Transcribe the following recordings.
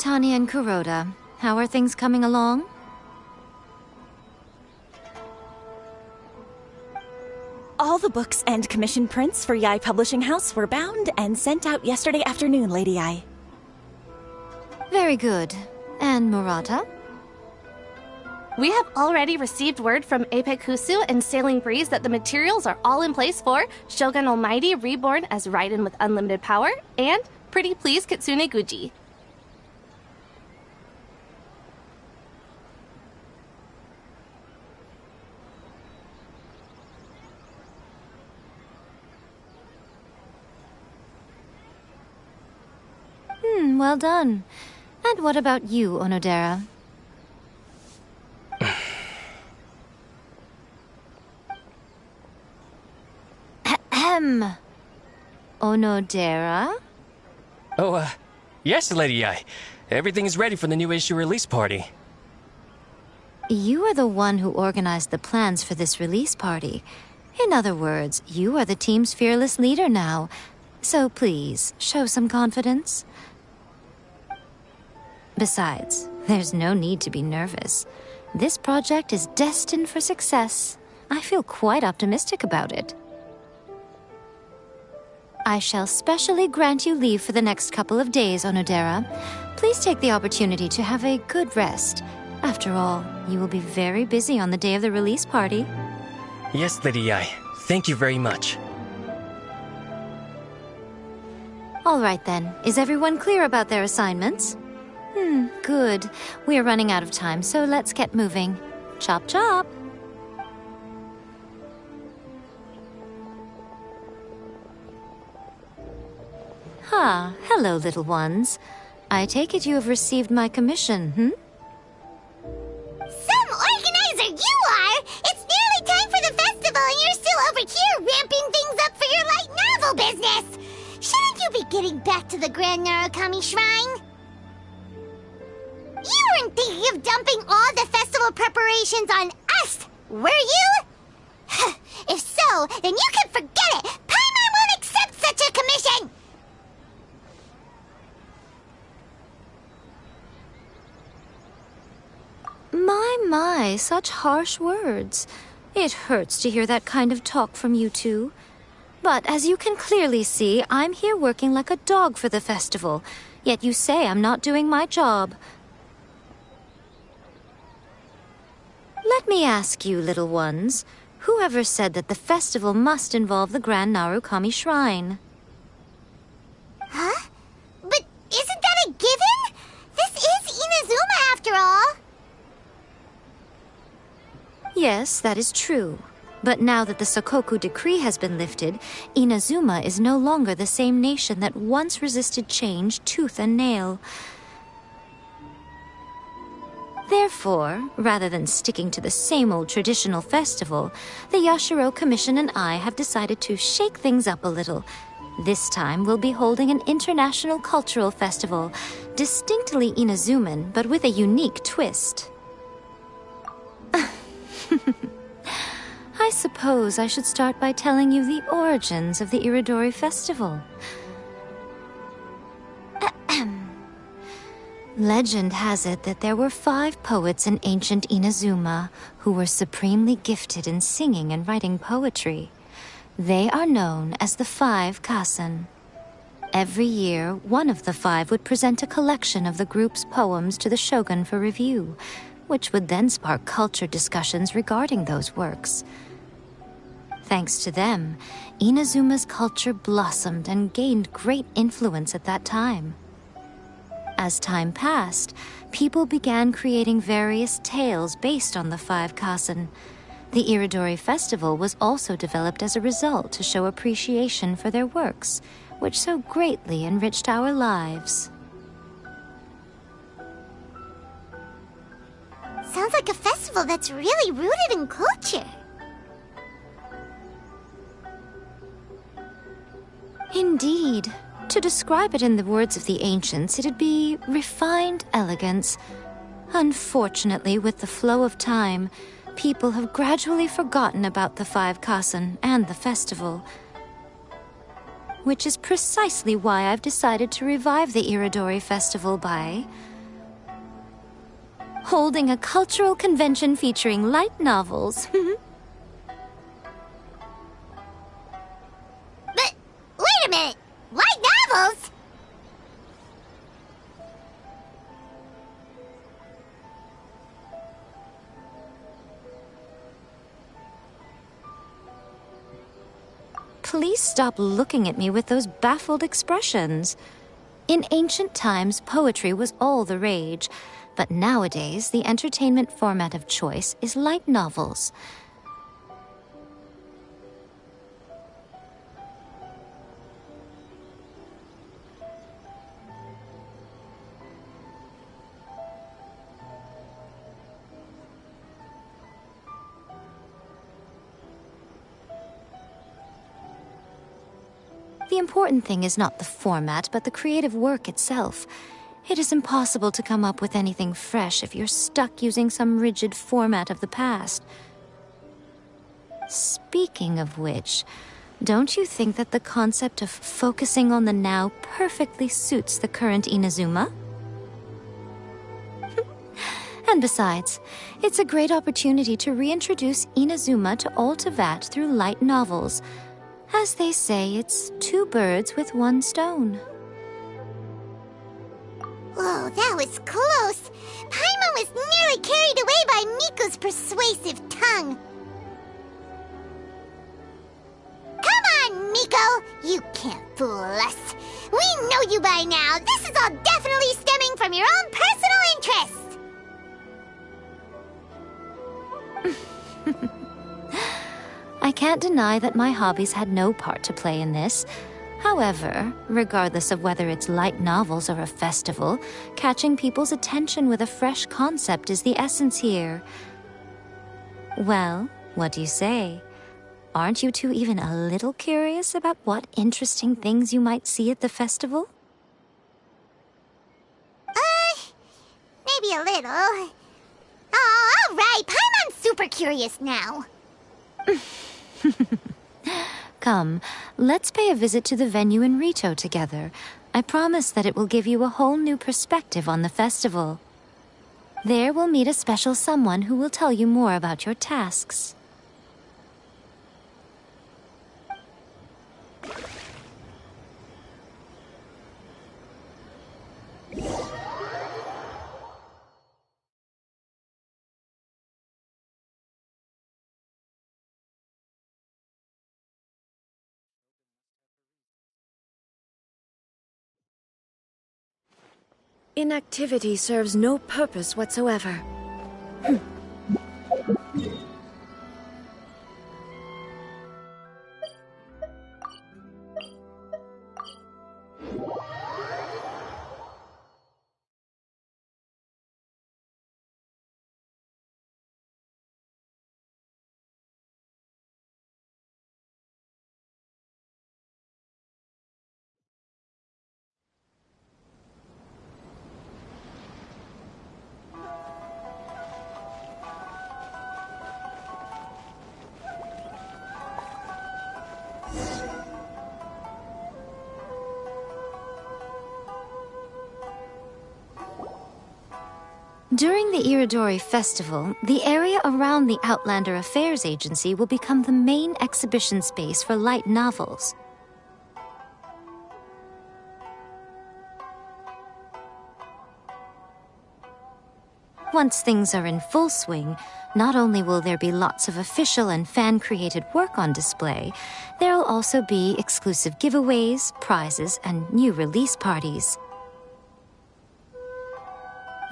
Tanya and Kuroda. How are things coming along? All the books and commission prints for Yae Publishing House were bound and sent out yesterday afternoon, Lady Yae. Very good. And Murata? We have already received word from Apekusu and Sailing Breeze that the materials are all in place for Shogun Almighty Reborn as Raiden with Unlimited Power and Pretty Please Kitsune Guji. Well done. And what about you, Onodera? Ahem. Onodera? Oh, yes, Lady Yae. Everything is ready for the new issue release party. You are the one who organized the plans for this release party. In other words, you are the team's fearless leader now. So please, show some confidence. Besides, there's no need to be nervous. This project is destined for success. I feel quite optimistic about it. I shall specially grant you leave for the next couple of days, Onodera. Please take the opportunity to have a good rest. After all, you will be very busy on the day of the release party. Yes, Lady Yae. Thank you very much. All right then. Is everyone clear about their assignments? Good. We are running out of time, so let's get moving. Chop chop! Hello, little ones. I take it you have received my commission, Some organizer you are! It's nearly time for the festival and you're still over here ramping things up for your light novel business! Shouldn't you be getting back to the Grand Narukami Shrine? You weren't thinking of dumping all the festival preparations on us, were you? If so, then you can forget it! Paimon won't accept such a commission! My, such harsh words. It hurts to hear that kind of talk from you two. But as you can clearly see, I'm here working like a dog for the festival. Yet you say I'm not doing my job. Let me ask you, little ones, whoever said that the festival must involve the Grand Narukami Shrine? Huh? But isn't that a given? This is Inazuma after all. Yes, that is true. But now that the Sokoku Decree has been lifted, Inazuma is no longer the same nation that once resisted change tooth and nail. Therefore, rather than sticking to the same old traditional festival, the Yashiro Commission and I have decided to shake things up a little. This time, we'll be holding an international cultural festival, distinctly Inazuman, but with a unique twist. I suppose I should start by telling you the origins of the Iridori Festival. Legend has it that there were 5 poets in ancient Inazuma who were supremely gifted in singing and writing poetry. They are known as the 5 Kasen. Every year, one of the 5 would present a collection of the group's poems to the shogun for review, which would then spark culture discussions regarding those works. Thanks to them, Inazuma's culture blossomed and gained great influence at that time. As time passed, people began creating various tales based on the 5 Kasen. The Iridori Festival was also developed as a result to show appreciation for their works, which so greatly enriched our lives. Sounds like a festival that's really rooted in culture. Indeed. To describe it in the words of the ancients, it'd be refined elegance. Unfortunately, with the flow of time, people have gradually forgotten about the 5 Kasen and the festival. Which is precisely why I've decided to revive the Iridori Festival by holding a cultural convention featuring light novels. But, wait a minute! Light novels? Please stop looking at me with those baffled expressions. In ancient times, poetry was all the rage, but nowadays the entertainment format of choice is light novels. The important thing is not the format, but the creative work itself. It is impossible to come up with anything fresh if you're stuck using some rigid format of the past. Speaking of which, don't you think that the concept of focusing on the now perfectly suits the current Inazuma? And besides, it's a great opportunity to reintroduce Inazuma to all Teyvat through light novels. As they say, it's two birds with one stone. Whoa, that was close! Paimon was nearly carried away by Miko's persuasive tongue. Come on, Miko! You can't fool us. We know you by now. This is all definitely stemming from your own personal interest. I can't deny that my hobbies had no part to play in this. However, regardless of whether it's light novels or a festival, catching people's attention with a fresh concept is the essence here. Well, what do you say? Aren't you two even a little curious about what interesting things you might see at the festival? Maybe a little. Oh, all right. Paimon's super curious now. Come, let's pay a visit to the venue in Rito together. I promise that it will give you a whole new perspective on the festival. There we'll meet a special someone who will tell you more about your tasks. Inactivity serves no purpose whatsoever. During the Iridori Festival, the area around the Outlander Affairs Agency will become the main exhibition space for light novels. Once things are in full swing, not only will there be lots of official and fan-created work on display, there'll also be exclusive giveaways, prizes, and new release parties.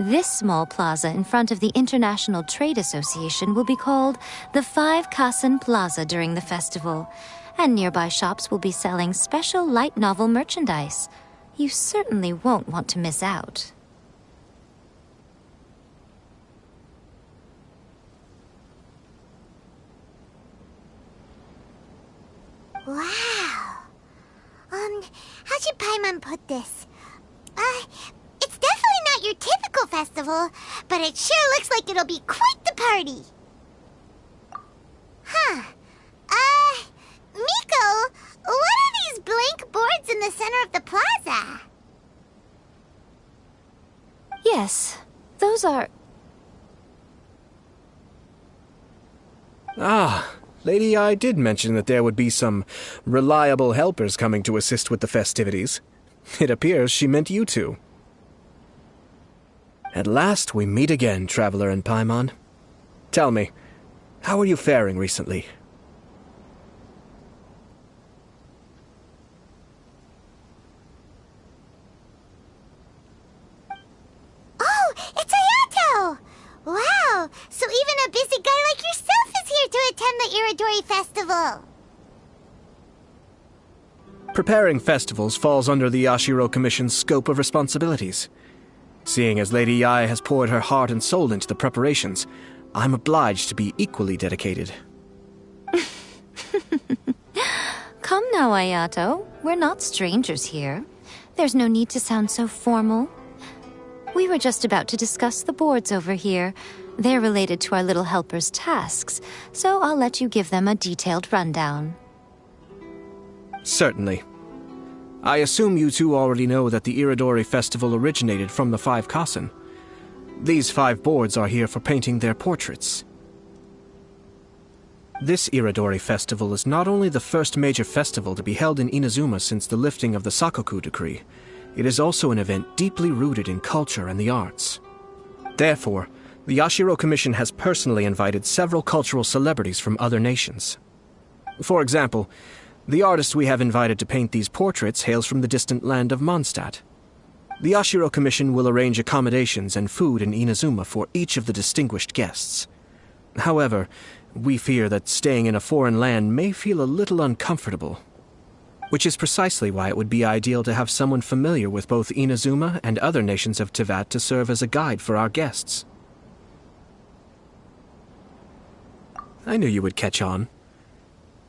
This small plaza in front of the International Trade Association will be called the Five Kasen Plaza during the festival, and nearby shops will be selling special light novel merchandise. You certainly won't want to miss out. Wow. How should Paimon put this? It's definitely not your typical festival, but it sure looks like it'll be quite the party. Huh. Miko, what are these blank boards in the center of the plaza? Yes, those are... Ah, Lady I did mention that there would be some reliable helpers coming to assist with the festivities. It appears she meant you two. At last we meet again, Traveler and Paimon. Tell me, how are you faring recently? Oh, it's Ayato! Wow, so even a busy guy like yourself is here to attend the Iridori Festival. Preparing festivals falls under the Yashiro Commission's scope of responsibilities. Seeing as Lady Yae has poured her heart and soul into the preparations, I'm obliged to be equally dedicated. Come now, Ayato. We're not strangers here. There's no need to sound so formal. We were just about to discuss the boards over here. They're related to our little helper's tasks, so I'll let you give them a detailed rundown. Certainly. I assume you two already know that the Iridori Festival originated from the 5 Kasen. These 5 boards are here for painting their portraits. This Iridori Festival is not only the first major festival to be held in Inazuma since the lifting of the Sakoku Decree, it is also an event deeply rooted in culture and the arts. Therefore, the Yashiro Commission has personally invited several cultural celebrities from other nations. For example, the artist we have invited to paint these portraits hails from the distant land of Mondstadt. The Yashiro Commission will arrange accommodations and food in Inazuma for each of the distinguished guests. However, we fear that staying in a foreign land may feel a little uncomfortable, which is precisely why it would be ideal to have someone familiar with both Inazuma and other nations of Teyvat to serve as a guide for our guests. I knew you would catch on.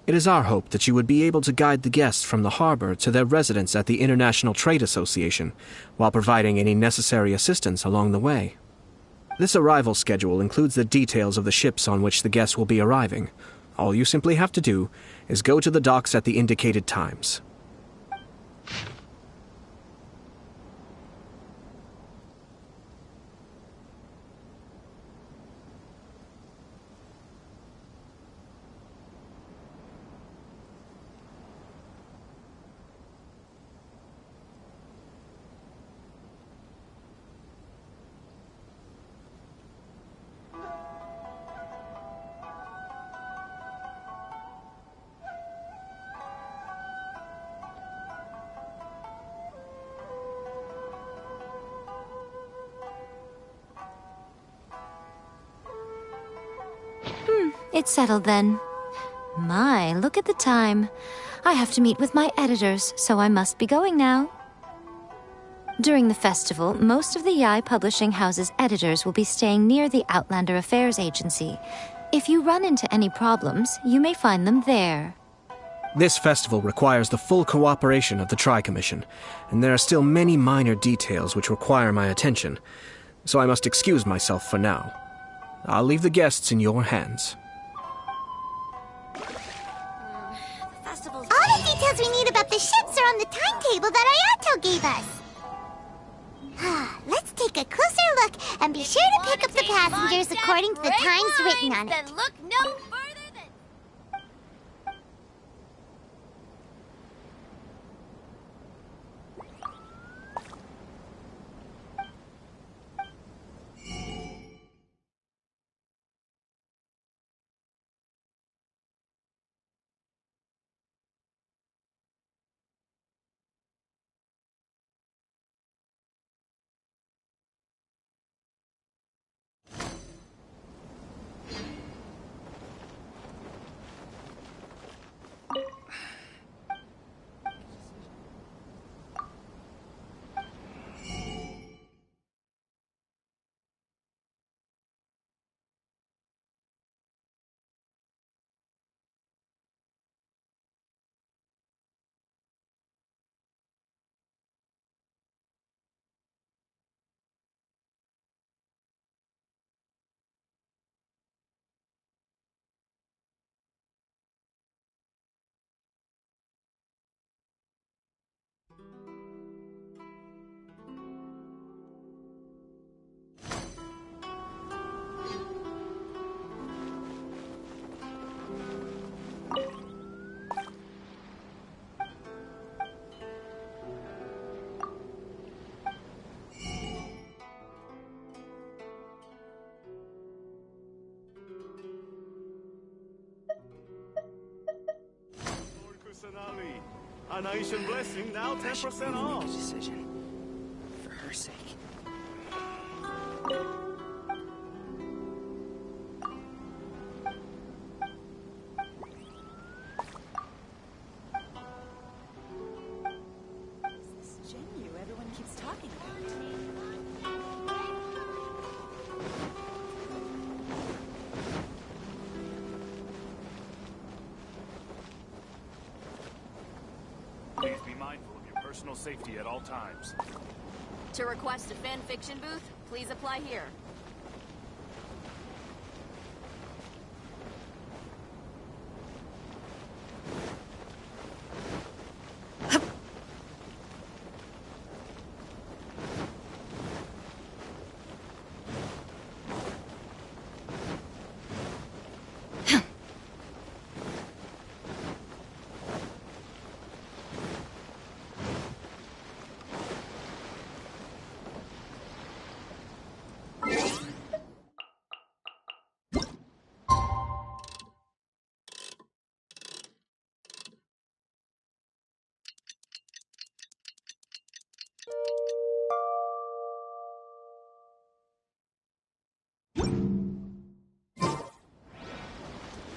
It is our hope that you would be able to guide the guests from the harbor to their residence at the International Trade Association, while providing any necessary assistance along the way. This arrival schedule includes the details of the ships on which the guests will be arriving. All you simply have to do is go to the docks at the indicated times. It's settled then. My, look at the time. I have to meet with my editors, so I must be going now. During the festival, most of the Yae Publishing House's editors will be staying near the Outlander Affairs Agency. If you run into any problems, you may find them there. This festival requires the full cooperation of the Tri-Commission, and there are still many minor details which require my attention, so I must excuse myself for now. I'll leave the guests in your hands. All the details we need about the ships are on the timetable that Ayato gave us. Let's take a closer look and be sure to pick up the passengers according to the times written on it. Then look no further than... Ali. An Aishan blessing, now 10% off. Make a decision. For her sake. This Jinyu everyone keeps talking about. Please be mindful of your personal safety at all times. To request a fan fiction booth, please apply here.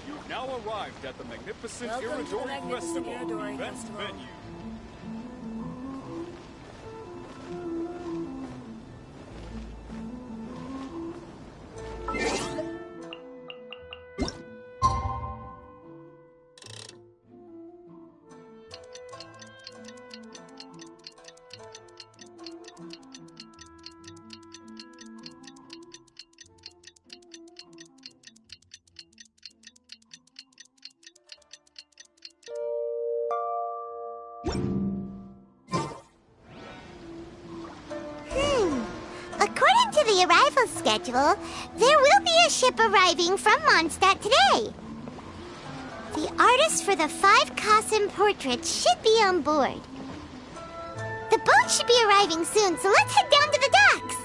You've now arrived at the magnificent Welcome to the Iridori magnificent Festival Iridori event Festival. venue. According to the arrival schedule, there will be a ship arriving from Mondstadt today. The artist for the 5 Kassen portraits should be on board. The boat should be arriving soon, so let's head down to the docks.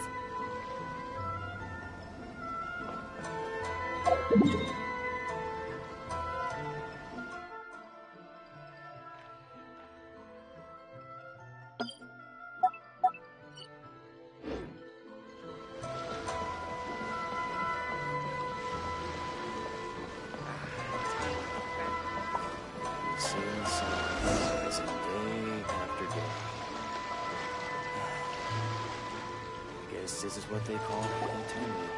Seeing signs as day after day. I guess this is what they call continuity.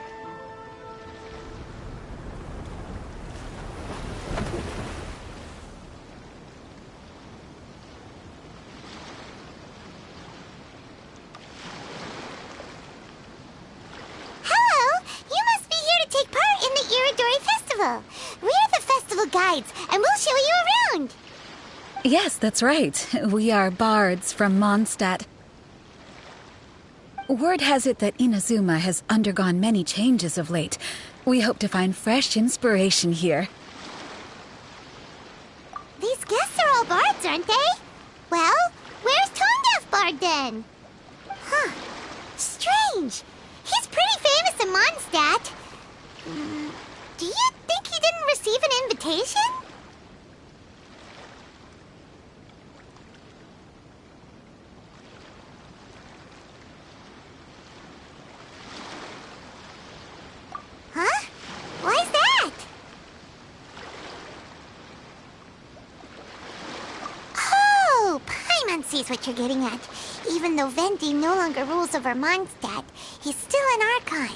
Hello! You must be here to take part in the Iridori Festival. We're the festival guides, and we'll show you around. Yes, that's right. We are bards from Mondstadt. Word has it that Inazuma has undergone many changes of late. We hope to find fresh inspiration here. These guests are all bards, aren't they? Well, where's Tondef Bard then? Huh. Strange. He's pretty famous in Mondstadt. Do you think he didn't receive an invitation? Huh? Why's that? Oh, Paimon sees what you're getting at. Even though Venti no longer rules over Mondstadt, he's still an Archon.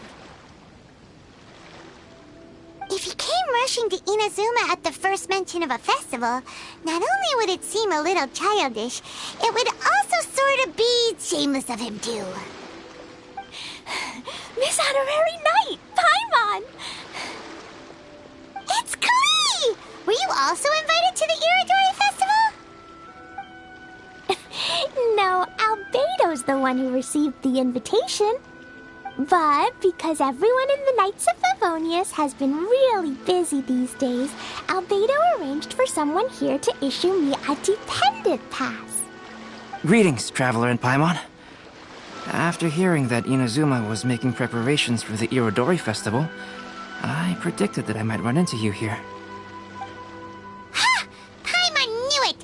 If he came rushing to Inazuma at the first mention of a festival, not only would it seem a little childish, it would also sort of be shameless of him too. Miss Honorary Knight, Paimon! It's Klee! Were you also invited to the Iridori Festival? No, Albedo's the one who received the invitation. But because everyone in the Knights of Favonius has been really busy these days, Albedo arranged for someone here to issue me a dependent pass. Greetings, Traveler and Paimon. After hearing that Inazuma was making preparations for the Irodori Festival, I predicted that I might run into you here. Ha! Paimon knew it!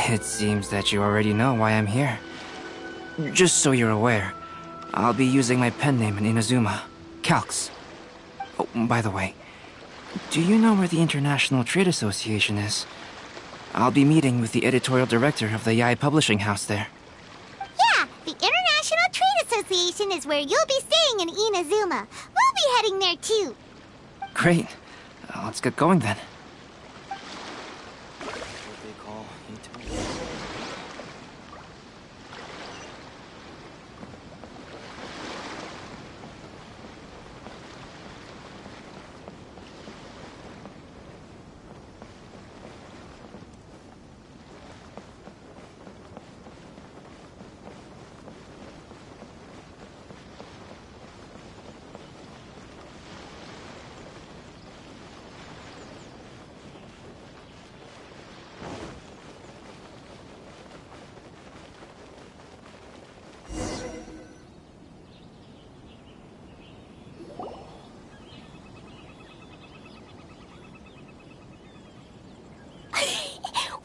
It seems that you already know why I'm here. Just so you're aware, I'll be using my pen name in Inazuma, Calx. Oh, by the way, do you know where the International Trade Association is? I'll be meeting with the editorial director of the Yae Publishing House there. Yeah, the International Trade Association is where you'll be staying in Inazuma. We'll be heading there too. Great. Let's get going then.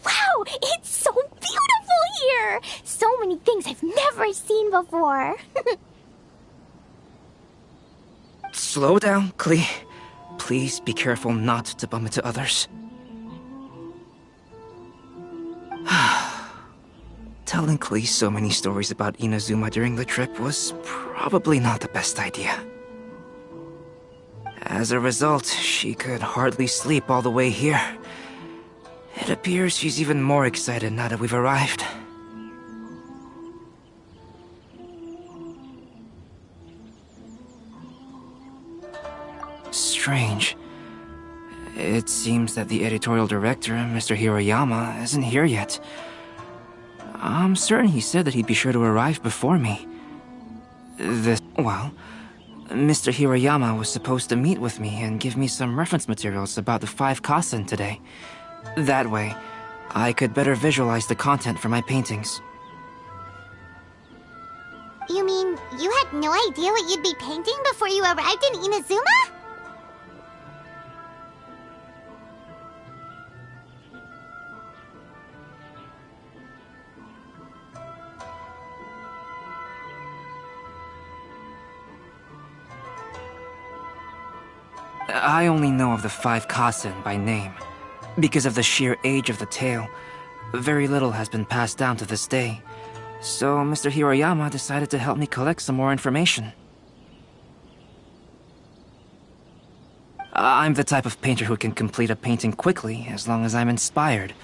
Wow, it's so beautiful here! So many things I've never seen before. Slow down, Klee. Please be careful not to bump into others. Telling Klee so many stories about Inazuma during the trip was probably not the best idea. As a result, she could hardly sleep all the way here. It appears she's even more excited now that we've arrived. Strange. It seems that the editorial director, Mr. Hiroyama, isn't here yet. I'm certain he said that he'd be sure to arrive before me. Well, Mr. Hiroyama was supposed to meet with me and give me some reference materials about the 5 Kasen today. That way, I could better visualize the content for my paintings. You mean you had no idea what you'd be painting before you arrived in Inazuma? I only know of the 5 Kasen by name. Because of the sheer age of the tale, very little has been passed down to this day. So Mr. Hiroyama decided to help me collect some more information. I'm the type of painter who can complete a painting quickly as long as I'm inspired.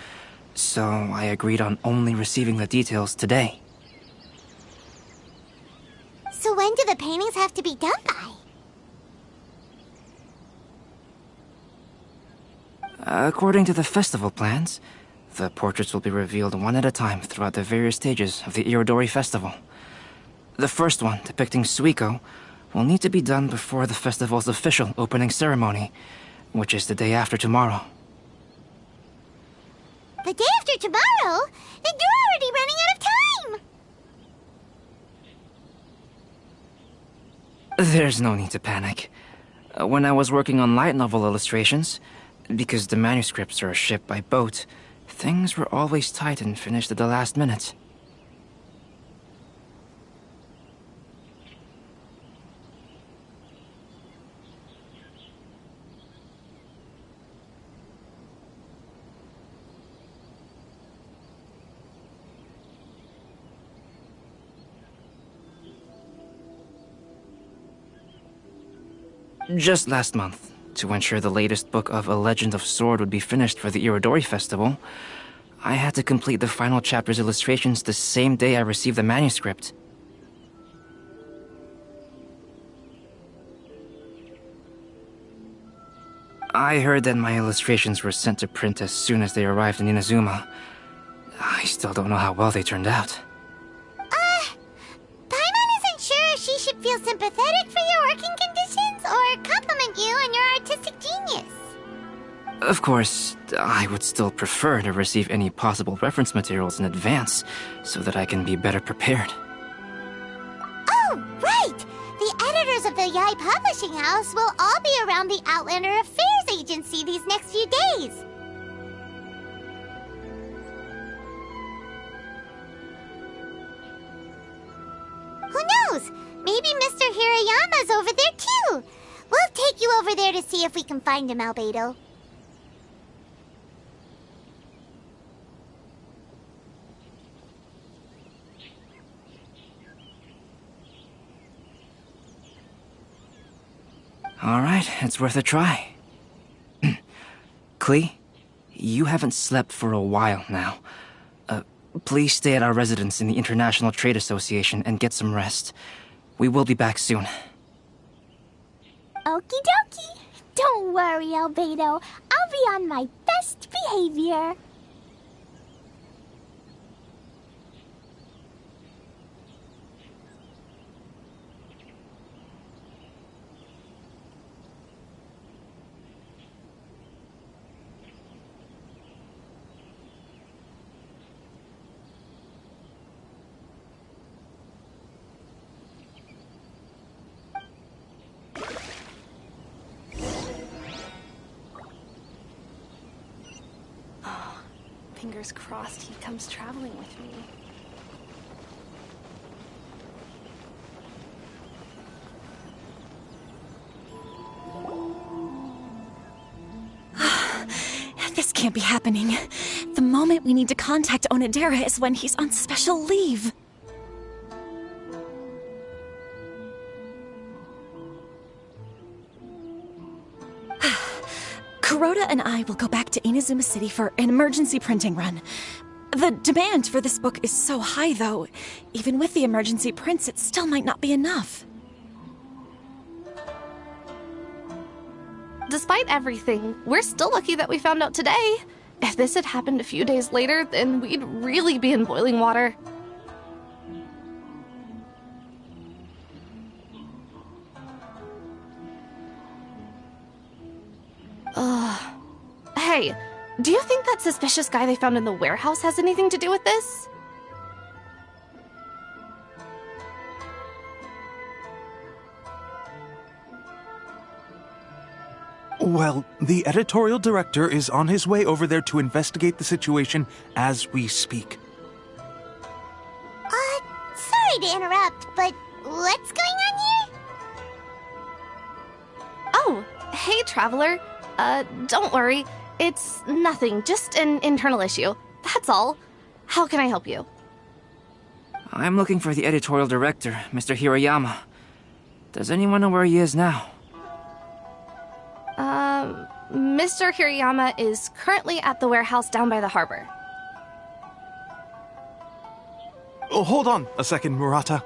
So I agreed on only receiving the details today. So when do the paintings have to be done by? According to the festival plans, the portraits will be revealed one at a time throughout the various stages of the Irodori Festival. The first one, depicting Suiko, will need to be done before the festival's official opening ceremony, which is the day after tomorrow. The day after tomorrow? Then you're already running out of time! There's no need to panic. When I was working on light novel illustrations, because the manuscripts are shipped by boat, things were always tight and finished at the last minute. Just last month, to ensure the latest book of A Legend of Sword would be finished for the Irodori Festival, I had to complete the final chapter's illustrations the same day I received the manuscript. I heard that my illustrations were sent to print as soon as they arrived in Inazuma. I still don't know how well they turned out. Paimon isn't sure if she should feel sympathetic for your working conditions or compliment you on your artistic genius. Of course, I would still prefer to receive any possible reference materials in advance, so that I can be better prepared. Oh, right! The editors of the Yae Publishing House will all be around the Outlander Affairs Agency these next few days. knows? Maybe Mr. Hirayama's over there too. We'll take you over there to see if we can find him, Albedo. All right, it's worth a try. Klee, you haven't slept for a while now. Please stay at our residence in the International Trade Association and get some rest. We will be back soon. Okie dokie. Don't worry, Albedo. I'll be on my best behavior. Fingers crossed he comes traveling with me. This can't be happening. The moment we need to contact Onodera is when he's on special leave. Kuroda and I will go back to Inazuma City for an emergency printing run. The demand for this book is so high, though. Even with the emergency prints, it still might not be enough. Despite everything, we're still lucky that we found out today. If this had happened a few days later, then we'd really be in boiling water. Hey, do you think that suspicious guy they found in the warehouse has anything to do with this? Well, the editorial director is on his way over there to investigate the situation as we speak. Sorry to interrupt, but what's going on here? Oh, hey, Traveler. Don't worry. It's nothing, just an internal issue. That's all. How can I help you? I'm looking for the editorial director, Mr. Hirayama. Does anyone know where he is now? Mr. Hirayama is currently at the warehouse down by the harbor. Oh, hold on a second, Murata.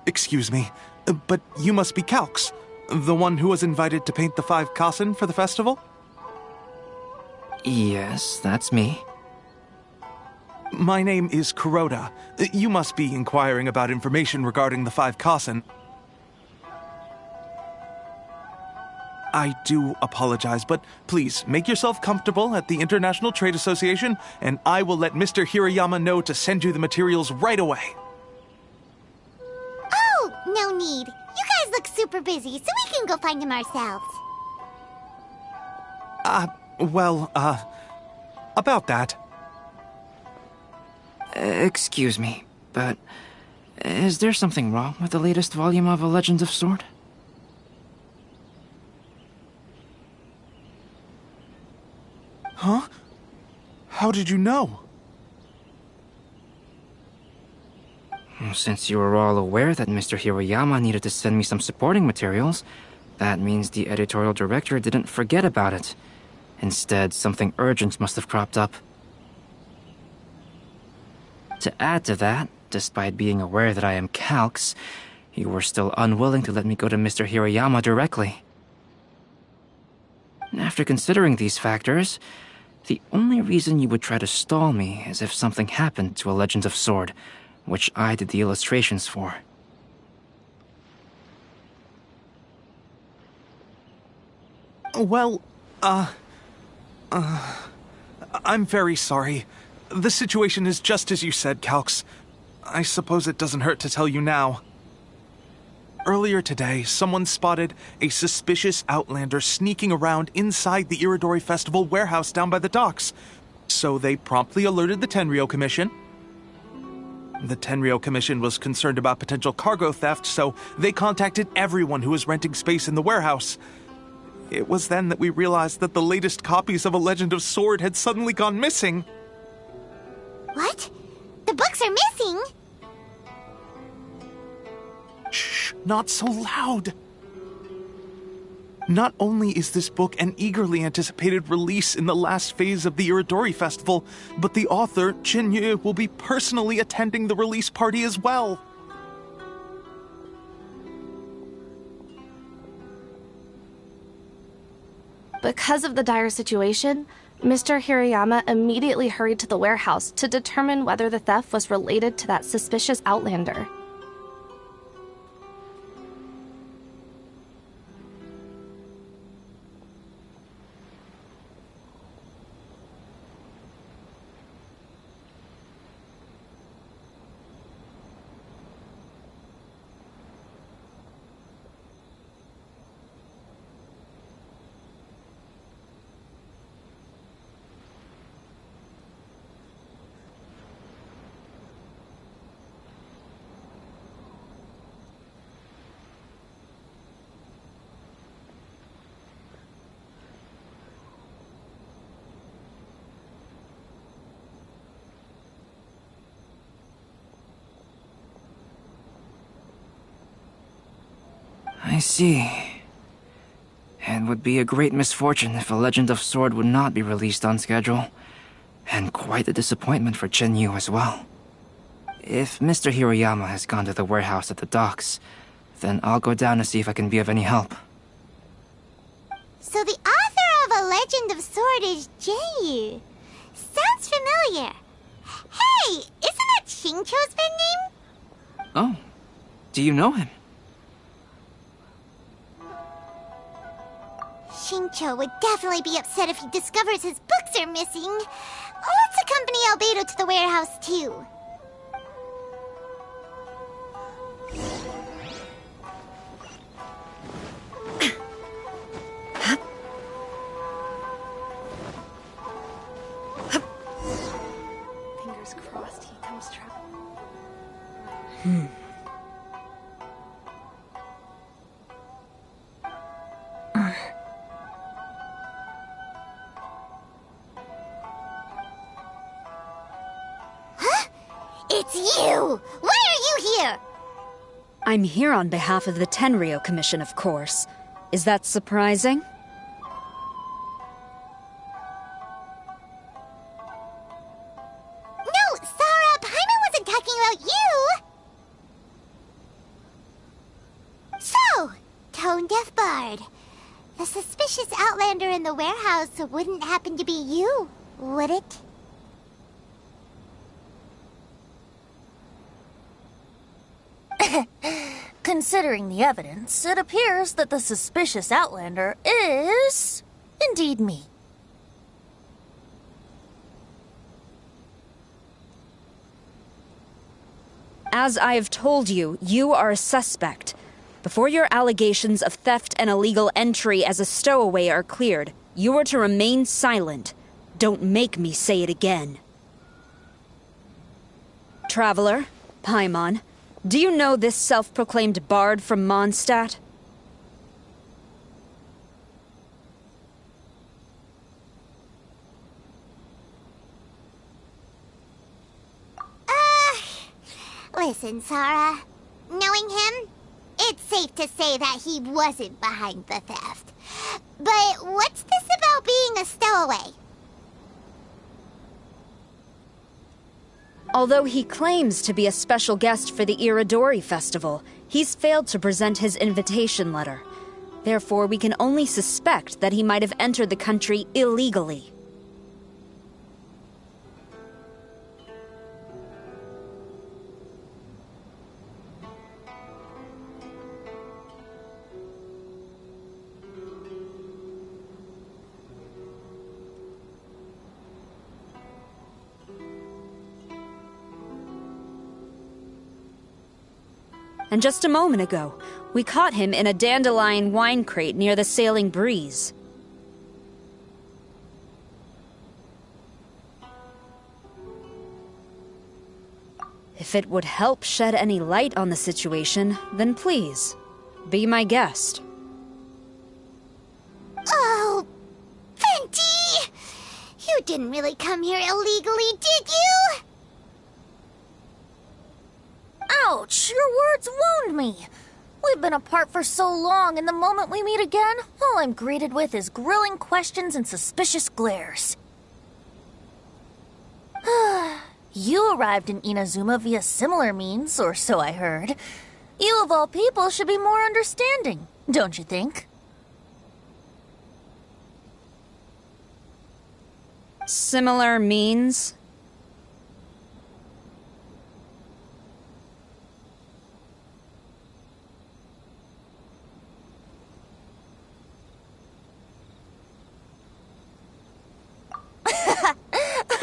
Excuse me, but you must be Calx, the one who was invited to paint the 5 Kasen for the festival? Yes, that's me. My name is Kuroda. You must be inquiring about information regarding the 5 Kasen. I do apologize, but please make yourself comfortable at the International Trade Association, and I will let Mr. Hirayama know to send you the materials right away. Oh, no need. You guys look super busy, so we can go find him ourselves. About that. Excuse me, but is there something wrong with the latest volume of A Legend of Sword? Huh? How did you know? Since you were all aware that Mr. Hirayama needed to send me some supporting materials, that means the editorial director didn't forget about it. Instead, something urgent must have cropped up. To add to that, despite being aware that I am Calx, you were still unwilling to let me go to Mr. Hirayama directly. After considering these factors, the only reason you would try to stall me is if something happened to A Legend of Sword, which I did the illustrations for. Well, I'm very sorry. The situation is just as you said, Calx. I suppose it doesn't hurt to tell you now. Earlier today, someone spotted a suspicious outlander sneaking around inside the Iridori Festival warehouse down by the docks. So they promptly alerted the Tenryou Commission. The Tenryou Commission was concerned about potential cargo theft, so they contacted everyone who was renting space in the warehouse. It was then that we realized that the latest copies of A Legend of Sword had suddenly gone missing. What? The books are missing? Shh, not so loud. Not only is this book an eagerly anticipated release in the last phase of the Iridori Festival, but the author, Chen Yu, will be personally attending the release party as well. Because of the dire situation, Mr. Hirayama immediately hurried to the warehouse to determine whether the theft was related to that suspicious outlander. I see. It would be a great misfortune if A Legend of Sword would not be released on schedule. And quite a disappointment for Chen Yu as well. If Mr. Hirayama has gone to the warehouse at the docks, then I'll go down to see if I can be of any help. So the author of A Legend of Sword is Yu. Sounds familiar. Hey, isn't that Xingqiu's pen name? Oh, do you know him? Xingqiu would definitely be upset if he discovers his books are missing. Let's accompany Albedo to the warehouse, too. Fingers crossed he comes true. It's you! Why are you here? I'm here on behalf of the Tenryou Commission, of course. Is that surprising? No, Sara, Paimon wasn't talking about you! So, Tone Deaf Bard. The suspicious outlander in the warehouse wouldn't happen to be you, would it? Considering the evidence, it appears that the suspicious outlander is indeed me. As I have told you, you are a suspect. Before your allegations of theft and illegal entry as a stowaway are cleared, you are to remain silent. Don't make me say it again. Traveler, Paimon, do you know this self-proclaimed bard from Mondstadt? Listen, Sara. Knowing him, it's safe to say that he wasn't behind the theft. But what's this about being a stowaway? Although he claims to be a special guest for the Iridori Festival, he's failed to present his invitation letter. Therefore, we can only suspect that he might have entered the country illegally. And just a moment ago, we caught him in a dandelion wine crate near the Sailing Breeze. If it would help shed any light on the situation, then please, be my guest. Oh, Venti! You didn't really come here illegally, did you? Ouch! Your words wound me. We've been apart for so long, and the moment we meet again, all I'm greeted with is grilling questions and suspicious glares. You arrived in Inazuma via similar means, or so I heard. You of all people should be more understanding, don't you think? Similar means?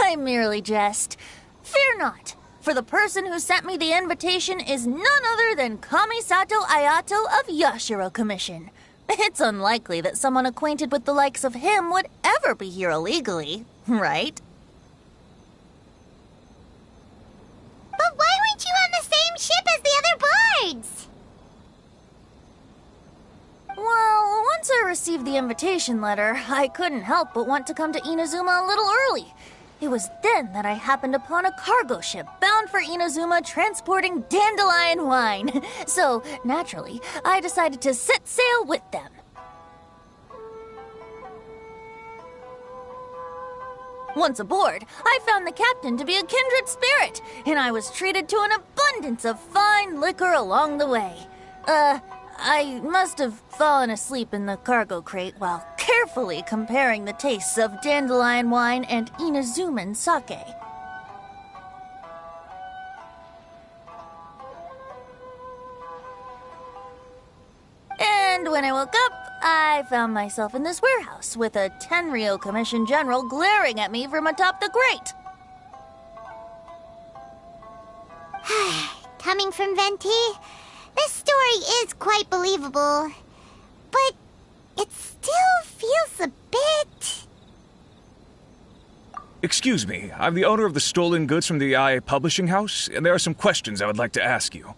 I merely jest. Fear not, for the person who sent me the invitation is none other than Kamisato Ayato of Yashiro Commission. It's unlikely that someone acquainted with the likes of him would ever be here illegally, right? But why weren't you on the same ship as the other bards? Well, once I received the invitation letter, I couldn't help but want to come to Inazuma a little early. It was then that I happened upon a cargo ship bound for Inazuma transporting dandelion wine. So, naturally, I decided to set sail with them. Once aboard, I found the captain to be a kindred spirit, and I was treated to an abundance of fine liquor along the way. I must have fallen asleep in the cargo crate while carefully comparing the tastes of dandelion wine and Inazuman sake. And when I woke up, I found myself in this warehouse with a Tenryo Commission General glaring at me from atop the grate. Coming from Venti, this story is quite believable, but it still feels a bit... Excuse me, I'm the owner of the stolen goods from the IA Publishing House, and there are some questions I would like to ask you.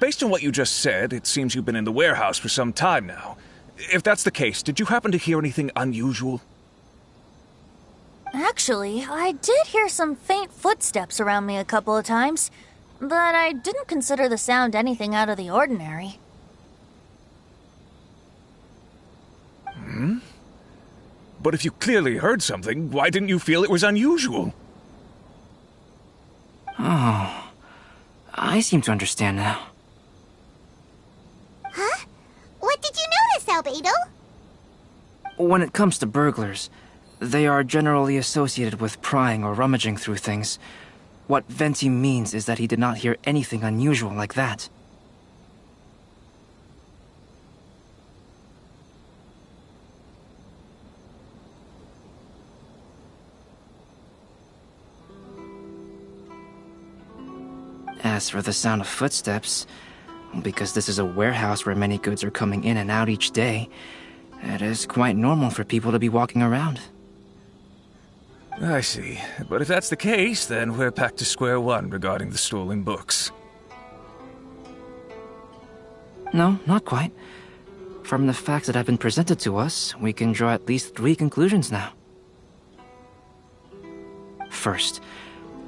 Based on what you just said, it seems you've been in the warehouse for some time now. If that's the case, did you happen to hear anything unusual? Actually, I did hear some faint footsteps around me a couple of times, but I didn't consider the sound anything out of the ordinary. But if you clearly heard something, why didn't you feel it was unusual? Oh, I seem to understand now. Huh? What did you notice, Albedo? When it comes to burglars, they are generally associated with prying or rummaging through things. What Venti means is that he did not hear anything unusual like that. As for the sound of footsteps, because this is a warehouse where many goods are coming in and out each day, it is quite normal for people to be walking around. I see. But if that's the case, then we're back to square one regarding the stolen books. No, not quite. From the facts that have been presented to us, we can draw at least 3 conclusions now. First,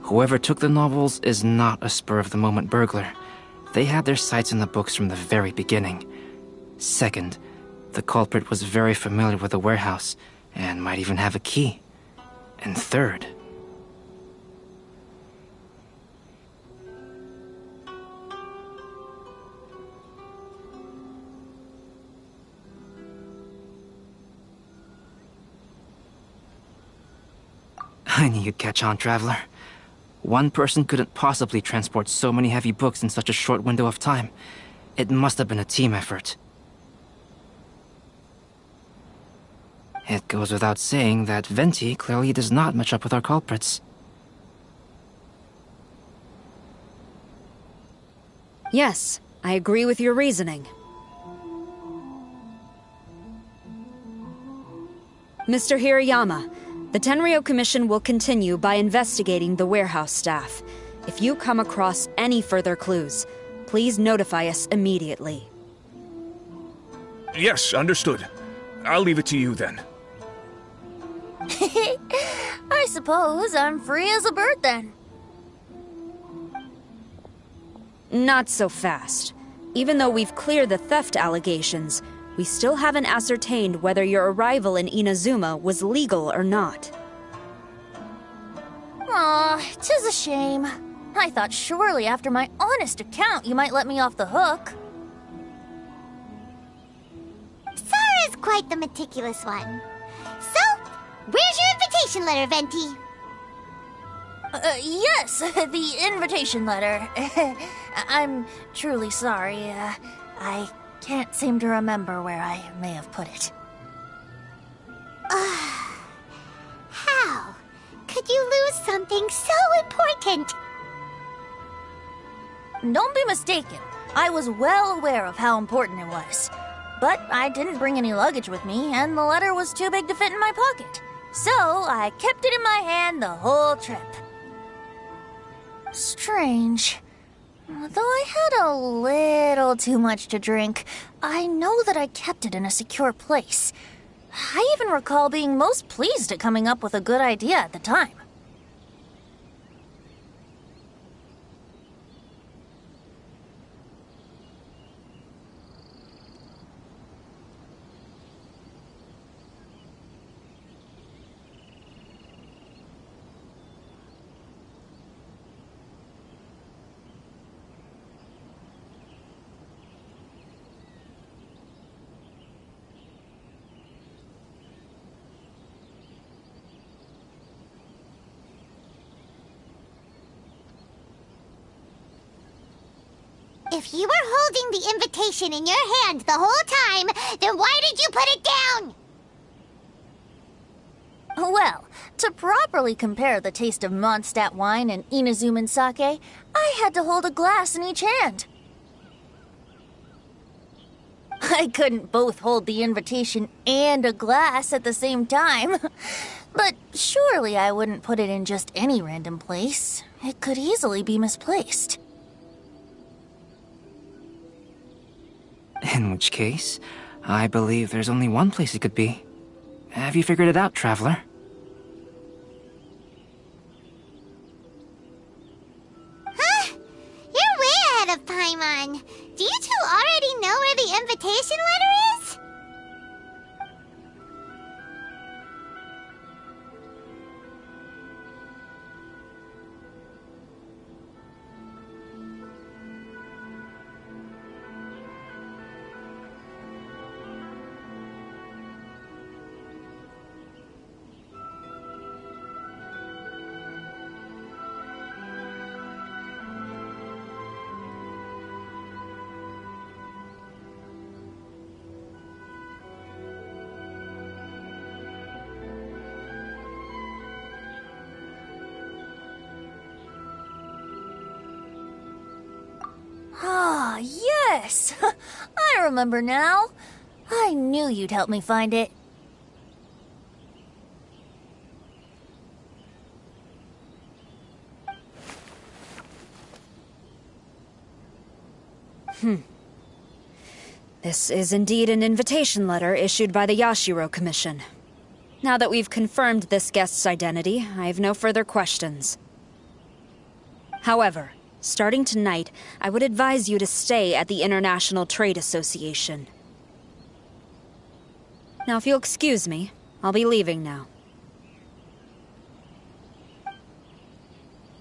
whoever took the novels is not a spur-of-the-moment burglar. They had their sights on the books from the very beginning. Second, the culprit was very familiar with the warehouse, and might even have a key. And third... I knew you'd catch on, Traveler. One person couldn't possibly transport so many heavy books in such a short window of time. It must have been a team effort. It goes without saying that Venti clearly does not match up with our culprits. Yes, I agree with your reasoning. Mr. Hirayama, The Tenryo Commission will continue by investigating the warehouse staff. If you come across any further clues, please notify us immediately. Yes, understood. I'll leave it to you then. I suppose I'm free as a bird then. Not so fast. Even though we've cleared the theft allegations, we still haven't ascertained whether your arrival in Inazuma was legal or not. Aw, 'tis a shame. I thought surely after my honest account you might let me off the hook. Sara's quite the meticulous one. So, where's your invitation letter, Venti? Yes, the invitation letter. I'm truly sorry. I can't seem to remember where I may have put it. How could you lose something so important? Don't be mistaken. I was well aware of how important it was. But I didn't bring any luggage with me, and the letter was too big to fit in my pocket. So I kept it in my hand the whole trip. Strange. Though I had a little too much to drink, I know that I kept it in a secure place. I even recall being most pleased at coming up with a good idea at the time. If you were holding the invitation in your hand the whole time, then why did you put it down? Well, to properly compare the taste of Mondstadt wine and Inazuman sake, I had to hold a glass in each hand. I couldn't both hold the invitation and a glass at the same time. But surely I wouldn't put it in just any random place. It could easily be misplaced. In which case, I believe there's only one place it could be. Have you figured it out, Traveler? Huh? You're way ahead of Paimon. Do you two already know where the invitation letter is? Ah, yes! I remember now. I knew you'd help me find it. This is indeed an invitation letter issued by the Yashiro Commission. Now that we've confirmed this guest's identity, I have no further questions. However, starting tonight, I would advise you to stay at the International Trade Association. Now, if you'll excuse me, I'll be leaving now.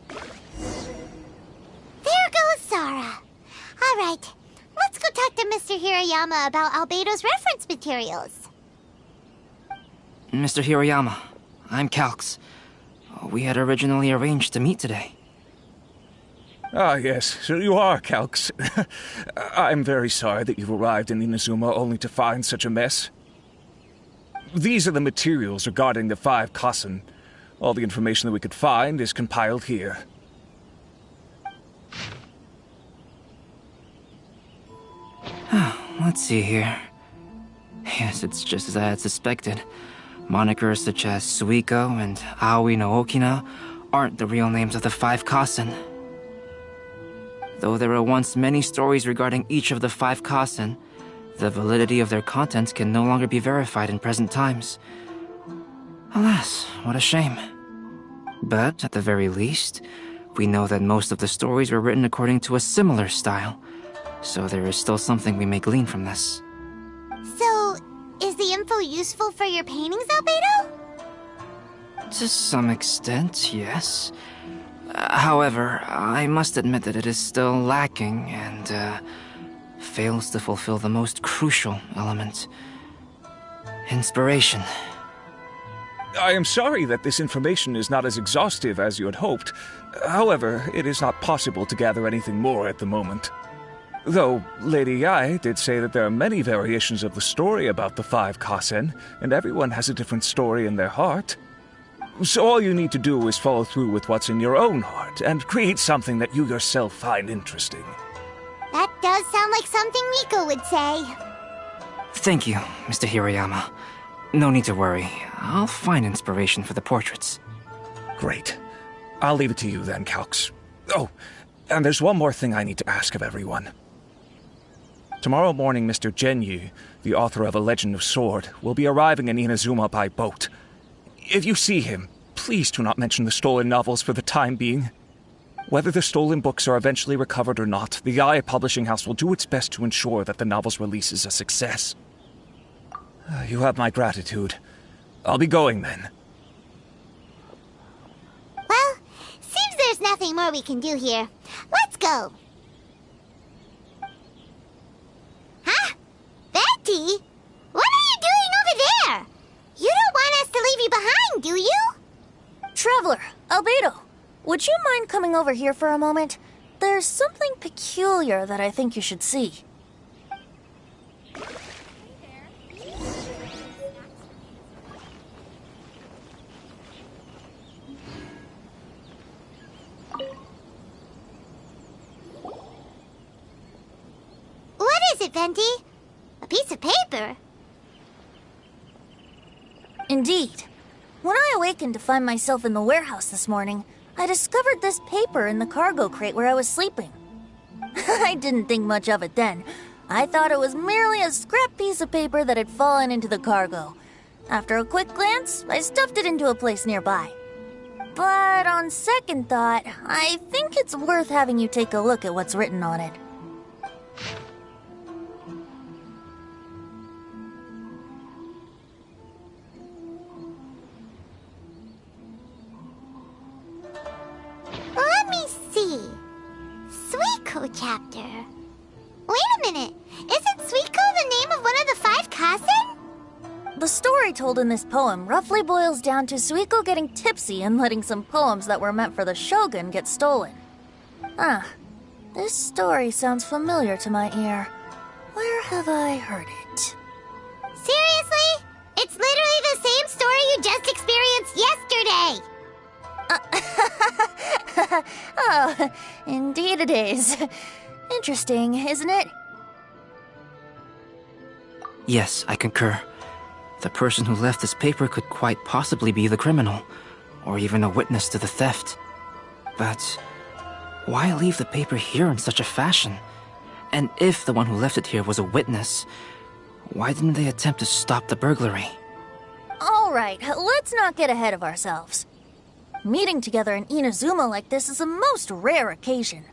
There goes Sara. All right, let's go talk to Mr. Hirayama about Albedo's reference materials. Mr. Hiroyama, I'm Calx. We had originally arranged to meet today. Ah, yes, so you are, Calx. I'm very sorry that you've arrived in Inazuma only to find such a mess. These are the materials regarding the 5 Kassen. All the information that we could find is compiled here. Let's see here. Yes, it's just as I had suspected. Monikers such as Suiko and Aoi no Okina aren't the real names of the 5 Kasen. Though there were once many stories regarding each of the 5 Kasen, the validity of their contents can no longer be verified in present times. Alas, what a shame. But, at the very least, we know that most of the stories were written according to a similar style, so there is still something we may glean from this. So, is the info useful for your paintings, Albedo? To some extent, yes. However, I must admit that it is still lacking and fails to fulfill the most crucial element. Inspiration. I am sorry that this information is not as exhaustive as you had hoped. However, it is not possible to gather anything more at the moment. Though, Lady Yae did say that there are many variations of the story about the 5 Kasen, and everyone has a different story in their heart. So all you need to do is follow through with what's in your own heart, and create something that you yourself find interesting. That does sound like something Miko would say. Thank you, Mr. Hiroyama. No need to worry. I'll find inspiration for the portraits. Great. I'll leave it to you then, Calx. Oh, and there's one more thing I need to ask of everyone. Tomorrow morning, Mr. Genyu, the author of A Legend of Sword, will be arriving in Inazuma by boat. If you see him, please do not mention the stolen novels for the time being. Whether the stolen books are eventually recovered or not, the Yae Publishing House will do its best to ensure that the novel's release is a success. You have my gratitude. I'll be going then. Well, seems there's nothing more we can do here. Let's go. Huh? Betty? What are you doing over there? You don't want us to leave you behind, do you? Traveler, Albedo, would you mind coming over here for a moment? There's something peculiar that I think you should see. What is it, Venti? A piece of paper? Indeed. When I awakened to find myself in the warehouse this morning, I discovered this paper in the cargo crate where I was sleeping. I didn't think much of it then. I thought it was merely a scrap piece of paper that had fallen into the cargo. After a quick glance, I stuffed it into a place nearby. But on second thought, I think it's worth having you take a look at what's written on it. Let me see. Suiko chapter. Wait a minute. Isn't Suiko the name of one of the 5 Kasen? The story told in this poem roughly boils down to Suiko getting tipsy and letting some poems that were meant for the Shogun get stolen. This story sounds familiar to my ear. Where have I heard it? Seriously? It's literally the same story you just experienced yesterday. Oh, indeed it is. Interesting, isn't it? Yes, I concur. The person who left this paper could quite possibly be the criminal, or even a witness to the theft. But why leave the paper here in such a fashion? And if the one who left it here was a witness, why didn't they attempt to stop the burglary? All right, let's not get ahead of ourselves. Meeting together in Inazuma like this is a most rare occasion.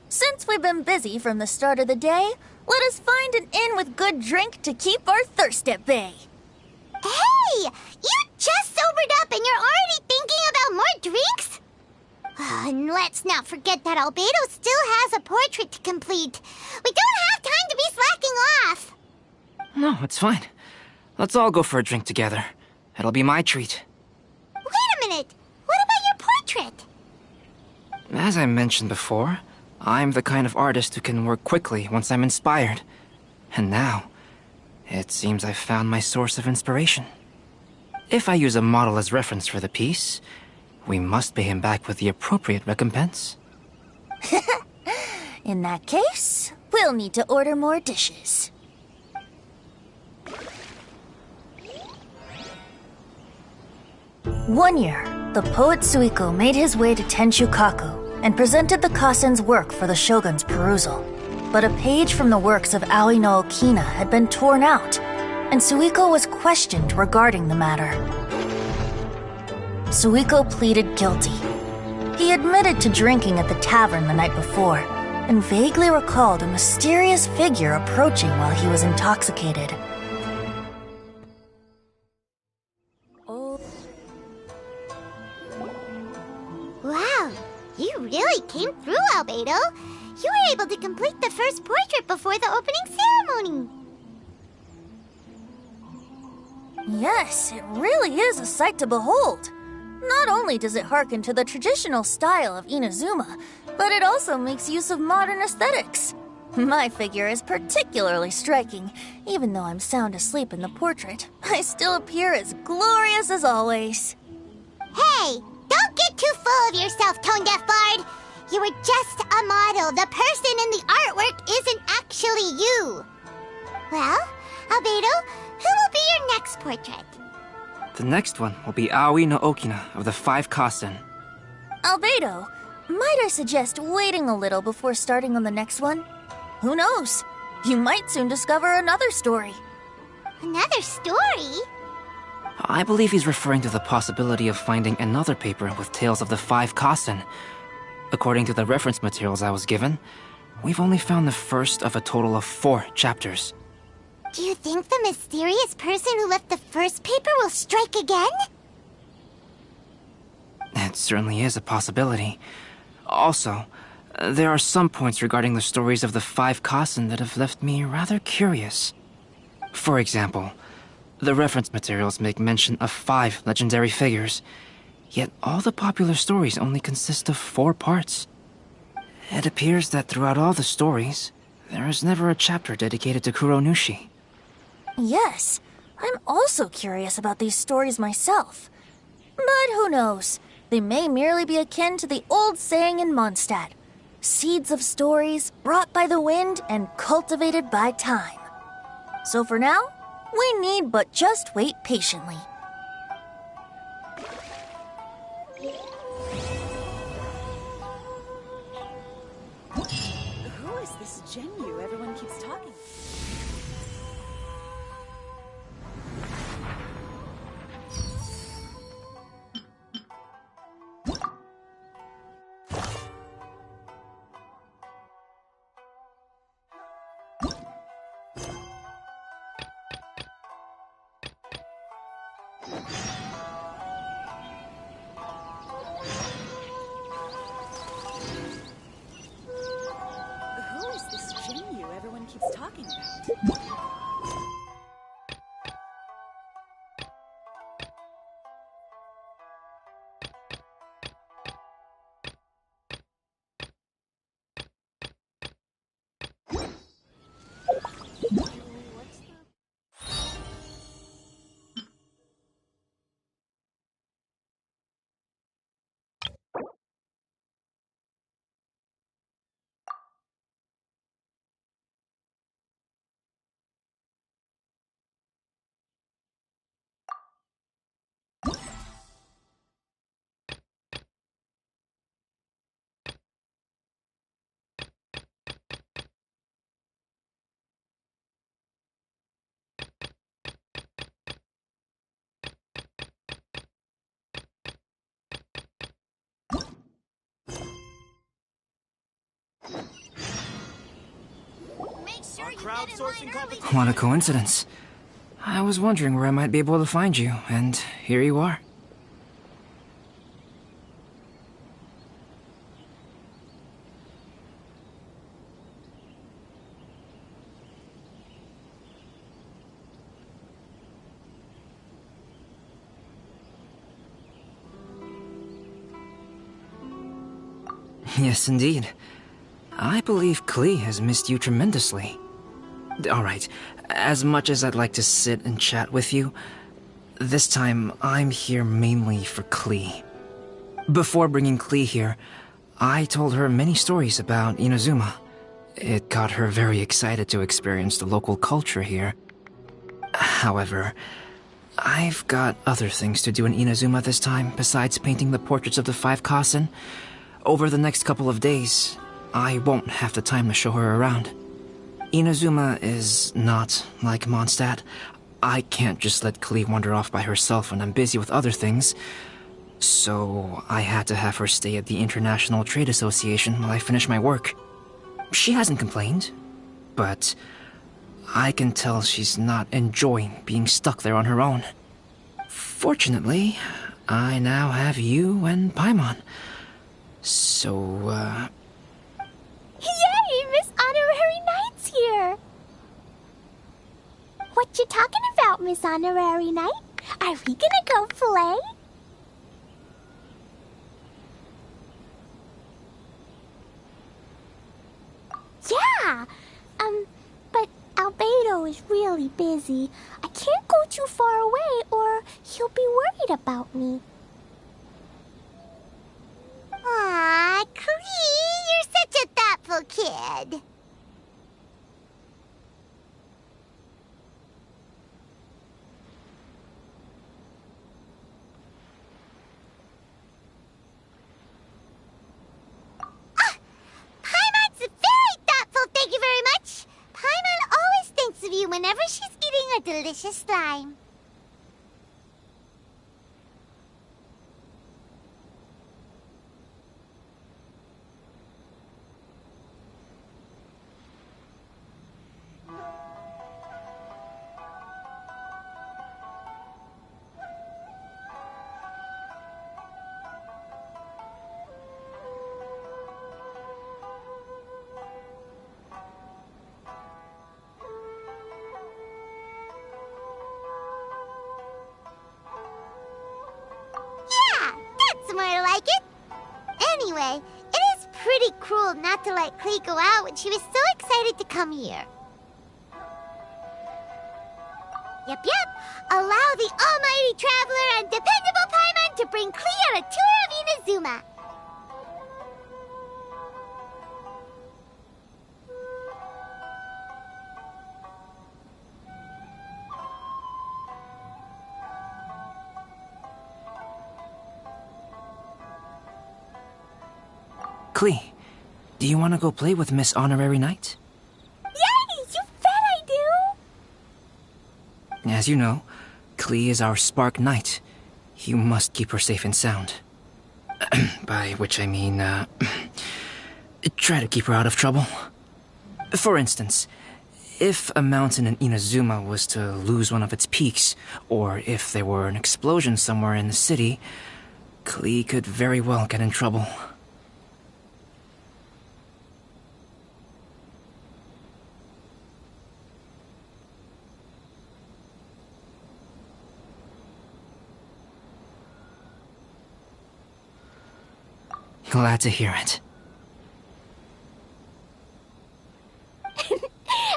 Since we've been busy from the start of the day, let us find an inn with good drink to keep our thirst at bay. Hey! You just sobered up and you're already thinking about more drinks? And let's not forget that Albedo still has a portrait to complete. We don't have time to be slacking off. No, it's fine. Let's all go for a drink together. It'll be my treat. Wait a minute. What about your portrait? As I mentioned before, I'm the kind of artist who can work quickly once I'm inspired. And now, it seems I've found my source of inspiration. If I use a model as reference for the piece, we must pay him back with the appropriate recompense. In that case, we'll need to order more dishes. One year, the poet Suiko made his way to Tenshukaku and presented the Kasen's work for the shogun's perusal. But a page from the works of Aoi no Okina had been torn out, and Suiko was questioned regarding the matter. Suiko pleaded guilty. He admitted to drinking at the tavern the night before, and vaguely recalled a mysterious figure approaching while he was intoxicated. Wow, you really came through, Albedo. You were able to complete the first portrait before the opening ceremony. Yes, it really is a sight to behold. Not only does it harken to the traditional style of Inazuma, but it also makes use of modern aesthetics. My figure is particularly striking. Even though I'm sound asleep in the portrait, I still appear as glorious as always. Hey, don't get too full of yourself, Tone Deaf Bard. You were just a model. The person in the artwork isn't actually you. Well, Albedo, who will be your next portrait? The next one will be Aoi no Okina of the Five Kasen. Albedo, might I suggest waiting a little before starting on the next one? Who knows? You might soon discover another story. Another story? I believe he's referring to the possibility of finding another paper with tales of the Five Kasen. According to the reference materials I was given, we've only found the first of a total of 4 chapters. Do you think the mysterious person who left the first paper will strike again? It certainly is a possibility. Also, there are some points regarding the stories of the Five Kasen that have left me rather curious. For example, the reference materials make mention of 5 legendary figures, yet all the popular stories only consist of 4 parts. It appears that throughout all the stories, there is never a chapter dedicated to Kuronushi. Yes, I'm also curious about these stories myself. But who knows? They may merely be akin to the old saying in Mondstadt: seeds of stories brought by the wind and cultivated by time. So for now, we need but just wait patiently. Who is this Jinyu everyone keeps talking about? Who is this Jinyu everyone keeps talking about? What a coincidence. I was wondering where I might be able to find you, and here you are. Yes, indeed. I believe Klee has missed you tremendously. Alright, as much as I'd like to sit and chat with you, this time I'm here mainly for Klee. Before bringing Klee here, I told her many stories about Inazuma. It got her very excited to experience the local culture here. However, I've got other things to do in Inazuma this time, besides painting the portraits of the 5 Kasen. Over the next couple of days, I won't have the time to show her around. Inazuma is not like Mondstadt. I can't just let Klee wander off by herself when I'm busy with other things. So I had to have her stay at the International Trade Association while I finish my work. She hasn't complained, but I can tell she's not enjoying being stuck there on her own. Fortunately, I now have you and Paimon. So, Yay! Miss Honorary Knight's here! What you talking about, Miss Honorary Knight? Are we gonna go play? Yeah! But Albedo is really busy. I can't go too far away or he'll be worried about me. Aw, Klee, you're such a thoughtful kid. Paimon's very thoughtful, thank you very much. Paimon always thinks of you whenever she's eating a delicious slime. More like it. Anyway, it is pretty cruel not to let Klee go out when she was so excited to come here. Yep. Allow the almighty traveler and dependable Paimon to bring Klee on a tour of Inazuma. Klee, do you want to go play with Miss Honorary Knight? Yay! You bet I do! As you know, Klee is our Spark Knight. You must keep her safe and sound. By which I mean, try to keep her out of trouble. For instance, if a mountain in Inazuma was to lose one of its peaks, or if there were an explosion somewhere in the city, Klee could very well get in trouble. Glad to hear it.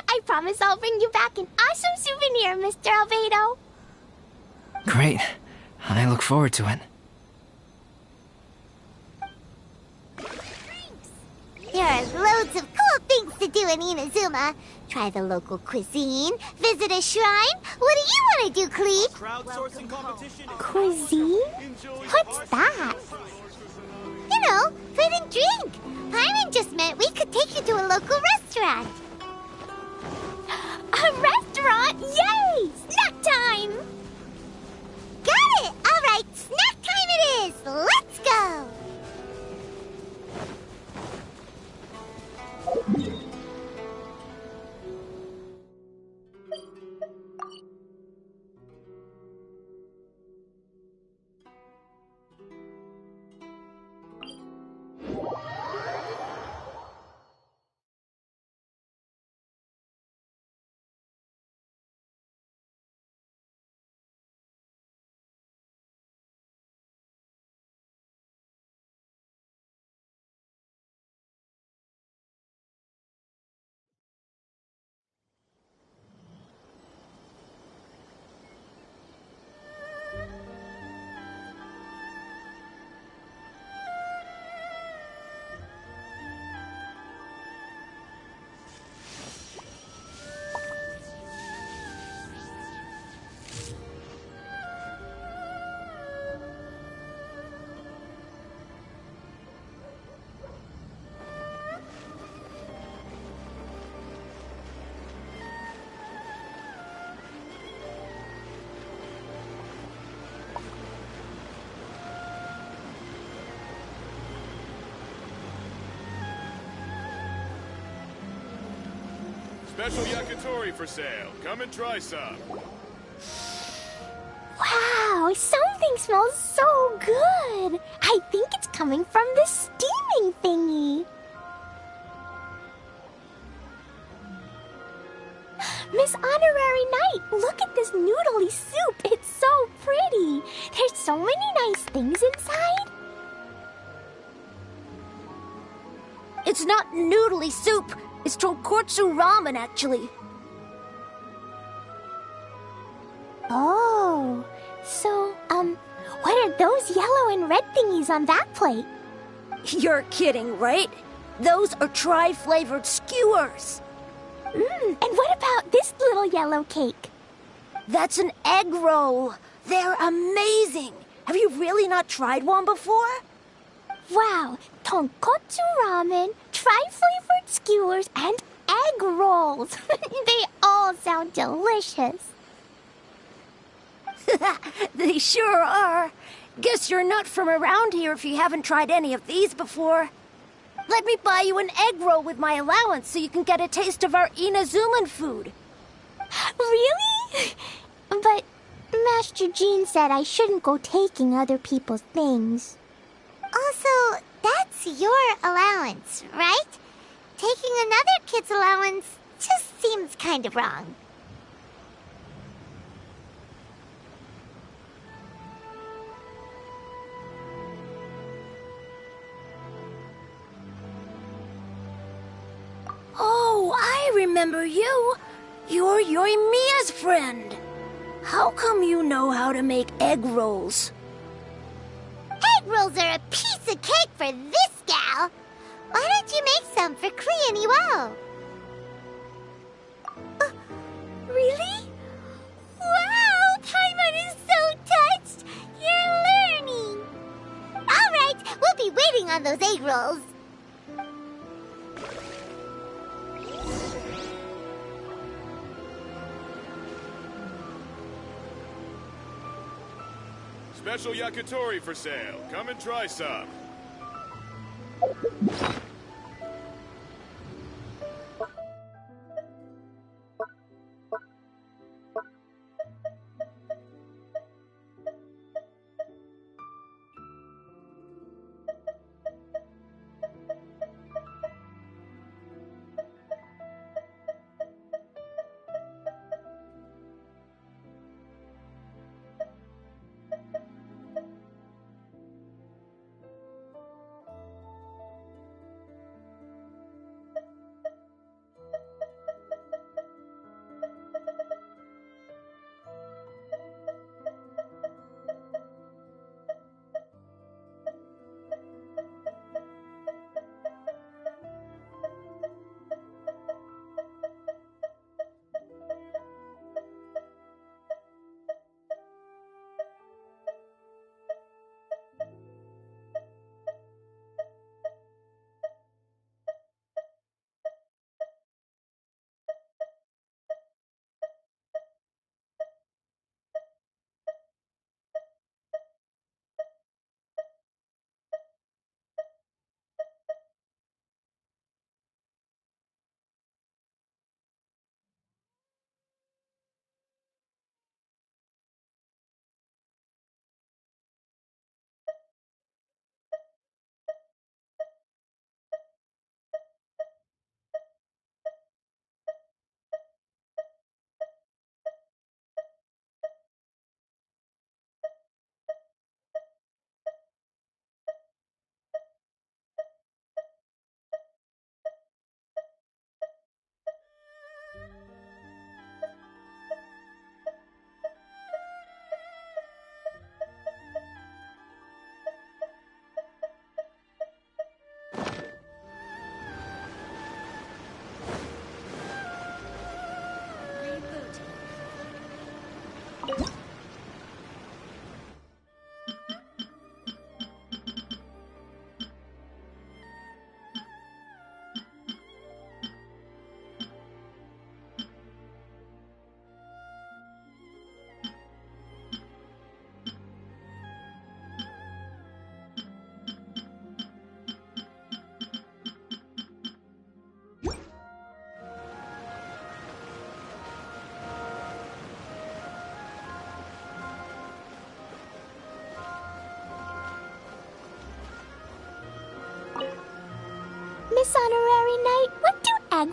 I promise I'll bring you back an awesome souvenir, Mr. Albedo. Great. I look forward to it. There are loads of cool things to do in Inazuma. Try the local cuisine, visit a shrine. What do you want to do, Klee? Crowdsourcing competition. Cuisine? What's that? You know, food and drink. Paimon just meant we could take you to a local restaurant. A restaurant? Yay! Snack time! Got it! All right, snack time it is. Let's go! Special yakitori for sale. Come and try some. Wow, something smells so good. I think it's coming from the steaming thingy. Miss Honorary Knight, look at this noodly soup. It's so pretty. There's so many nice things inside. It's not noodly soup. It's tonkotsu ramen, actually. Oh, so, what are those yellow and red thingies on that plate? You're kidding, right? Those are tri-flavored skewers. And what about this little yellow cake? That's an egg roll. They're amazing. Have you really not tried one before? Wow, tonkotsu ramen, tri-flavored skewers, and egg rolls. They all sound delicious. They sure are. Guess you're not from around here if you haven't tried any of these before. Let me buy you an egg roll with my allowance so you can get a taste of our Inazuman food. Really? But Master Jean said I shouldn't go taking other people's things. Also, that's your allowance, right? Taking another kid's allowance just seems kind of wrong. Oh, I remember you. You're Yoimiya's friend. How come you know how to make egg rolls? Egg rolls are a piece of cake for this gal. Why don't you make some for Klee and Iwao? Really? Wow, Paimon is so touched. You're learning. All right, we'll be waiting on those egg rolls. Special yakitori for sale. Come and try some.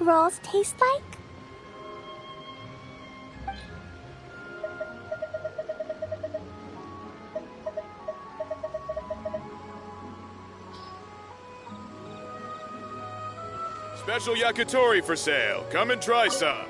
rolls taste like? Special yakitori for sale. Come and try some.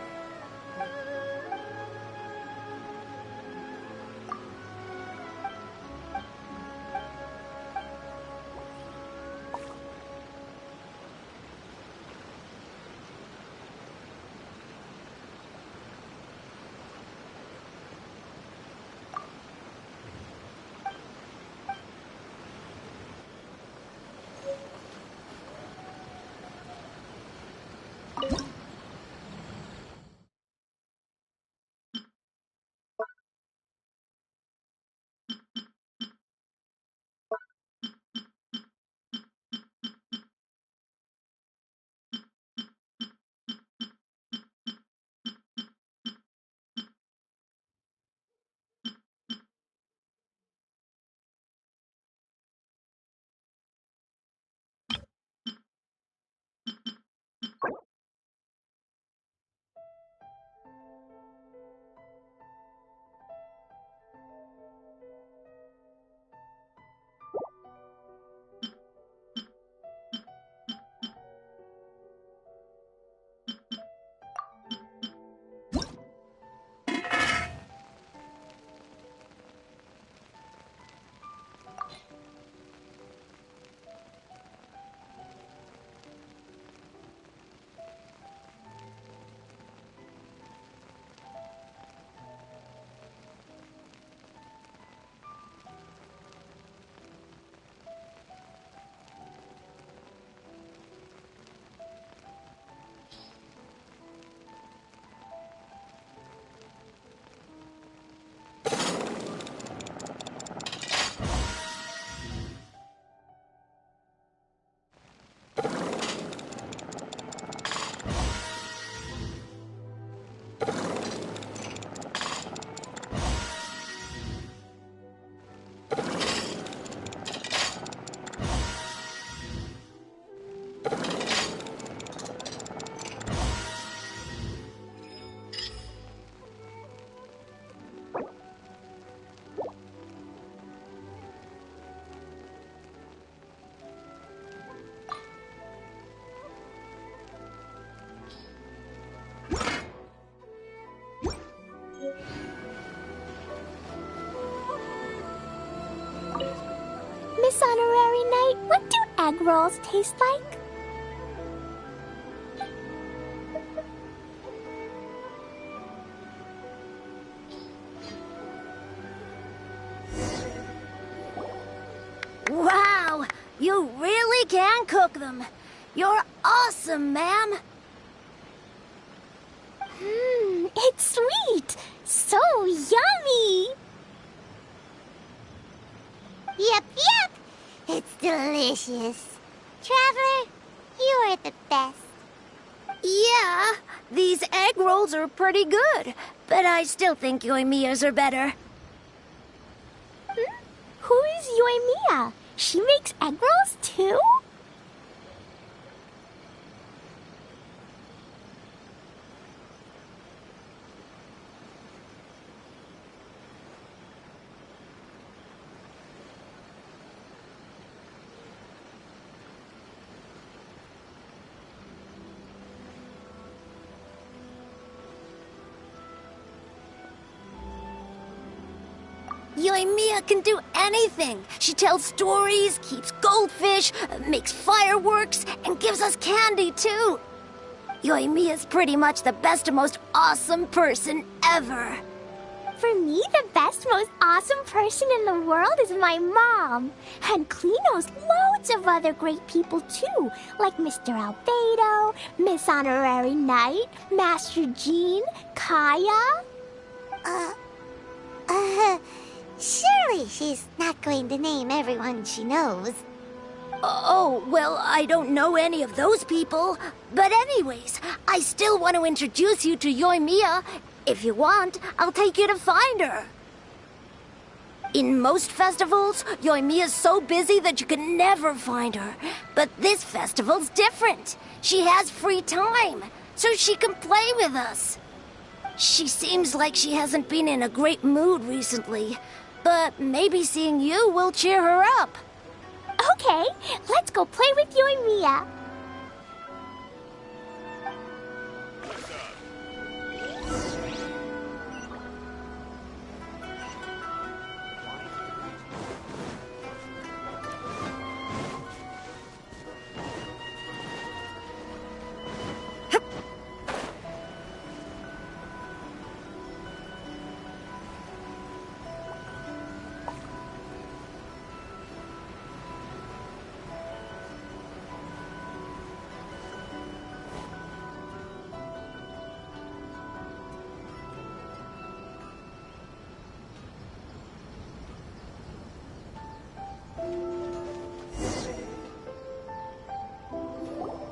Miss Honorary Knight, what do egg rolls taste like? Wow! You really can cook them. You're awesome, ma'am. It's sweet. So yummy. Yep. It's delicious. Traveler, you are the best. Yeah, these egg rolls are pretty good, but I still think Yoimiya's are better. Who is Yoimiya? She makes egg rolls too? Yoimiya can do anything. She tells stories, keeps goldfish, makes fireworks, and gives us candy, too. Yoimiya's pretty much the best and most awesome person ever. For me, the best, most awesome person in the world is my mom. And Klee knows loads of other great people, too, like Mr. Albedo, Miss Honorary Knight, Master Jean, Kaya. Surely she's not going to name everyone she knows. Oh, well, I don't know any of those people. But anyways, I still want to introduce you to Yoimiya. If you want, I'll take you to find her. In most festivals, Yoimiya's so busy that you can never find her. But this festival's different. She has free time. so she can play with us. She seems like she hasn't been in a great mood recently, but maybe seeing you will cheer her up. Okay, let's go play with Yoimiya.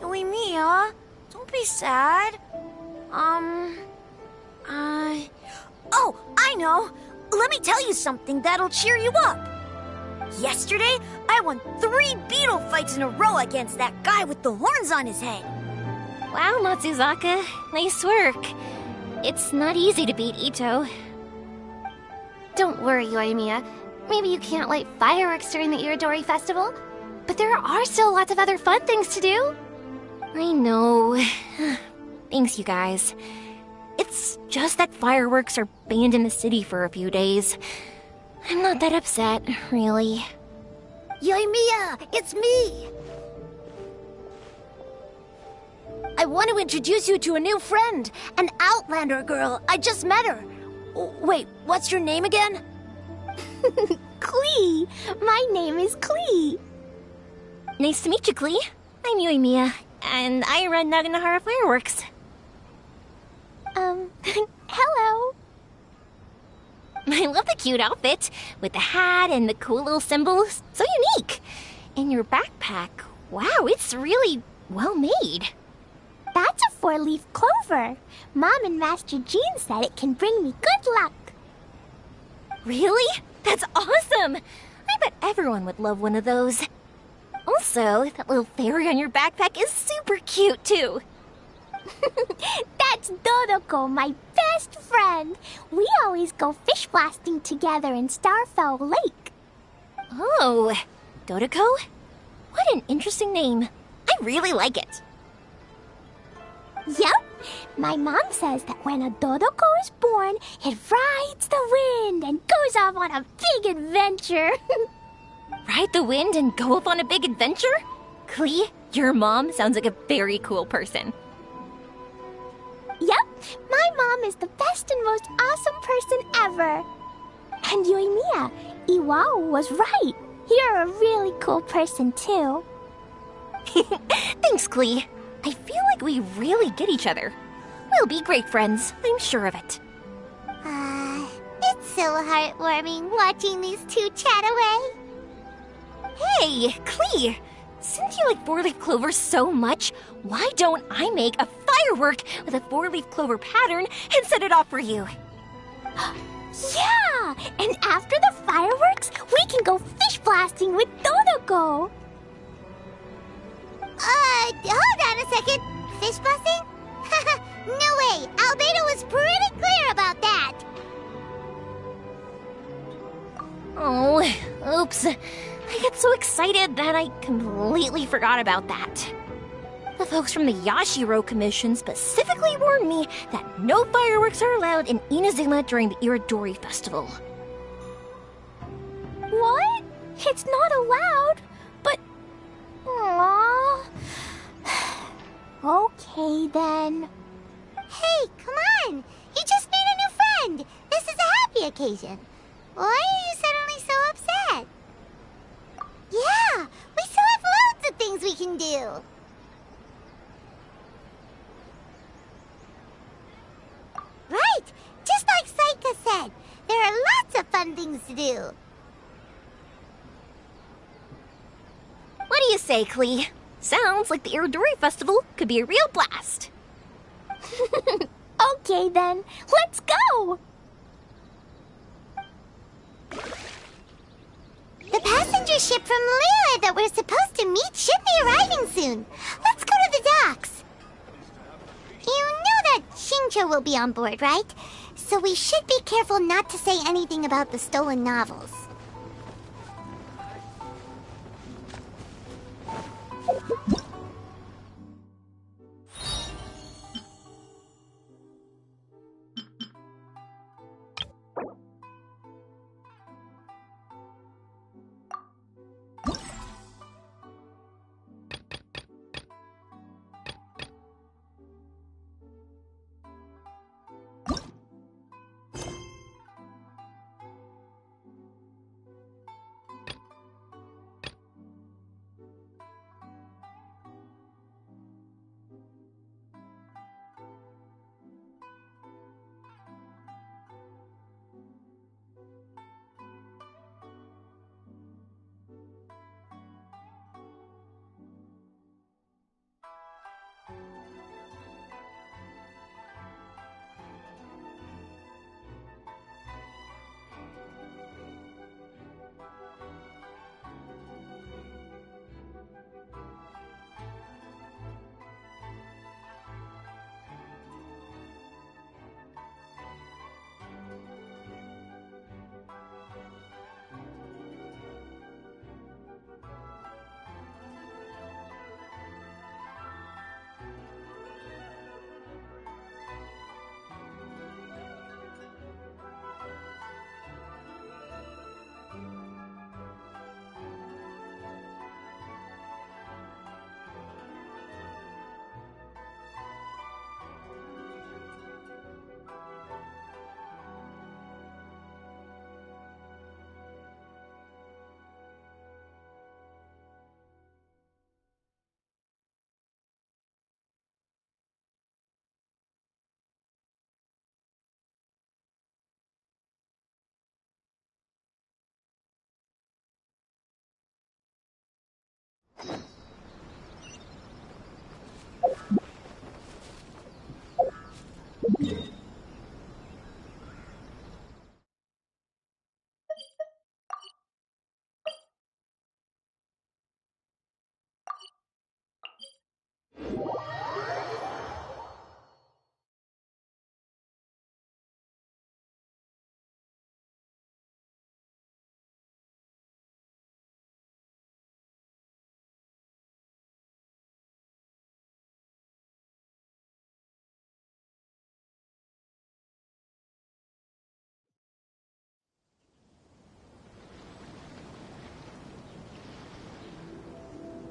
Yoimiya, don't be sad. Oh, I know. Let me tell you something that'll cheer you up. Yesterday, I won 3 beetle fights in a row against that guy with the horns on his head. Wow, Matsuzaka. Nice work. It's not easy to beat Ito. Don't worry, Yoimiya. Maybe you can't light fireworks during the Irodori Festival, but there are still lots of other fun things to do. I know. Thanks, you guys. It's just that fireworks are banned in the city for a few days. I'm not that upset, really. Yoimiya, it's me! I want to introduce you to a new friend, an Outlander girl. I just met her. Wait, what's your name again? Klee! My name is Klee. Nice to meet you, Klee. I'm Yoimiya, and I run Naganahara Fireworks. Hello. I love the cute outfit, with the hat and the cool little symbols. So unique. And your backpack, wow, it's really well made. That's a 4-leaf clover. Mom and Master Jean said it can bring me good luck. Really? That's awesome! I bet everyone would love one of those. Also, that little fairy on your backpack is super cute, too. That's Dodoko, my best friend. We always go fish blasting together in Starfell Lake. Oh, Dodoko? What an interesting name. I really like it. Yep. My mom says that when a Dodoko is born, it rides the wind and goes off on a big adventure. Ride the wind and go off on a big adventure? Klee, your mom sounds like a very cool person. Yep, my mom is the best and most awesome person ever. And Yoimiya, Iwao was right. You're a really cool person, too. Thanks, Klee. I feel like we really get each other. We'll be great friends, I'm sure of it. It's so heartwarming watching these two chat away. Hey, Klee! Since you like 4-leaf clover so much, why don't I make a firework with a 4-leaf clover pattern and set it off for you? Yeah! And after the fireworks, we can go fish blasting with Dodoko. Hold on a second. Fish blasting? No way. Albedo was pretty clear about that. Oh, oops. I get so excited that I completely forgot about that. The folks from the Yashiro Commission specifically warned me that no fireworks are allowed in Inazuma during the Irodori Festival. What? It's not allowed? But... Aww... Okay, then. Hey, come on! You just made a new friend! This is a happy occasion. Why are you suddenly so upset? Yeah, we still have loads of things we can do. Right, just like Saika said, there are lots of fun things to do. What do you say, Klee? Sounds like the Irodori Festival could be a real blast. Okay, then. Let's go! The passenger ship from Liyue that we're supposed to meet should be arriving soon. Let's go to the docks. You Ranger will be on board, right? So we should be careful not to say anything about the stolen novels.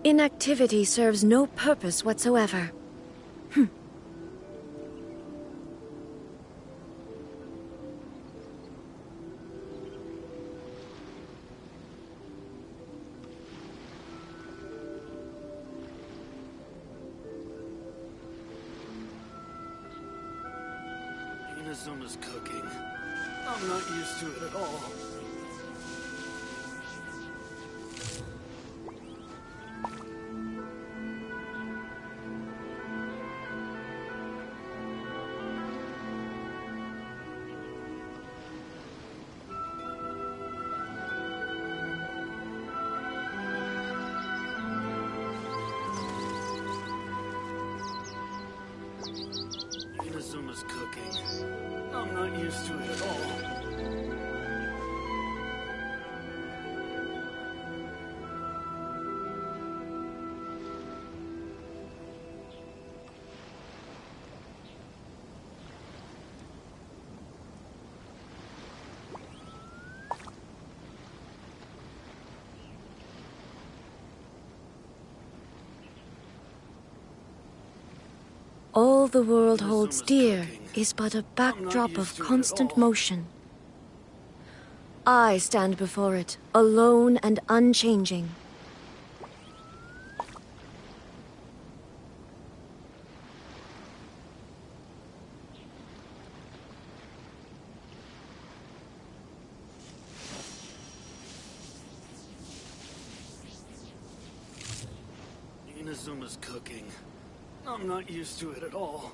Inactivity serves no purpose whatsoever. Inazuma's cooking. I'm not used to it at all. Inazuma's cooking. I'm not used to it at all. All the world holds dear is but a backdrop of constant motion. I stand before it, alone and unchanging. Inazuma's cooking. I'm not used to it at all.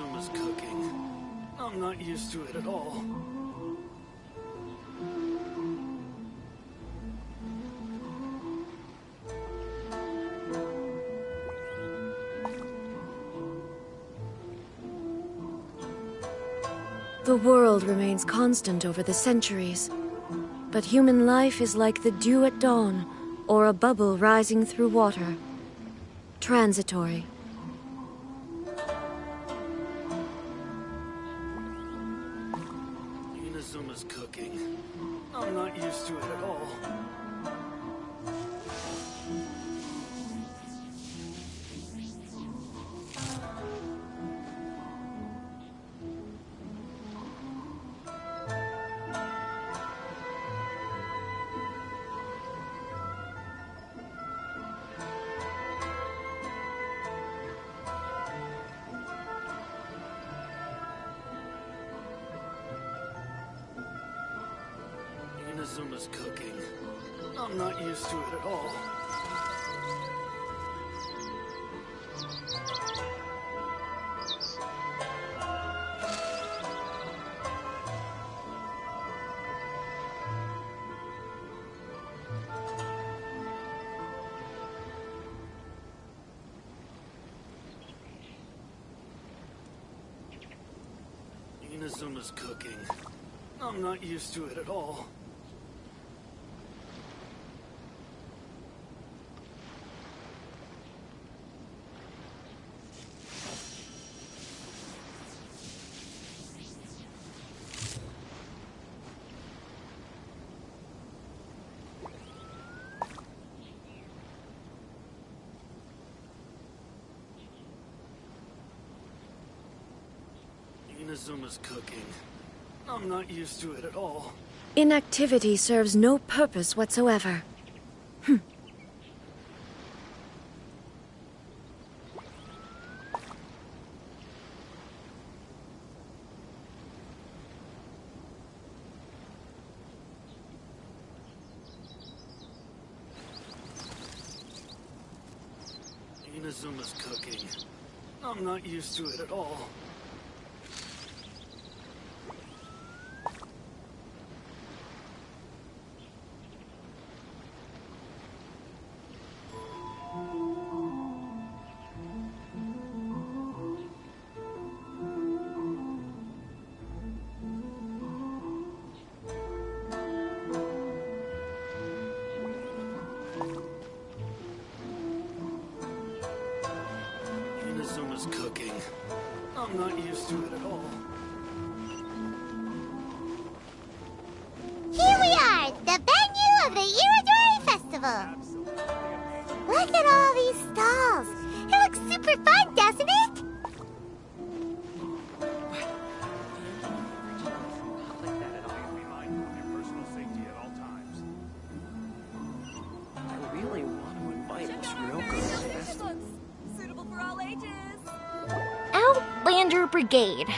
Inazuma's cooking. I'm not used to it at all. The world remains constant over the centuries, but human life is like the dew at dawn, or a bubble rising through water. Transitory. Inazuma's cooking. I'm not used to it at all. Inazuma's cooking. I'm not used to it at all. Inazuma's cooking. I'm not used to it at all. Inazuma's cooking. I'm not used to it at all. Inactivity serves no purpose whatsoever. Inazuma's cooking. I'm not used to it at all. Inazuma's cooking. I'm not used to it at all. Here we are, the venue of the Iridori Festival. Look at all these stalls. It looks super fun, doesn't it? I really want to invite Miss Ryoko to the festival. Suitable for all ages. Outlander Brigade.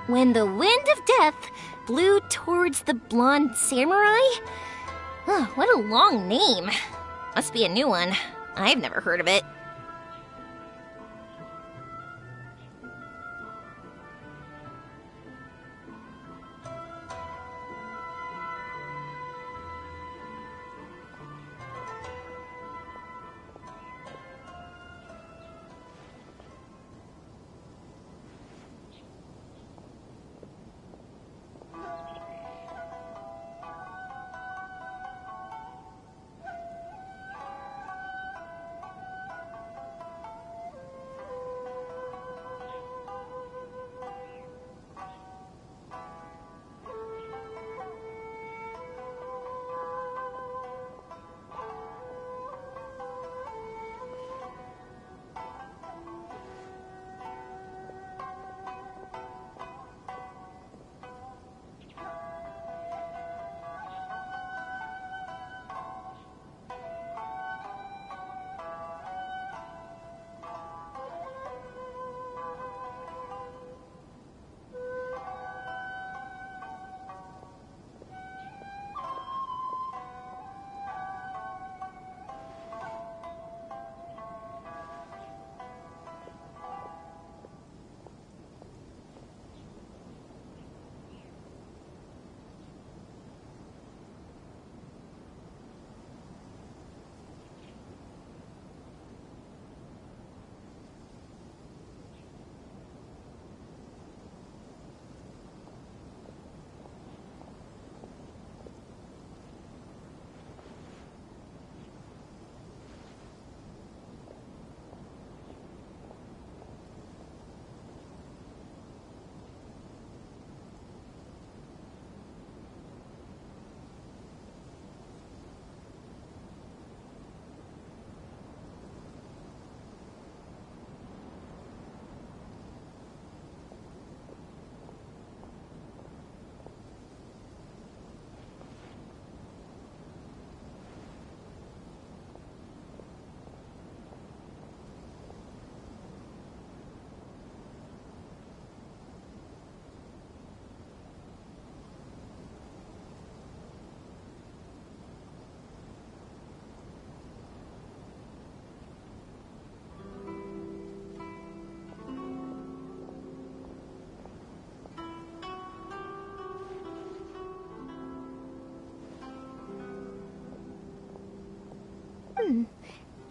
When the wind of death blew towards the blonde samurai? Oh, what a long name. Must be a new one. I've never heard of it.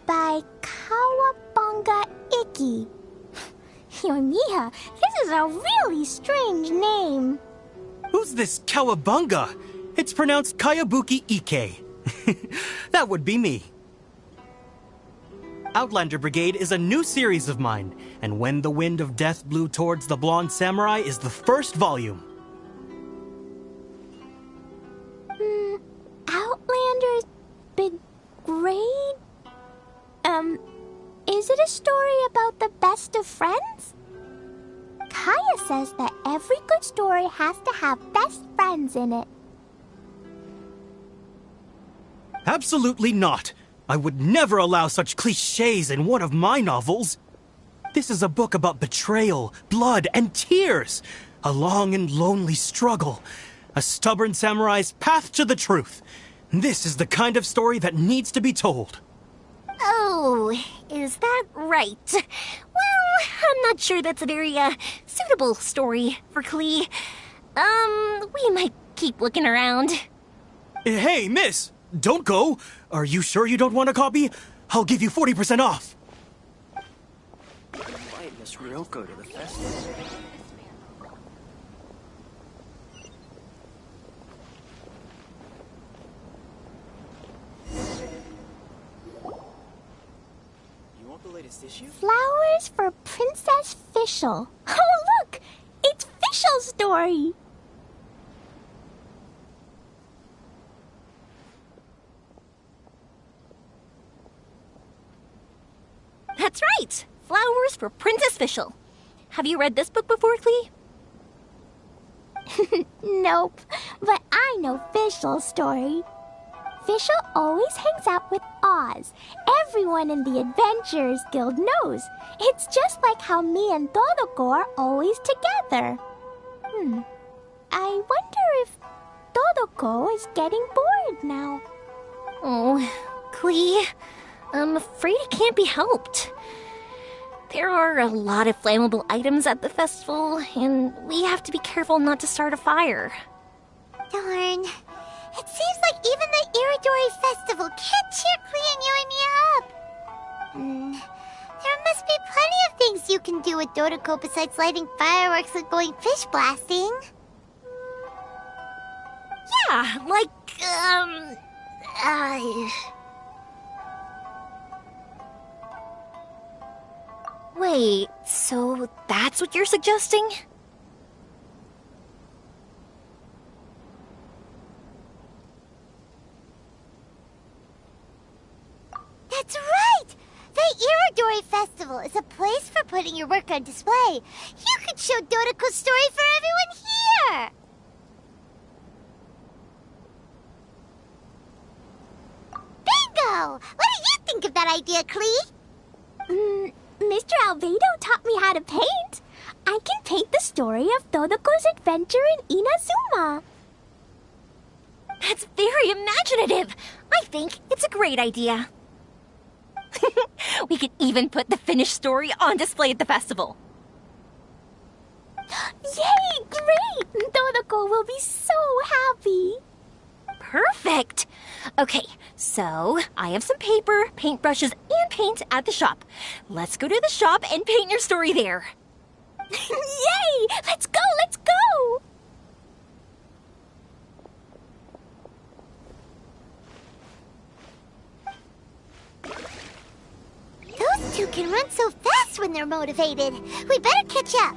By Kawabunga Iki. Yoimiya, this is a really strange name. Who's this Kawabunga? It's pronounced Kayabuki Ike. That would be me. Outlander Brigade is a new series of mine, and When the Wind of Death Blew Towards the Blonde Samurai is the first volume. Outlander's Brigade? Is it a story about the best of friends? Kaya says that every good story has to have best friends in it. Absolutely not. I would never allow such cliches in one of my novels. This is a book about betrayal, blood, and tears. A long and lonely struggle. A stubborn samurai's path to the truth. This is the kind of story that needs to be told. Oh, is that right? Well, I'm not sure that's a very, suitable story for Klee. We might keep looking around. Hey, miss! Don't go! Are you sure you don't want a copy? I'll give you 40% off! Invite Miss Ryoko to the festival. You want the latest issue? Flowers for Princess Fischl. Oh, look! It's Fischl's story! That's right! Flowers for Princess Fischl. Have you read this book before, Klee? Nope, but I know Fischl's story. Fischl always hangs out with Oz. Everyone in the Adventurers Guild knows. It's just like how me and Todoko are always together. I wonder if Todoko is getting bored now. Oh, Klee, I'm afraid it can't be helped. There are a lot of flammable items at the festival, and we have to be careful not to start a fire. Darn. It seems like even the Iridori Festival can't cheer Klee and Yoimiya up. There must be plenty of things you can do with Dodoko besides lighting fireworks and going fish blasting. Yeah, like, Wait, so that's what you're suggesting? That's right! The Iridori Festival is a place for putting your work on display. You could show Dodoko's story for everyone here! Bingo! What do you think of that idea, Klee? Mr. Albedo taught me how to paint. I can paint the story of Dodoko's adventure in Inazuma. That's very imaginative. I think it's a great idea. We could even put the finished story on display at the festival. Yay! Great! Dodoko will be so happy. Perfect! Okay, so I have some paper, paintbrushes, and paint at the shop. Let's go to the shop and paint your story there. Yay! Let's go! Let's go! Those two can run so fast when they're motivated. We better catch up.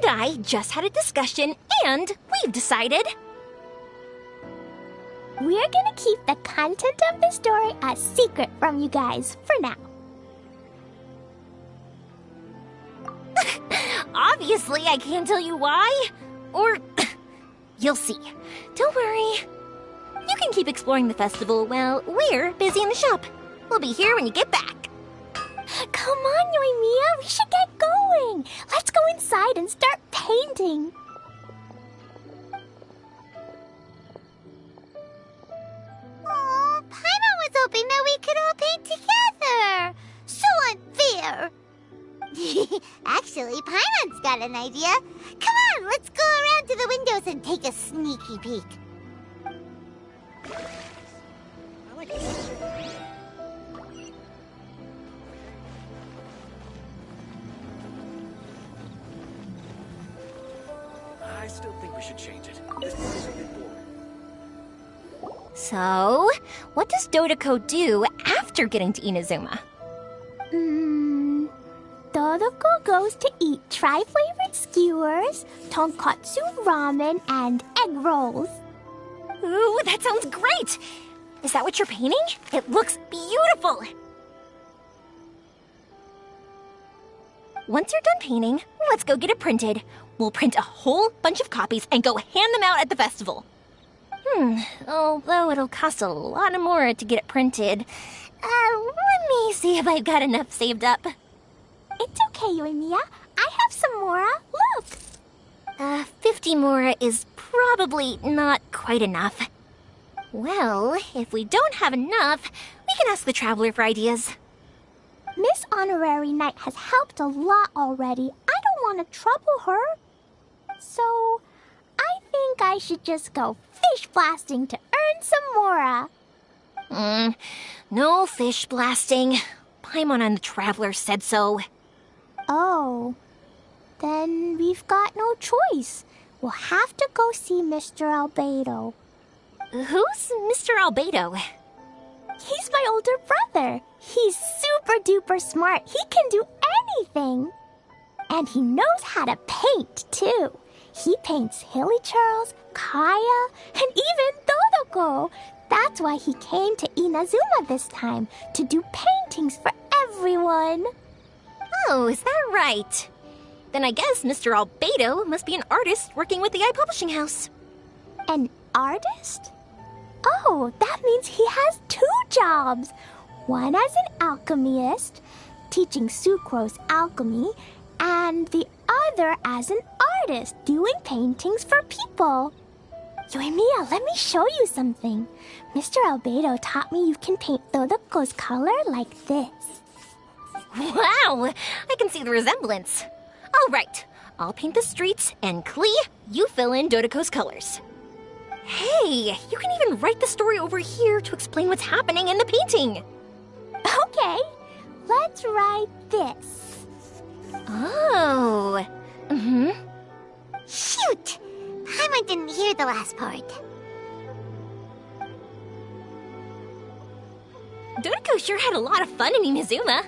and I just had a discussion, and we've decided... We're gonna keep the content of the story a secret from you guys for now. Obviously, I can't tell you why. Or... you'll see. Don't worry. You can keep exploring the festival while we're busy in the shop. We'll be here when you get back. Come on, Yoimiya, we should get going. Let's go inside and start painting. Aw, Paimon was hoping that we could all paint together. So unfair. Actually, Paimon's got an idea. Come on, let's go around to the windows and take a sneaky peek. I still think we should change it. This part is a bit boring. So, what does Dodoco do after getting to Inazuma? Dodoco goes to eat tri-flavored skewers, tonkatsu ramen, and egg rolls. Ooh, that sounds great! Is that what you're painting? It looks beautiful! Once you're done painting, let's go get it printed. We'll print a whole bunch of copies and go hand them out at the festival. Although it'll cost a lot more to get it printed. Let me see if I've got enough saved up. It's okay, Yoimiya. I have some Mora. Look! 50 Mora is probably not quite enough. Well, if we don't have enough, we can ask the Traveler for ideas. Miss Honorary Knight has helped a lot already. I don't want to trouble her. So, I think I should just go fish blasting to earn some Mora. No fish blasting. Paimon and the Traveler said so. Oh, then we've got no choice. We'll have to go see Mr. Albedo. Who's Mr. Albedo? He's my older brother. He's super duper smart. He can do anything. And he knows how to paint, too. He paints Hilichurls, Kaya, and even Dodoco. That's why he came to Inazuma this time, to do paintings for everyone. Oh, is that right? Then I guess Mr. Albedo must be an artist working with the iPublishing House. An artist? Oh, that means he has 2 jobs. One as an alchemist, teaching Sucrose alchemy, and the other as an artist, doing paintings for people. Yoimiya, let me show you something. Mr. Albedo taught me you can paint Dodoco's color like this. Wow, I can see the resemblance. All right, I'll paint the streets, and Klee, you fill in Dodoco's colors. Hey, you can even write the story over here to explain what's happening in the painting. Okay, let's write this. Oh. Shoot! Paimon didn't hear the last part. Dodoco sure had a lot of fun in Inazuma.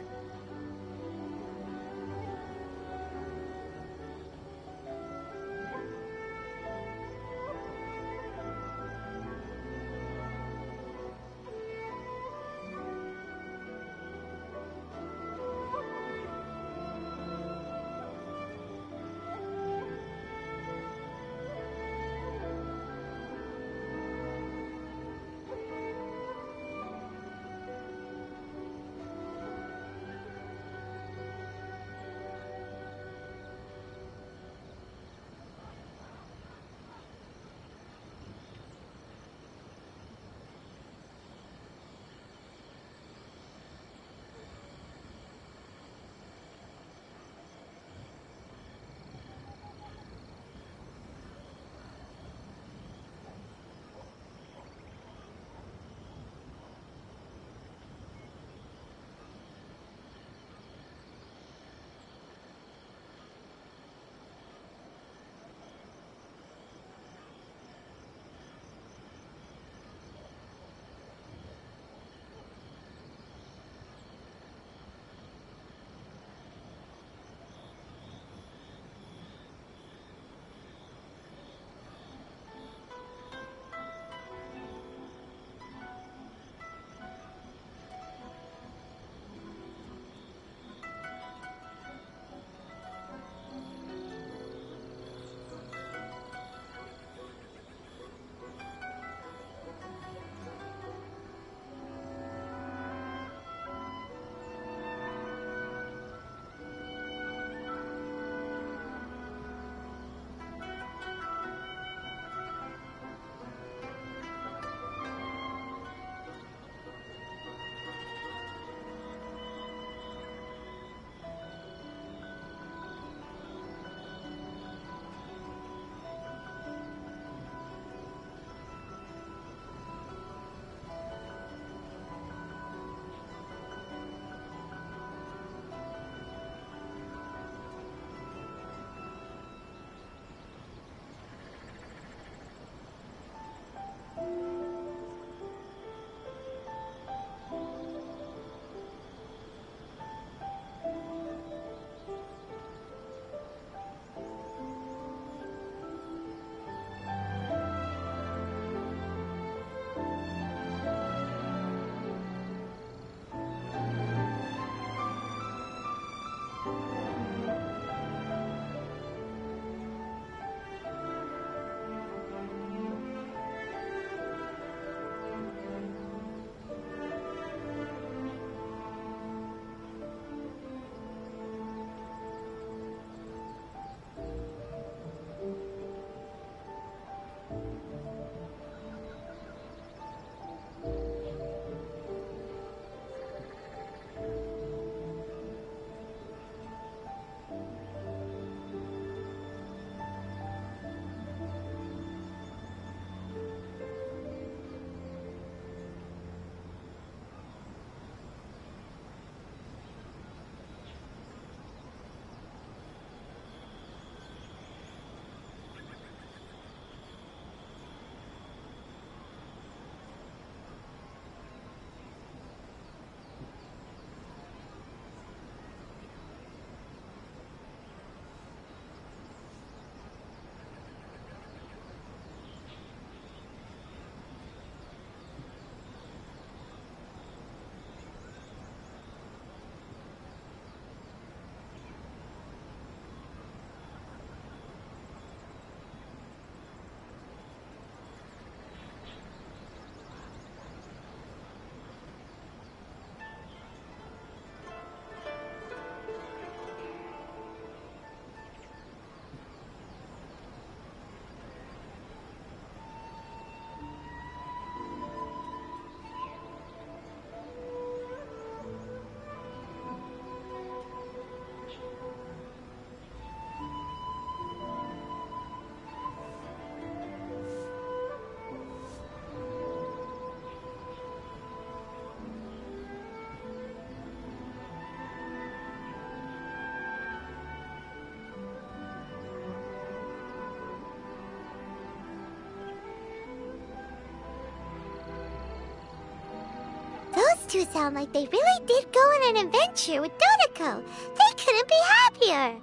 These two sound like they really did go on an adventure with Dodoko. They couldn't be happier.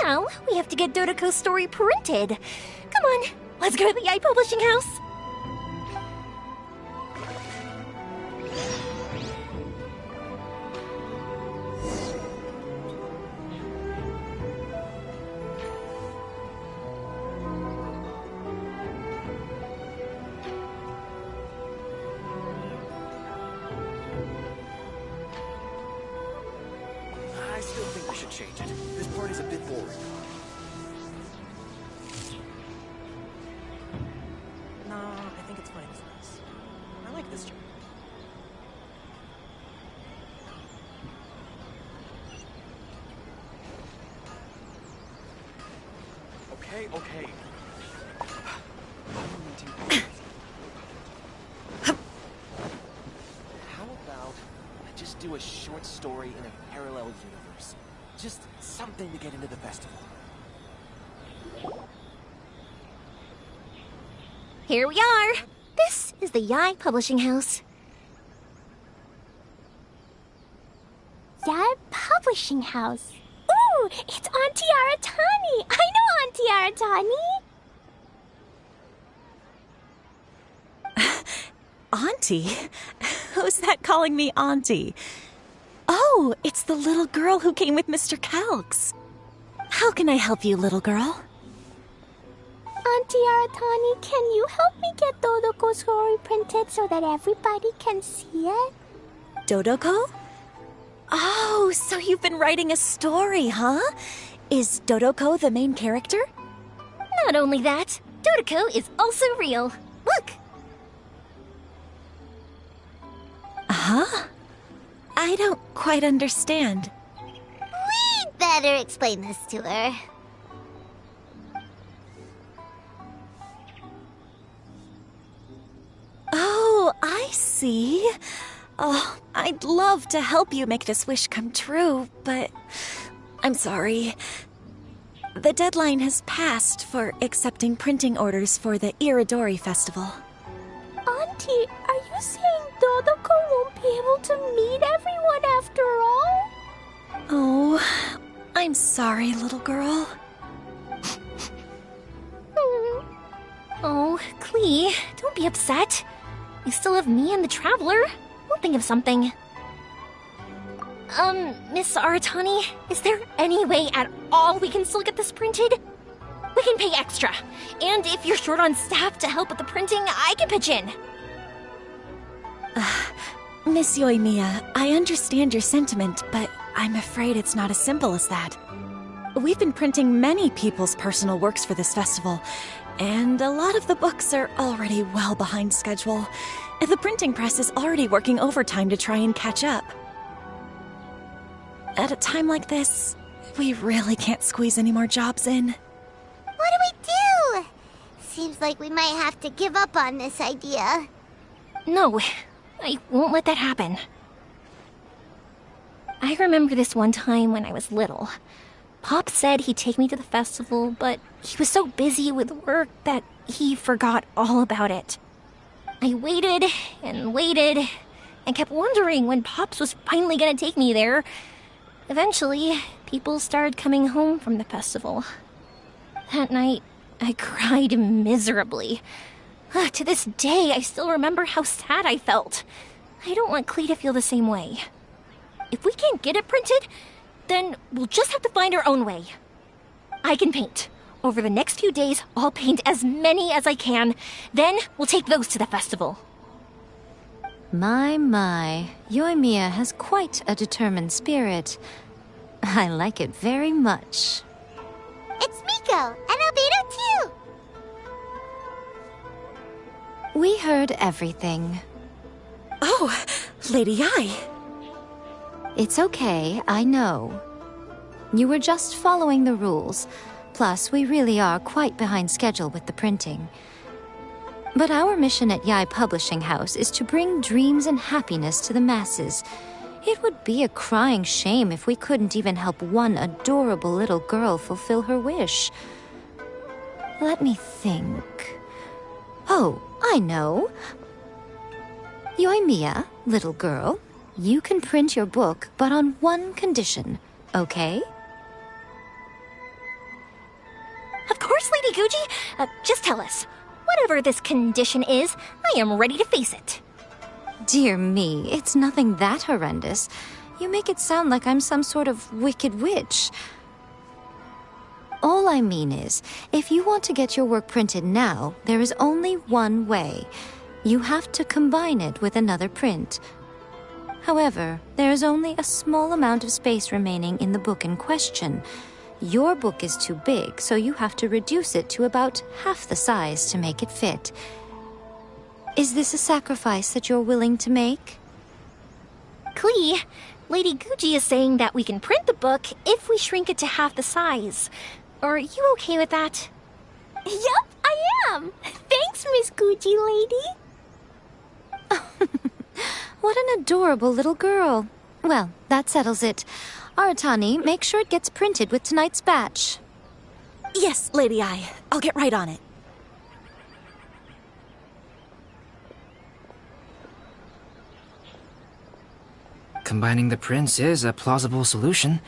Now, we have to get Dodoko's story printed. Come on, let's go to the Yai Publishing House. I still think we should change it. This party's a bit boring. No, I think it's fine as this. I like this job. Okay. How about I just do a short story in a parallel universe? Just something to get into the festival. Here we are. This is the Yai Publishing House. Yai Publishing House. Ooh, it's Auntie Aratani. I know Auntie Aratani. Auntie? Who's that calling me Auntie? Oh, it's the little girl who came with Mr. Calx. How can I help you, little girl? Auntie Aratani, can you help me get Dodoko's story printed so that everybody can see it? Dodoko? Oh, so you've been writing a story, huh? Is Dodoko the main character? Not only that, Dodoko is also real. Look! Huh? I don't quite understand. We'd better explain this to her. Oh, I see. Oh, I'd love to help you make this wish come true, but I'm sorry. The deadline has passed for accepting printing orders for the Iridori Festival. Auntie, are you saying Dodoko won't be able to meet everyone after all? Oh, I'm sorry, little girl. Oh, Klee, don't be upset. You still have me and the Traveler. We'll think of something. Miss Aratani, is there any way at all we can still get this printed? We can pay extra. And if you're short on staff to help with the printing, I can pitch in. Miss Yoimiya, I understand your sentiment, but I'm afraid it's not as simple as that. We've been printing many people's personal works for this festival, and a lot of the books are already well behind schedule. The printing press is already working overtime to try and catch up. At a time like this, we really can't squeeze any more jobs in. What do we do? Seems like we might have to give up on this idea. No, I won't let that happen. I remember this one time when I was little. Pop said he'd take me to the festival, but he was so busy with work that he forgot all about it. I waited and kept wondering when Pops was finally gonna take me there. Eventually, people started coming home from the festival. That night, I cried miserably. To this day, I still remember how sad I felt. I don't want Klee to feel the same way. If we can't get it printed, then we'll just have to find our own way. I can paint. Over the next few days, I'll paint as many as I can. Then we'll take those to the festival. My. Yoimiya has quite a determined spirit. I like it very much. It's Miko, and Albedo too! We heard everything. Oh, Lady Yai. It's okay, I know. You were just following the rules. Plus, we really are quite behind schedule with the printing. But our mission at Yai Publishing House is to bring dreams and happiness to the masses. It would be a crying shame if we couldn't even help one adorable little girl fulfill her wish. Let me think. Oh, I know. Yoimiya, little girl, you can print your book, but on one condition, okay? Of course, Lady Guji. Just tell us. Whatever this condition is, I am ready to face it. Dear me, it's nothing that horrendous. You make it sound like I'm some sort of wicked witch. All I mean is, if you want to get your work printed now, there is only one way. You have to combine it with another print. However, there is only a small amount of space remaining in the book in question. Your book is too big, so you have to reduce it to about half the size to make it fit. Is this a sacrifice that you're willing to make? Klee, Lady Guji is saying that we can print the book if we shrink it to half the size. Are you okay with that? Yup, I am! Thanks, Miss Guji lady! What an adorable little girl. Well, that settles it. Aratani, make sure it gets printed with tonight's batch. Yes, Lady Ai. I'll get right on it. Combining the prints is a plausible solution,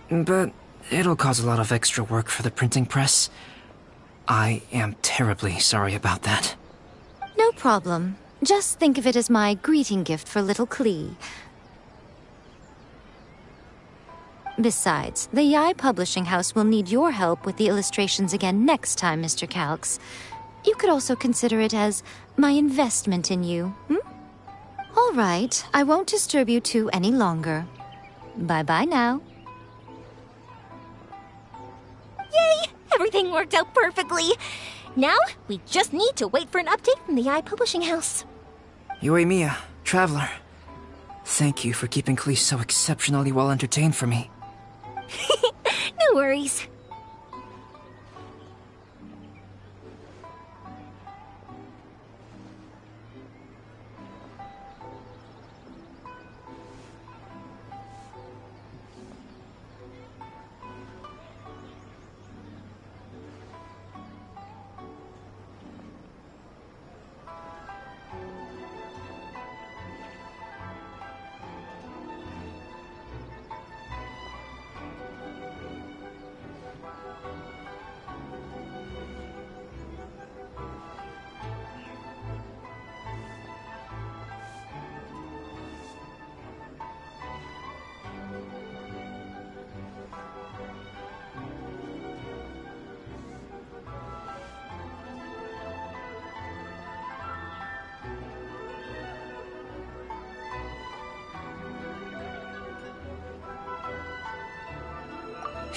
but it'll cause a lot of extra work for the printing press. I am terribly sorry about that. No problem. Just think of it as my greeting gift for little Klee. Besides, the Yae Publishing House will need your help with the illustrations again next time, Mr. Calx. You could also consider it as my investment in you, All right, I won't disturb you two any longer. Bye-bye now. Yay! Everything worked out perfectly. Now, we just need to wait for an update from the Yae Publishing House. Yoimiya, Traveler. Thank you for keeping Klee so exceptionally well entertained for me. No worries.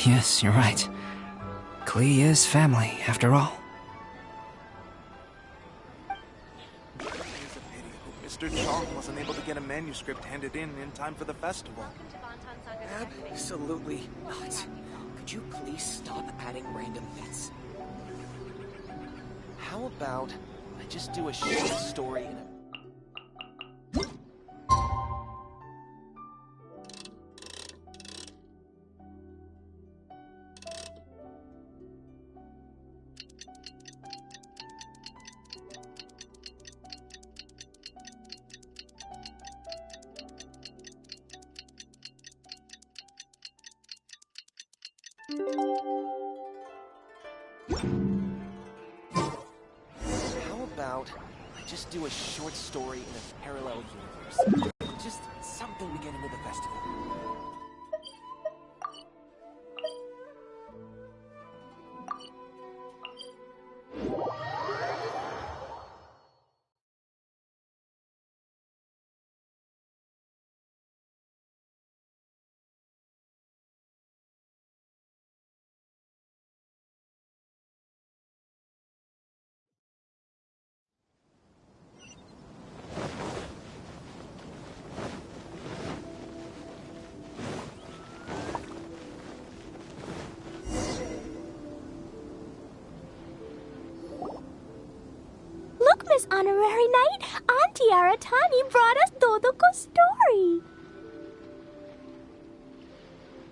Yes, you're right. Klee is family, after all. It's a pity Mr. Chong wasn't able to get a manuscript handed in time for the festival. Absolutely not. Could you please stop adding random bits? How about I just do a short story in a... How about I just do a short story in a parallel universe? Just something to get into the festival. Look, Miss Honorary Knight, Auntie Aratani brought us Dodoko's story.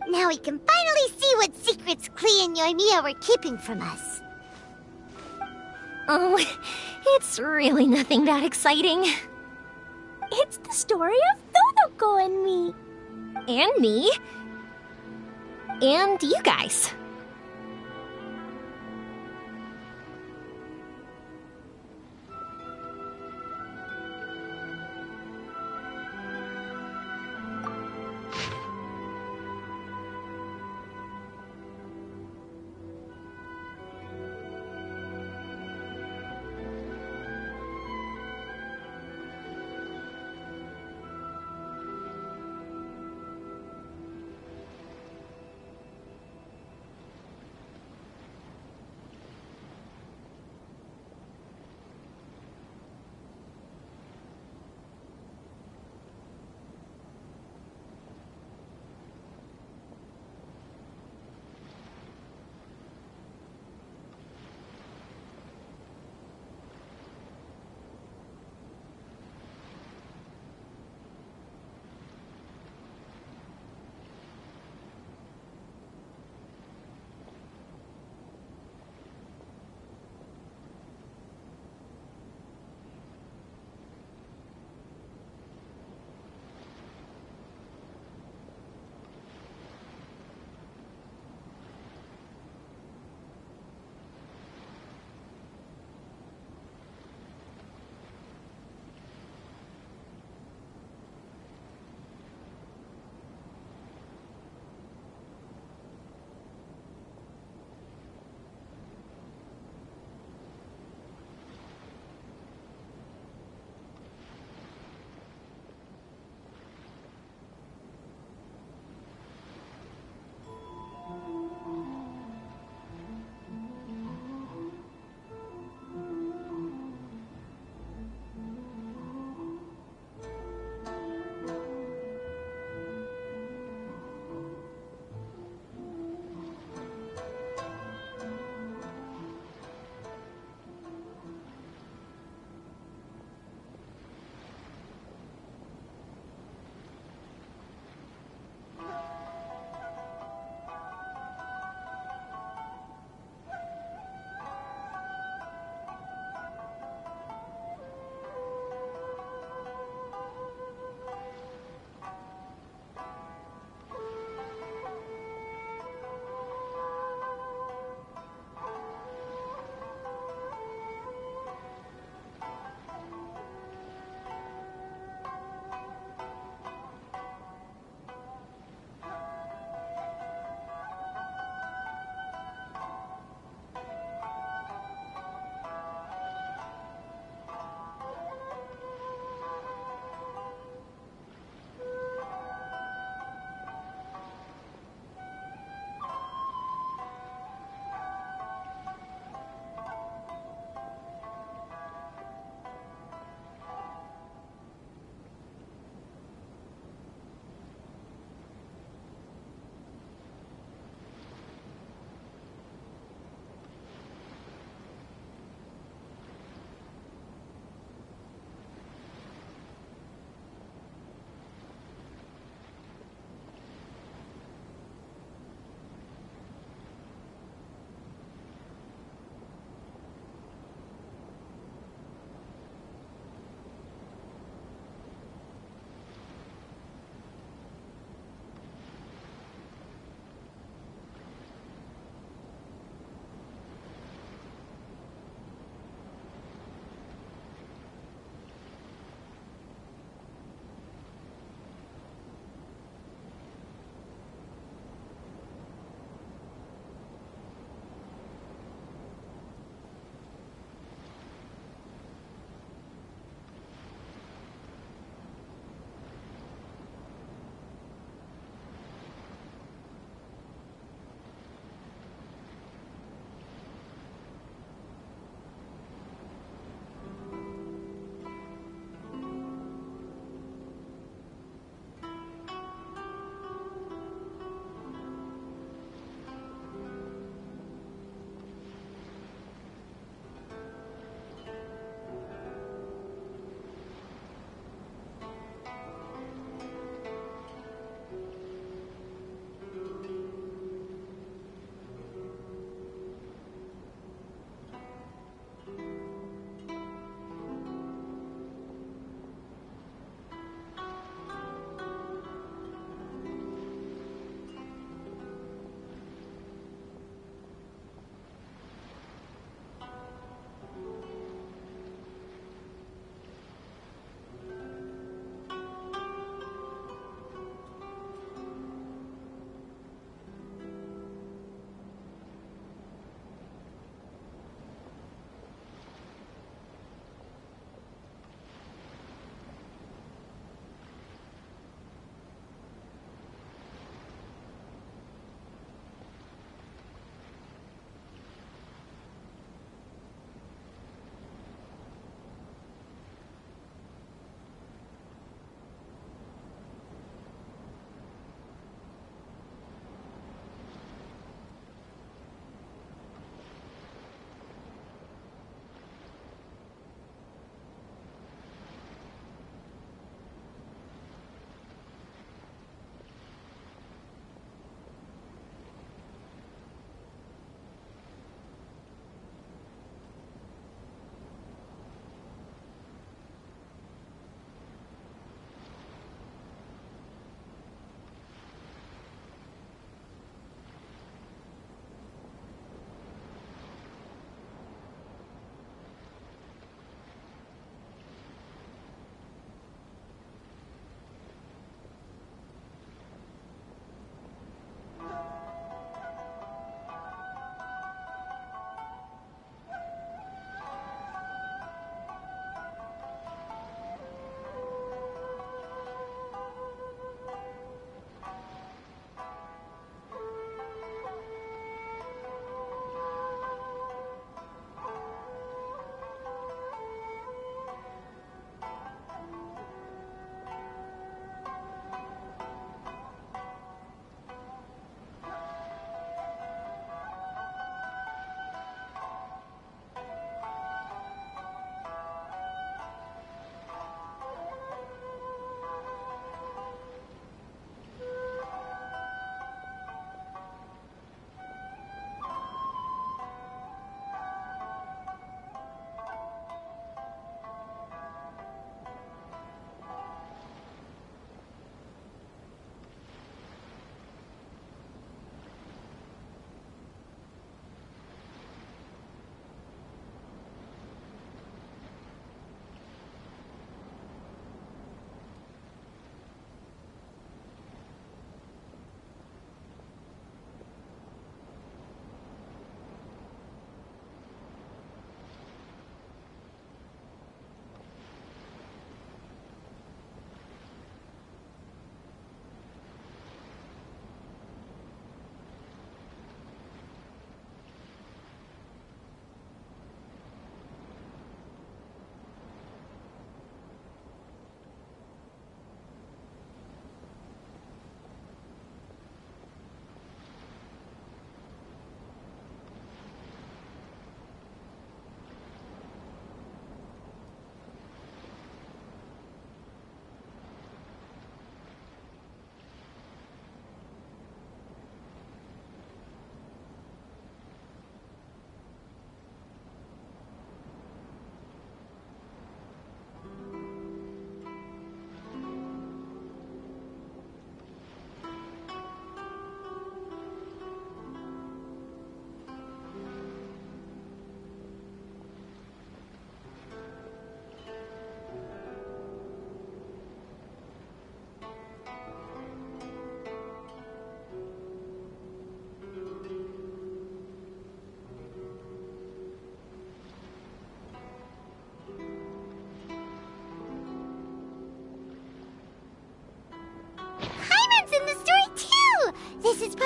Now we can finally see what secrets Klee and Yoimiya were keeping from us. Oh, it's really nothing that exciting. It's the story of Todoko and me. And me. And you guys.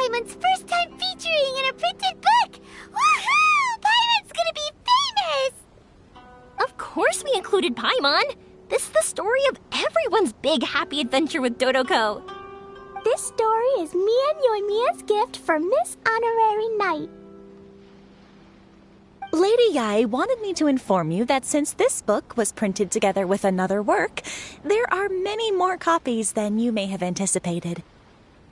Paimon's first time featuring in a printed book! Woohoo! Paimon's gonna be famous! Of course we included Paimon. This is the story of everyone's big happy adventure with Dodoko. This story is me and Yoimiya's gift for Miss Honorary Knight. Lady Yai wanted me to inform you that since this book was printed together with another work, there are many more copies than you may have anticipated.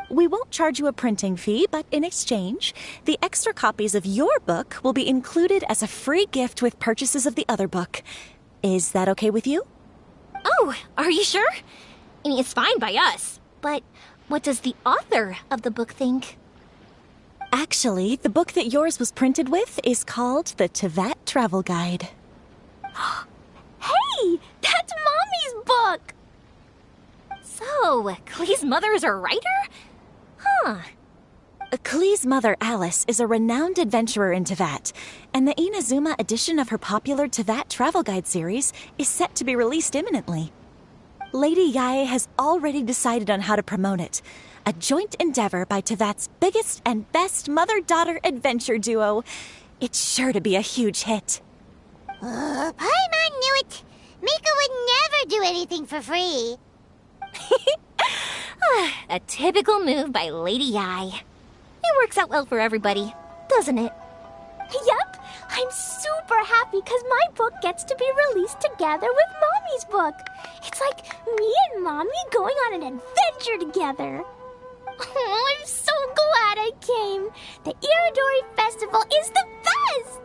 We won't charge you a printing fee, but in exchange, the extra copies of your book will be included as a free gift with purchases of the other book. Is that okay with you? Oh, are you sure? I mean, it's fine by us, but what does the author of the book think? Actually, the book that yours was printed with is called the Teyvat Travel Guide. Hey, that's Mommy's book! So, Klee's mother is a writer? Huh. Klee's mother, Alice, is a renowned adventurer in Teyvat, and the Inazuma edition of her popular Teyvat Travel Guide series is set to be released imminently. Lady Yae has already decided on how to promote it, a joint endeavor by Teyvat's biggest and best mother-daughter adventure duo. It's sure to be a huge hit. Paimon knew it! Miko would never do anything for free. A typical move by Lady Yai. It works out well for everybody, doesn't it? Yep, I'm super happy because my book gets to be released together with Mommy's book. It's like me and Mommy going on an adventure together. Oh, I'm so glad I came. The Iridori Festival is the best!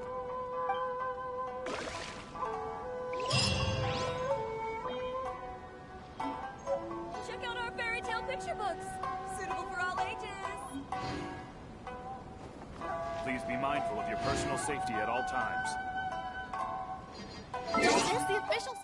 Check out our fairy tale picture books. Suitable for all ages. Please be mindful of your personal safety at all times. Don't miss the official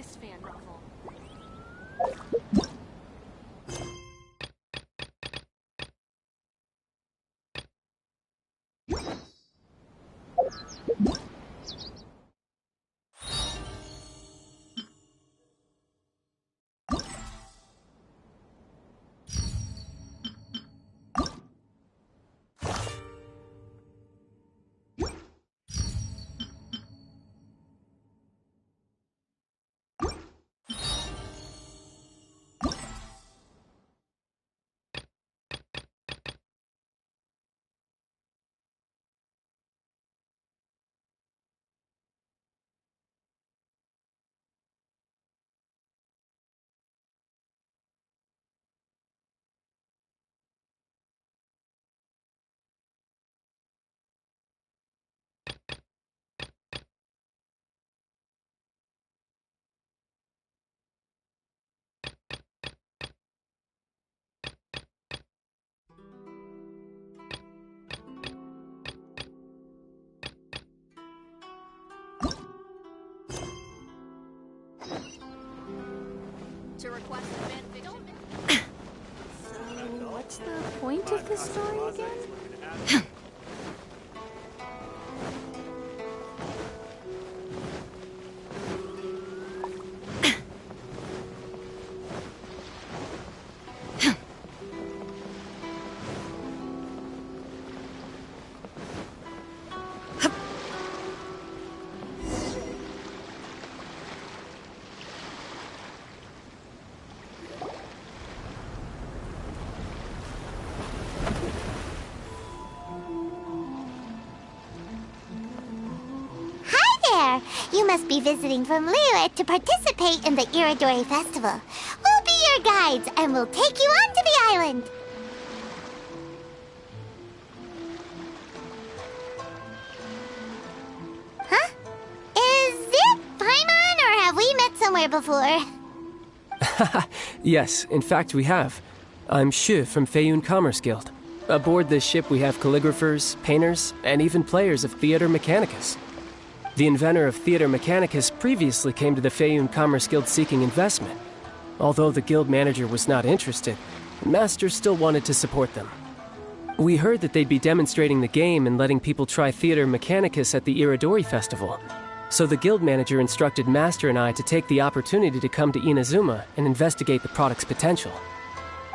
this fan ruffle. To request a fan fiction. So, what's the point of this story again? You must be visiting from Liyue to participate in the Irodori Festival. We'll be your guides, and we'll take you onto the island. Huh? Is it Paimon, or have we met somewhere before? Yes, in fact we have. I'm Shu from Feiyun Commerce Guild. Aboard this ship we have calligraphers, painters, and even players of Theater Mechanicus. The inventor of Theater Mechanicus previously came to the Feiyun Commerce Guild seeking investment. Although the guild manager was not interested, Master still wanted to support them. We heard that they'd be demonstrating the game and letting people try Theater Mechanicus at the Irodori Festival. So the guild manager instructed Master and I to take the opportunity to come to Inazuma and investigate the product's potential.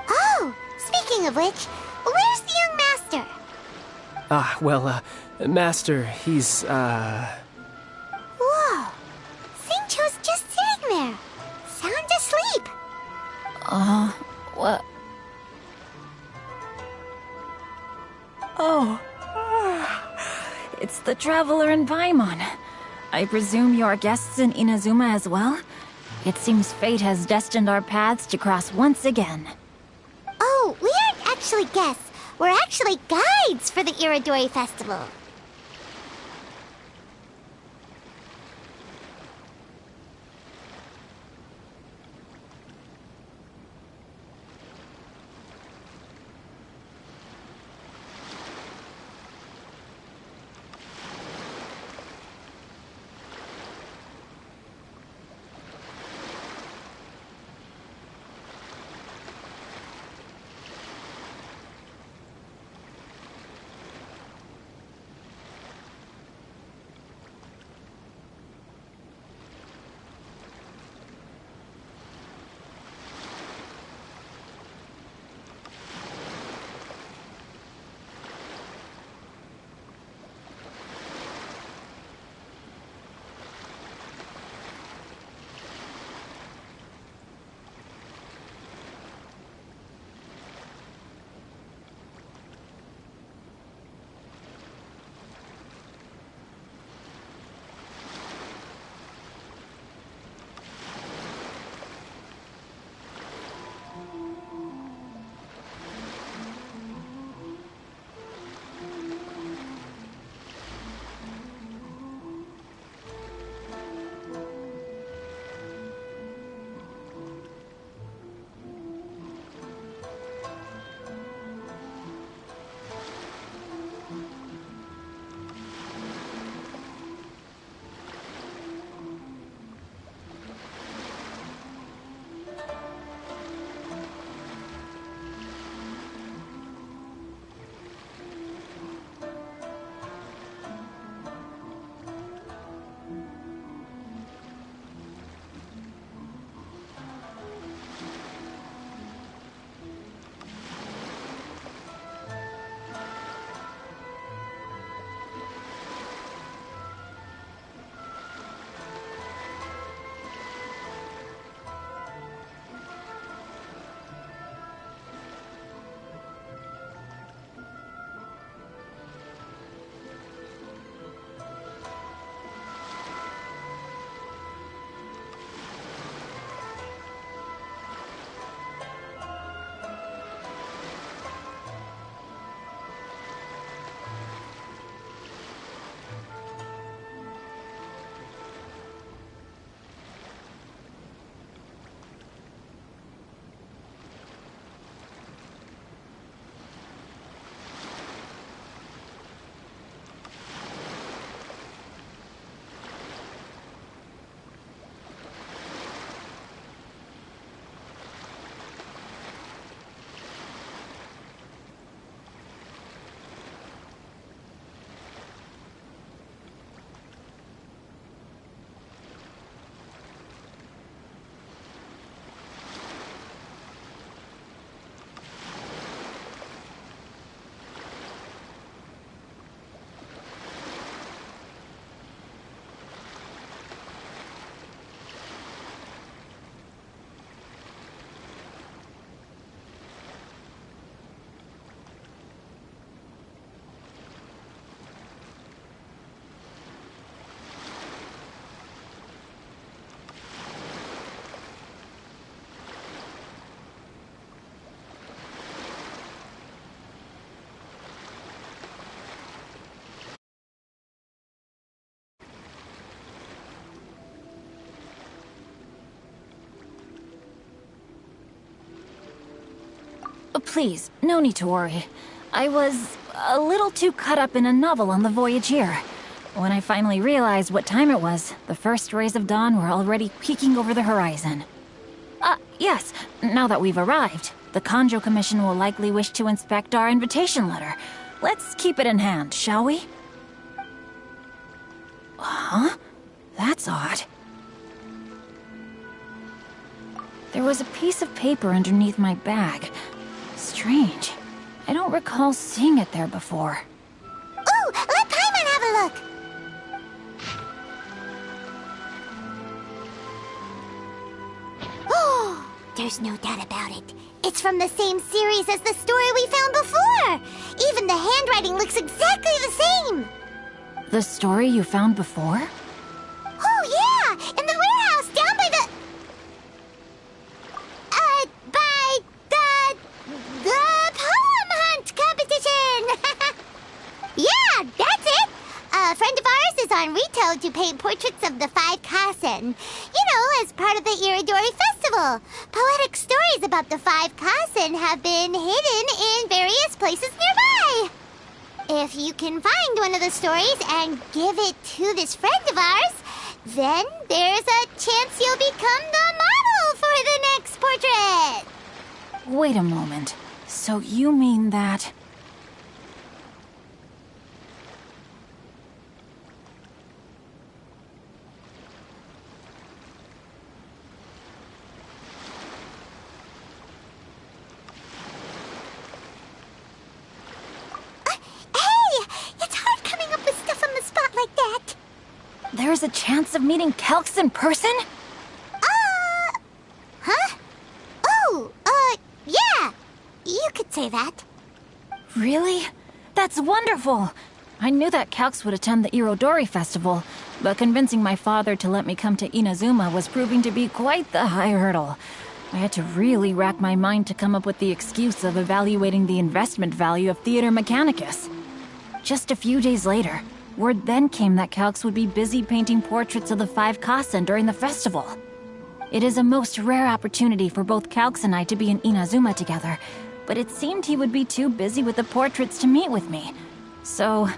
Oh, speaking of which, where's the young master? Master, he's, Whoa! Xingqiu's just sitting there, sound asleep. What? Oh, it's the Traveler and Paimon. I presume you are guests in Inazuma as well? It seems fate has destined our paths to cross once again. Oh, we aren't actually guests. We're actually guides for the Irodori Festival. please, no need to worry. I was a little too caught up in a novel on the voyage here. When I finally realized what time it was, the first rays of dawn were already peeking over the horizon. Yes, now that we've arrived, the Kanjo Commission will likely wish to inspect our invitation letter. Let's keep it in hand, shall we? Huh? That's odd. There was a piece of paper underneath my bag. Strange. I don't recall seeing it there before. Ooh, let Paimon have a look! Oh, there's no doubt about it. It's from the same series as the story we found before! Even the handwriting looks exactly the same! The story you found before? Oh, yeah! In the warehouse down by the... The poem hunt competition! Yeah, that's it! A friend of ours is on Rito to paint portraits of the 5 Kasen. You know, as part of the Irodori Festival. Poetic stories about the 5 Kasen have been hidden in various places nearby. If you can find one of the stories and give it to this friend of ours, then there's a chance you'll become the model for the next portrait. Wait a moment. So you mean that... There's a chance of meeting Calx in person? Huh? Oh, yeah. You could say that. Really? That's wonderful! I knew that Calx would attend the Irodori Festival, but convincing my father to let me come to Inazuma was proving to be quite the high hurdle. I had to really rack my mind to come up with the excuse of evaluating the investment value of Theater Mechanicus. Just a few days later, word then came that Calx would be busy painting portraits of the 5 Kasen during the festival. It is a most rare opportunity for both Calx and I to be in Inazuma together, but it seemed he would be too busy with the portraits to meet with me. So,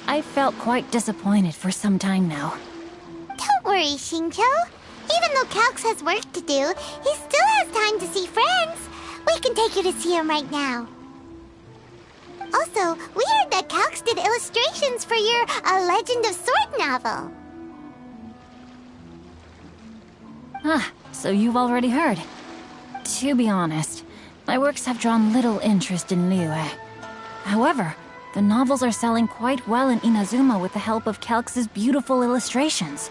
I felt quite disappointed for some time now. Don't worry, Xingqiu. Even though Calx has work to do, he still has time to see friends. We can take you to see him right now. Also, we heard that Calx did illustrations for your A Legend of Sword novel. So you've already heard. To be honest, my works have drawn little interest in Liyue. However, the novels are selling quite well in Inazuma with the help of Calx's beautiful illustrations.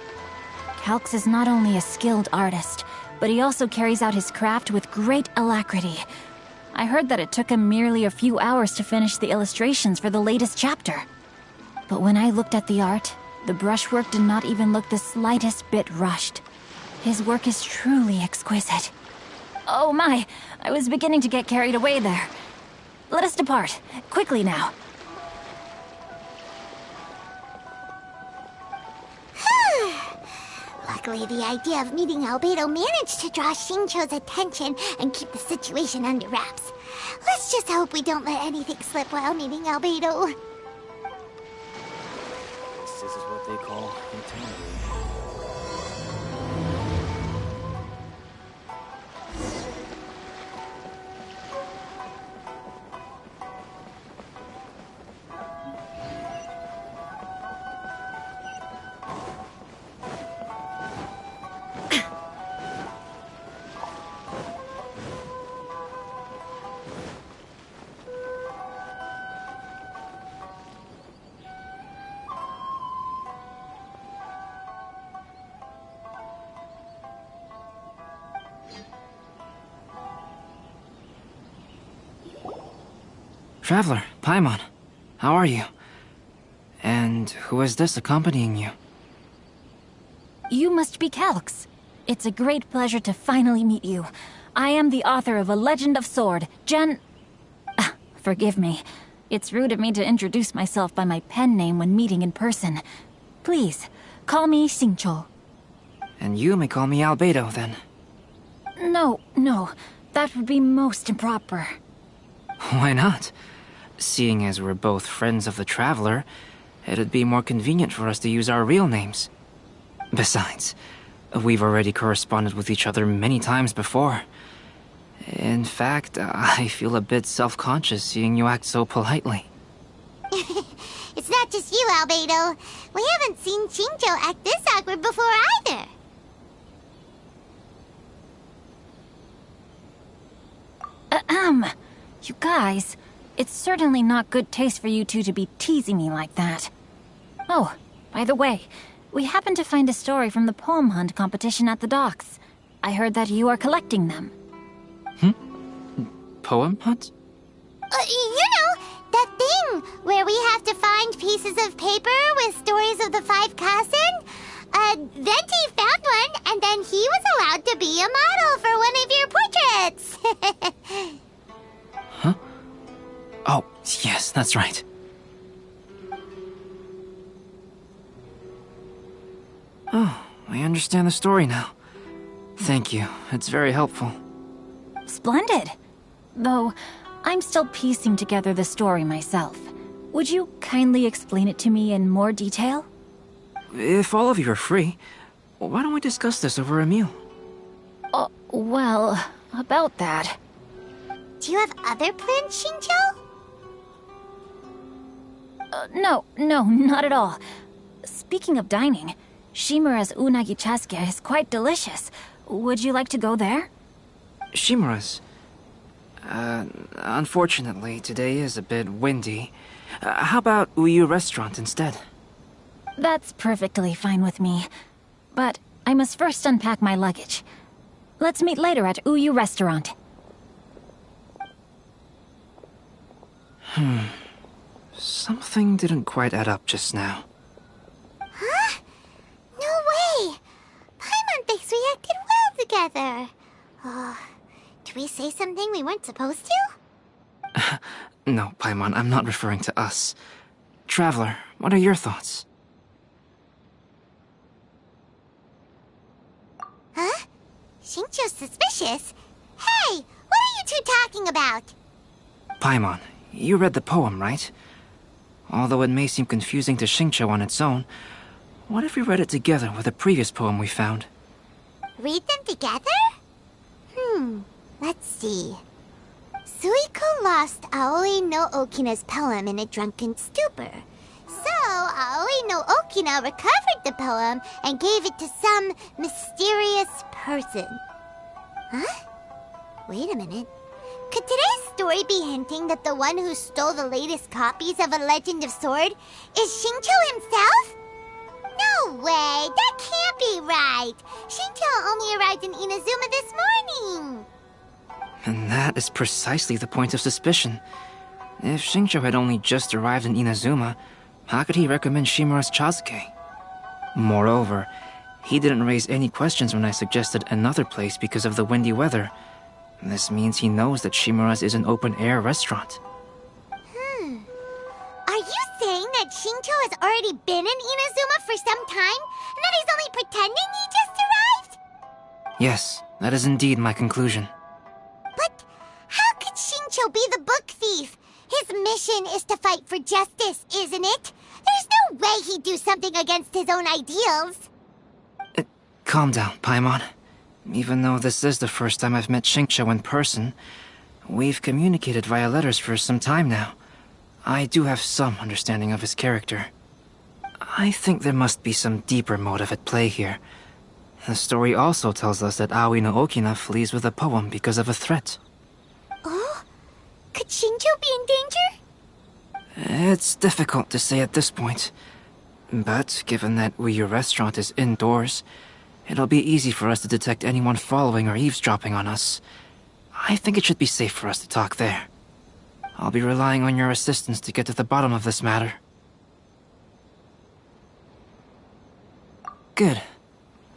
Calx is not only a skilled artist, but he also carries out his craft with great alacrity. I heard that it took him merely a few hours to finish the illustrations for the latest chapter. But when I looked at the art, the brushwork did not even look the slightest bit rushed. His work is truly exquisite. Oh my, I was beginning to get carried away there. Let us depart, quickly now. Luckily, the idea of meeting Albedo managed to draw Xingqiu's attention and keep the situation under wraps. Let's just hope we don't let anything slip while meeting Albedo. This is what they call eternity. Traveler, Paimon, how are you? And who is this accompanying you? You must be Calx. It's a great pleasure to finally meet you. I am the author of A Legend of Sword, Forgive me. It's rude of me to introduce myself by my pen name when meeting in person. Please, call me Xingqiu. And you may call me Albedo, then. No, that would be most improper. Why not? Seeing as we're both friends of the Traveler, it'd be more convenient for us to use our real names. Besides, we've already corresponded with each other many times before. In fact, I feel a bit self-conscious seeing you act so politely. It's not just you, Albedo. We haven't seen Xingqiu act this awkward before either. You guys, it's certainly not good taste for you two to be teasing me like that. Oh, by the way, we happened to find a story from the poem hunt competition at the docks. I heard that you are collecting them. Poem hunt? You know, that thing where we have to find pieces of paper with stories of the 5 Kassen. Venti found one, and then he was allowed to be a model for one of your portraits. Huh? Oh, yes, that's right. Oh, I understand the story now. Thank you. It's very helpful. Splendid. Though, I'm still piecing together the story myself. Would you kindly explain it to me in more detail? If all of you are free, why don't we discuss this over a meal? Well, about that. Do you have other plans, Xingqiu? No, not at all. Speaking of dining, Shimura's unagi chasuke is quite delicious. Would you like to go there? Shimura's? Unfortunately, today is a bit windy. How about Uyu Restaurant instead? That's perfectly fine with me. But I must first unpack my luggage. Let's meet later at Uyu Restaurant. Something didn't quite add up just now. Huh? No way! Paimon thinks we acted well together. Did we say something we weren't supposed to? No, Paimon, I'm not referring to us. Traveler, what are your thoughts? Huh? Xingqiu's suspicious? Hey, what are you two talking about? Paimon, you read the poem, right? Although it may seem confusing to Xingqiu on its own, what if we read it together with a previous poem we found? Read them together? Let's see. Suiko lost Aoi no Okina's poem in a drunken stupor. So, Aoi no Okina recovered the poem and gave it to some mysterious person. Huh? Wait a minute. Could today's story be hinting that the one who stole the latest copies of A Legend of Sword is Xingqiu himself? No way! That can't be right! Xingqiu only arrived in Inazuma this morning! And that is precisely the point of suspicion. If Xingqiu had only just arrived in Inazuma, how could he recommend Shimura's chasuke? Moreover, he didn't raise any questions when I suggested another place because of the windy weather. This means he knows that Shimura's is an open-air restaurant. Are you saying that Xingqiu has already been in Inazuma for some time, and that he's only pretending he just arrived? Yes, that is indeed my conclusion. But how could Xingqiu be the book thief? His mission is to fight for justice, isn't it? There's no way he'd do something against his own ideals. Calm down, Paimon. Even though this is the first time I've met Xingqiu in person, we've communicated via letters for some time now. I do have some understanding of his character. I think there must be some deeper motive at play here. The story also tells us that Aoi no Okina flees with a poem because of a threat. Oh? Could Xingqiu be in danger? It's difficult to say at this point. But given that Uyu Restaurant is indoors, it'll be easy for us to detect anyone following or eavesdropping on us. I think it should be safe for us to talk there. I'll be relying on your assistance to get to the bottom of this matter. Good.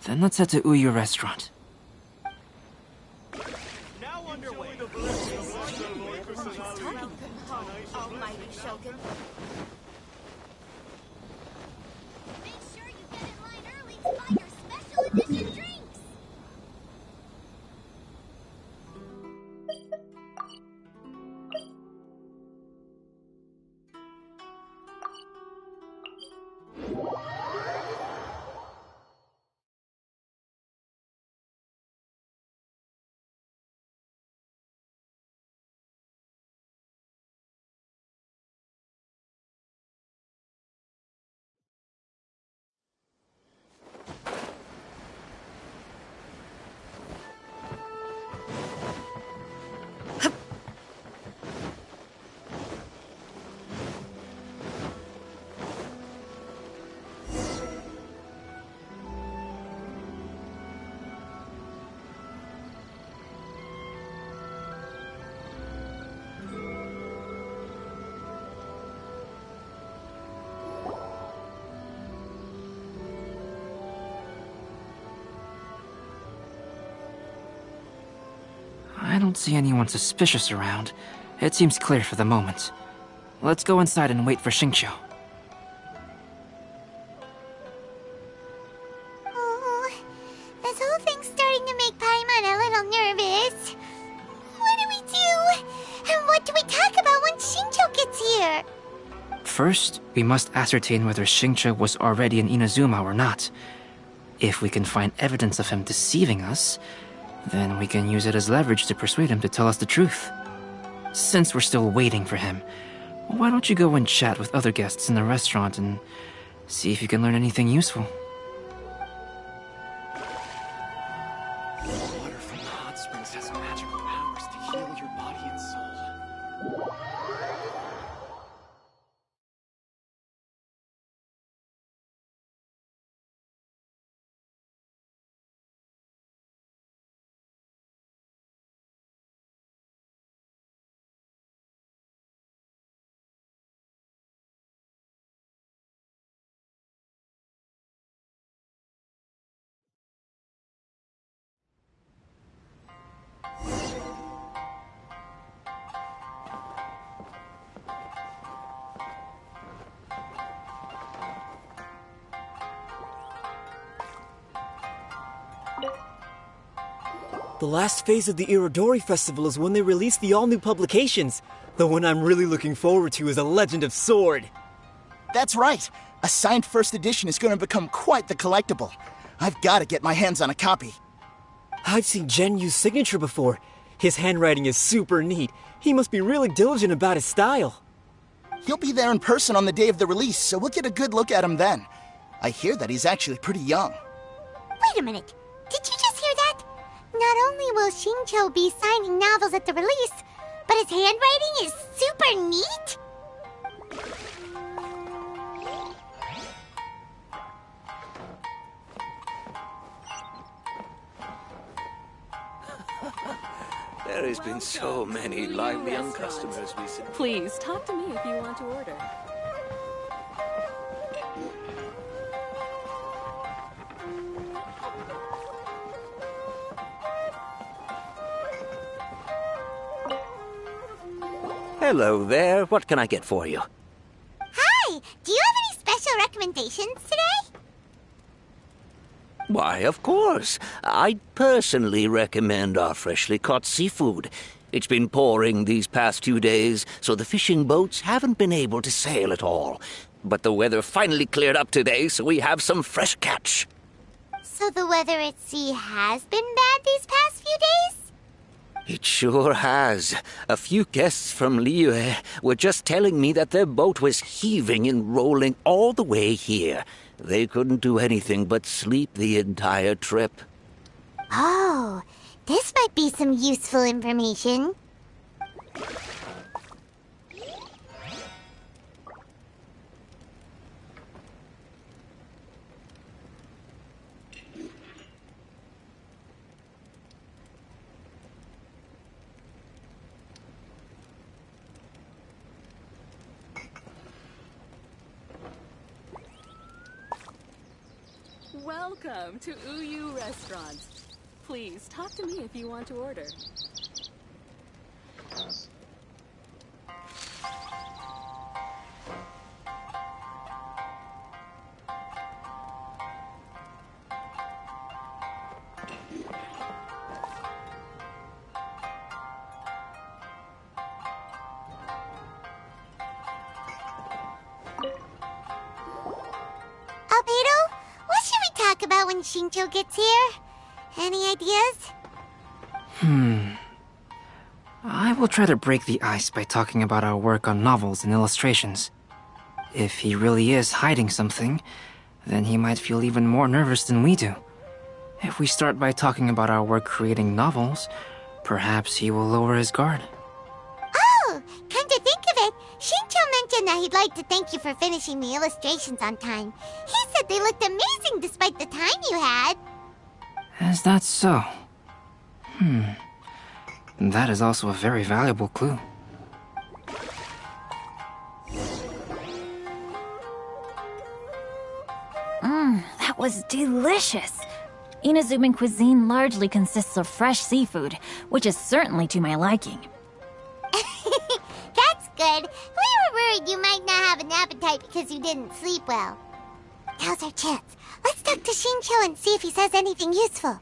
Then let's head to Uyu Restaurant. I don't see anyone suspicious around. It seems clear for the moment. Let's go inside and wait for Xingqiu. Oh, this whole thing's starting to make Paimon a little nervous. What do we do? And what do we talk about when Xingqiu gets here? First, we must ascertain whether Xingqiu was already in Inazuma or not. If we can find evidence of him deceiving us, then we can use it as leverage to persuade him to tell us the truth. Since we're still waiting for him, why don't you go and chat with other guests in the restaurant and see if you can learn anything useful? Water from the hot springs has magical powers to heal your body and soul. The last phase of the Irodori Festival is when they release the all-new publications. The one I'm really looking forward to is A Legend of Sword. That's right. A signed first edition is going to become quite the collectible. I've got to get my hands on a copy. I've seen Genyu's signature before. His handwriting is super neat. He must be really diligent about his style. He'll be there in person on the day of the release, so we'll get a good look at him then. I hear that he's actually pretty young. Wait a minute. Did you just hear that? Not only will Xingqiu be signing novels at the release, but his handwriting is super neat? There has been so many lively young customers recently. Please, talk to me if you want to order. Hello there. What can I get for you? Hi! Do you have any special recommendations today? Why, of course. I'd personally recommend our freshly caught seafood. It's been pouring these past 2 days, so the fishing boats haven't been able to sail at all. But the weather finally cleared up today, so we have some fresh catch. So the weather at sea has been bad these past few days? It sure has. A few guests from Liyue were just telling me that their boat was heaving and rolling all the way here. They couldn't do anything but sleep the entire trip. Oh, this might be some useful information. Welcome to Uyu Restaurant. Please, talk to me if you want to order. Albedo, what should we talk about when Xingqiu gets here? Any ideas? I will try to break the ice by talking about our work on novels and illustrations. If he really is hiding something, then he might feel even more nervous than we do. If we start by talking about our work creating novels, perhaps he will lower his guard. Oh, come to think of it, Xingqiu mentioned that he'd like to thank you for finishing the illustrations on time. He said they looked amazing despite the time you had. Is that so? That is also a very valuable clue. That was delicious. Inazuman cuisine largely consists of fresh seafood, which is certainly to my liking. That's good. We were worried you might not have an appetite because you didn't sleep well. Now's our chance. Let's talk to Xingqiu and see if he says anything useful.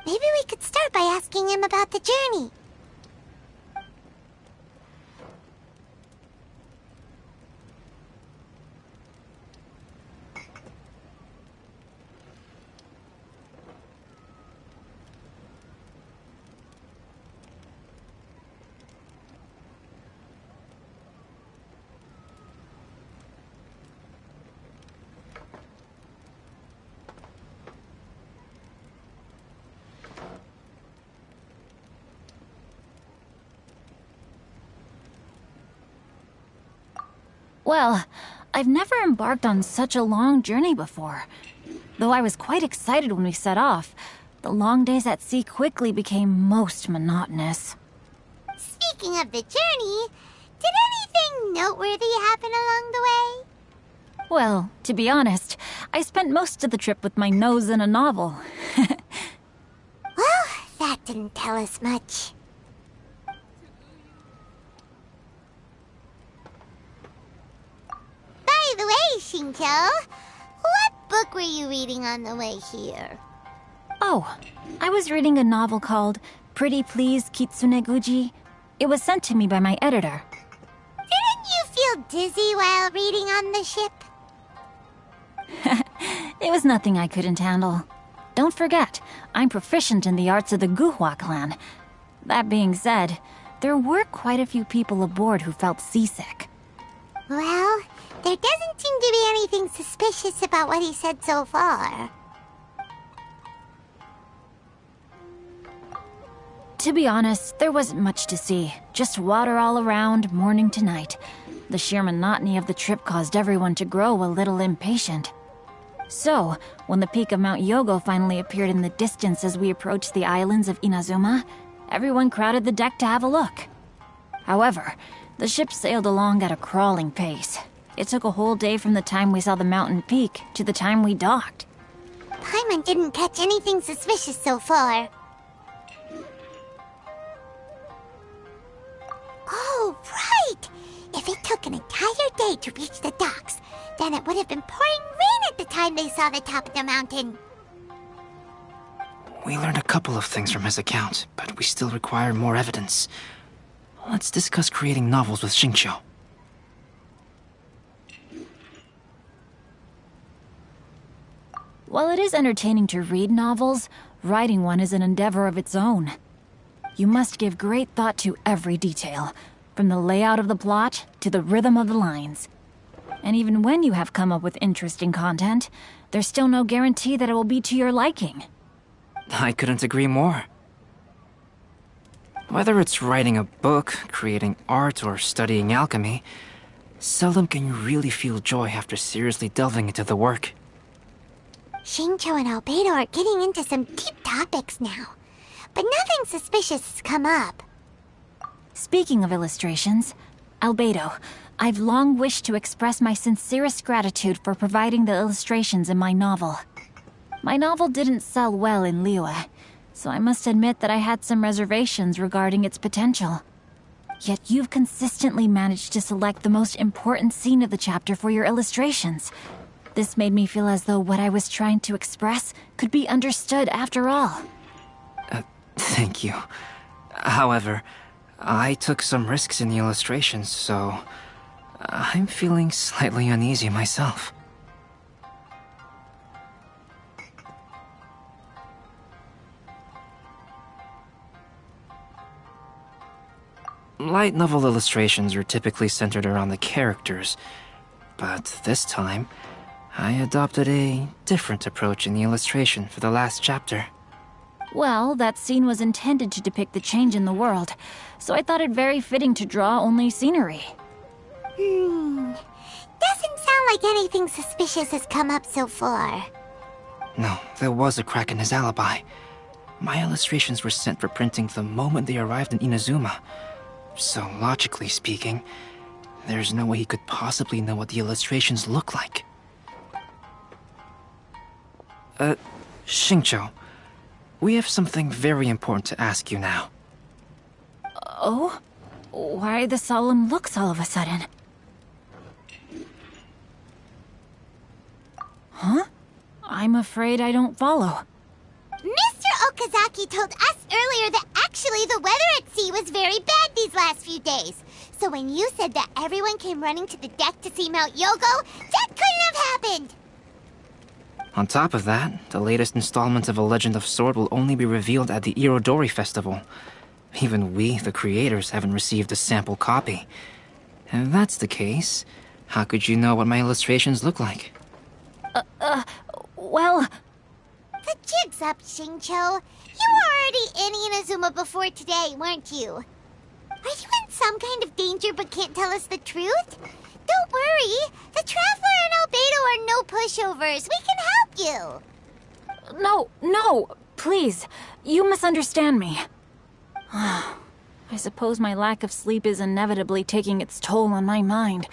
Maybe we could start by asking him about the journey. Well, I've never embarked on such a long journey before. Though I was quite excited when we set off, the long days at sea quickly became most monotonous. Speaking of the journey, did anything noteworthy happen along the way? Well, to be honest, I spent most of the trip with my nose in a novel. Well, that didn't tell us much. By the way, Xingqiu, what book were you reading on the way here? Oh, I was reading a novel called Pretty Please Kitsune Guji. It was sent to me by my editor. Didn't you feel dizzy while reading on the ship? It was nothing I couldn't handle. Don't forget, I'm proficient in the arts of the Guhua clan. That being said, there were quite a few people aboard who felt seasick. Well, there doesn't seem to be anything suspicious about what he said so far. To be honest, there wasn't much to see. Just water all around, morning to night. The sheer monotony of the trip caused everyone to grow a little impatient. So, when the peak of Mount Yogo finally appeared in the distance as we approached the islands of Inazuma, everyone crowded the deck to have a look. However, the ship sailed along at a crawling pace. It took a whole day from the time we saw the mountain peak to the time we docked. Paimon didn't catch anything suspicious so far. Oh, right! If it took an entire day to reach the docks, then it would have been pouring rain at the time they saw the top of the mountain. We learned a couple of things from his account, but we still require more evidence. Let's discuss creating novels with Xingqiu. While it is entertaining to read novels, writing one is an endeavor of its own. You must give great thought to every detail, from the layout of the plot to the rhythm of the lines. And even when you have come up with interesting content, there's still no guarantee that it will be to your liking. I couldn't agree more. Whether it's writing a book, creating art, or studying alchemy, seldom can you really feel joy after seriously delving into the work. Xingqiu and Albedo are getting into some deep topics now, but nothing suspicious has come up. Speaking of illustrations, Albedo, I've long wished to express my sincerest gratitude for providing the illustrations in my novel. My novel didn't sell well in Liyue, so I must admit that I had some reservations regarding its potential. Yet you've consistently managed to select the most important scene of the chapter for your illustrations. This made me feel as though what I was trying to express could be understood after all. Thank you. However, I took some risks in the illustrations, so I'm feeling slightly uneasy myself. Light novel illustrations are typically centered around the characters, but this time, I adopted a different approach in the illustration for the last chapter. Well, that scene was intended to depict the change in the world, so I thought it very fitting to draw only scenery. Doesn't sound like anything suspicious has come up so far. No, there was a crack in his alibi. My illustrations were sent for printing the moment they arrived in Inazuma. So, logically speaking, there's no way he could possibly know what the illustrations look like. Xingqiu, we have something very important to ask you now. Oh? Why the solemn looks all of a sudden? Huh? I'm afraid I don't follow. Mr. Okazaki told us earlier that actually the weather at sea was very bad these last few days. So when you said that everyone came running to the deck to see Mount Yogo, that couldn't have happened! On top of that, the latest installment of A Legend of Sword will only be revealed at the Irodori Festival. Even we, the creators, haven't received a sample copy. And if that's the case, how could you know what my illustrations look like? Well... The jig's up, Xingqiu. You were already in Inazuma before today, weren't you? Are you in some kind of danger but can't tell us the truth? Don't worry. The Traveler and Albedo are no pushovers. We can help you. No, please. You misunderstand me. I suppose my lack of sleep is inevitably taking its toll on my mind.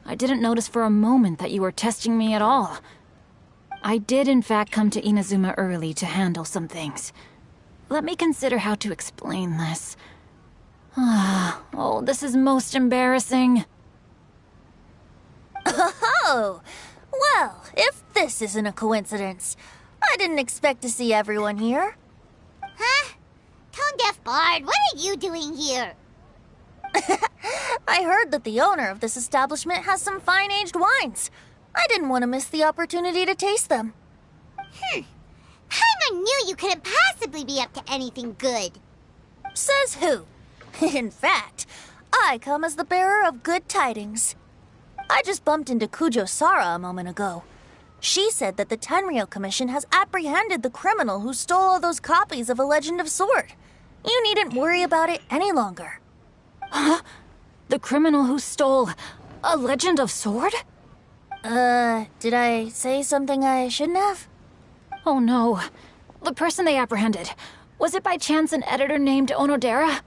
I didn't notice for a moment that you were testing me at all. I did in fact come to Inazuma early to handle some things. Let me consider how to explain this. Oh, this is most embarrassing. Oh, well, if this isn't a coincidence, I didn't expect to see everyone here. Huh? Tone-deaf Bard, what are you doing here? I heard that the owner of this establishment has some fine-aged wines. I didn't want to miss the opportunity to taste them. Paimon knew you couldn't possibly be up to anything good. Says who? In fact, I come as the bearer of good tidings. I just bumped into Kujo Sara a moment ago. She said that the Tenryou Commission has apprehended the criminal who stole all those copies of A Legend of Sword. You needn't worry about it any longer. Huh? The criminal who stole A Legend of Sword? Did I say something I shouldn't have? Oh no. The person they apprehended, was it by chance an editor named Onodera?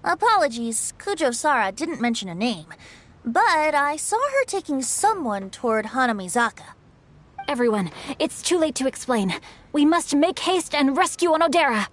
Apologies, Kujo Sara didn't mention a name, but I saw her taking someone toward Hanamizaka. Everyone, it's too late to explain. We must make haste and rescue Onodera.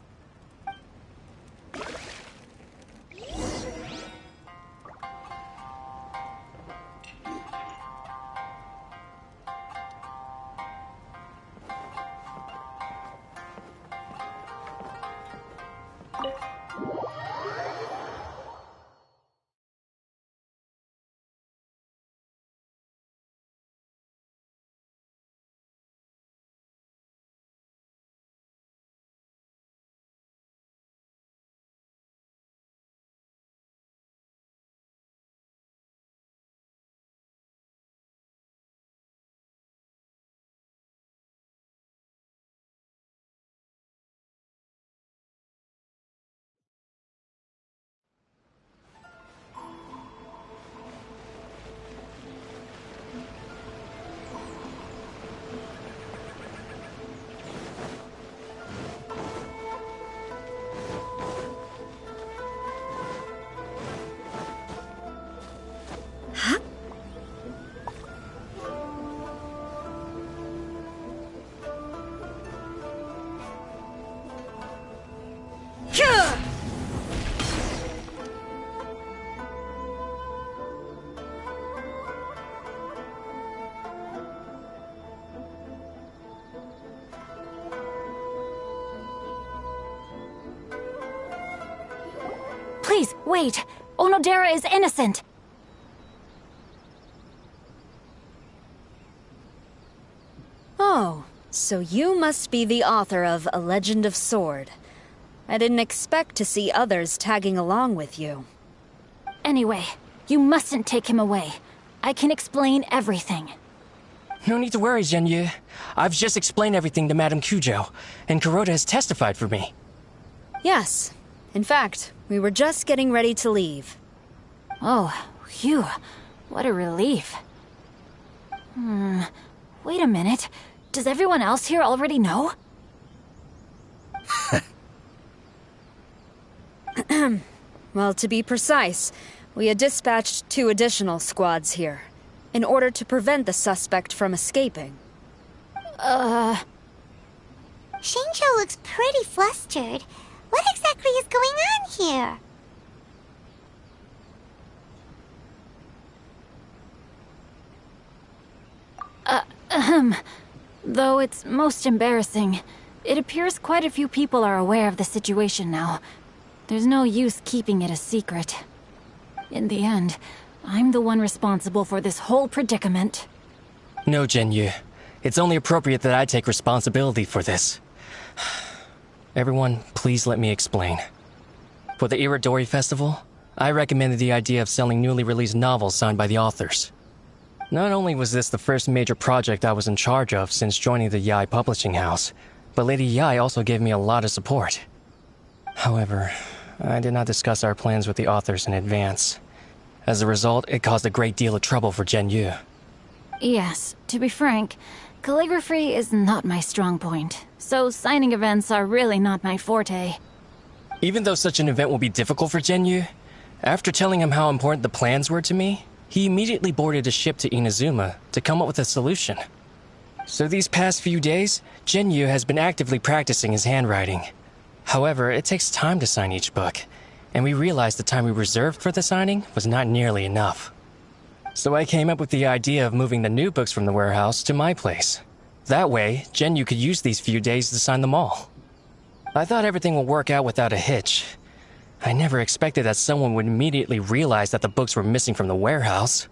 Please, wait! Onodera is innocent! Oh, so you must be the author of A Legend of Sword. I didn't expect to see others tagging along with you. Anyway, you mustn't take him away. I can explain everything. No need to worry, Zhenyu. I've just explained everything to Madame Kujo, and Kuroda has testified for me. Yes. In fact, we were just getting ready to leave. Oh, phew. What a relief. Wait a minute. Does everyone else here already know? Well, to be precise, we had dispatched 2 additional squads here, in order to prevent the suspect from escaping. Xingqiu looks pretty flustered. What exactly is going on here? Though it's most embarrassing, it appears quite a few people are aware of the situation now. There's no use keeping it a secret. In the end, I'm the one responsible for this whole predicament. No, Zhenyu. It's only appropriate that I take responsibility for this. Everyone, please let me explain. For the Irodori Festival, I recommended the idea of selling newly released novels signed by the authors. Not only was this the first major project I was in charge of since joining the Yae publishing house, but Lady Yae also gave me a lot of support. However, I did not discuss our plans with the authors in advance. As a result, it caused a great deal of trouble for Zhenyu. Yes, to be frank, calligraphy is not my strong point, so signing events are really not my forte. Even though such an event will be difficult for Zhenyu, after telling him how important the plans were to me, he immediately boarded a ship to Inazuma to come up with a solution. So these past few days, Zhenyu has been actively practicing his handwriting. However, it takes time to sign each book, and we realized the time we reserved for the signing was not nearly enough. So I came up with the idea of moving the new books from the warehouse to my place. That way, Zhenyu could use these few days to sign them all. I thought everything would work out without a hitch. I never expected that someone would immediately realize that the books were missing from the warehouse.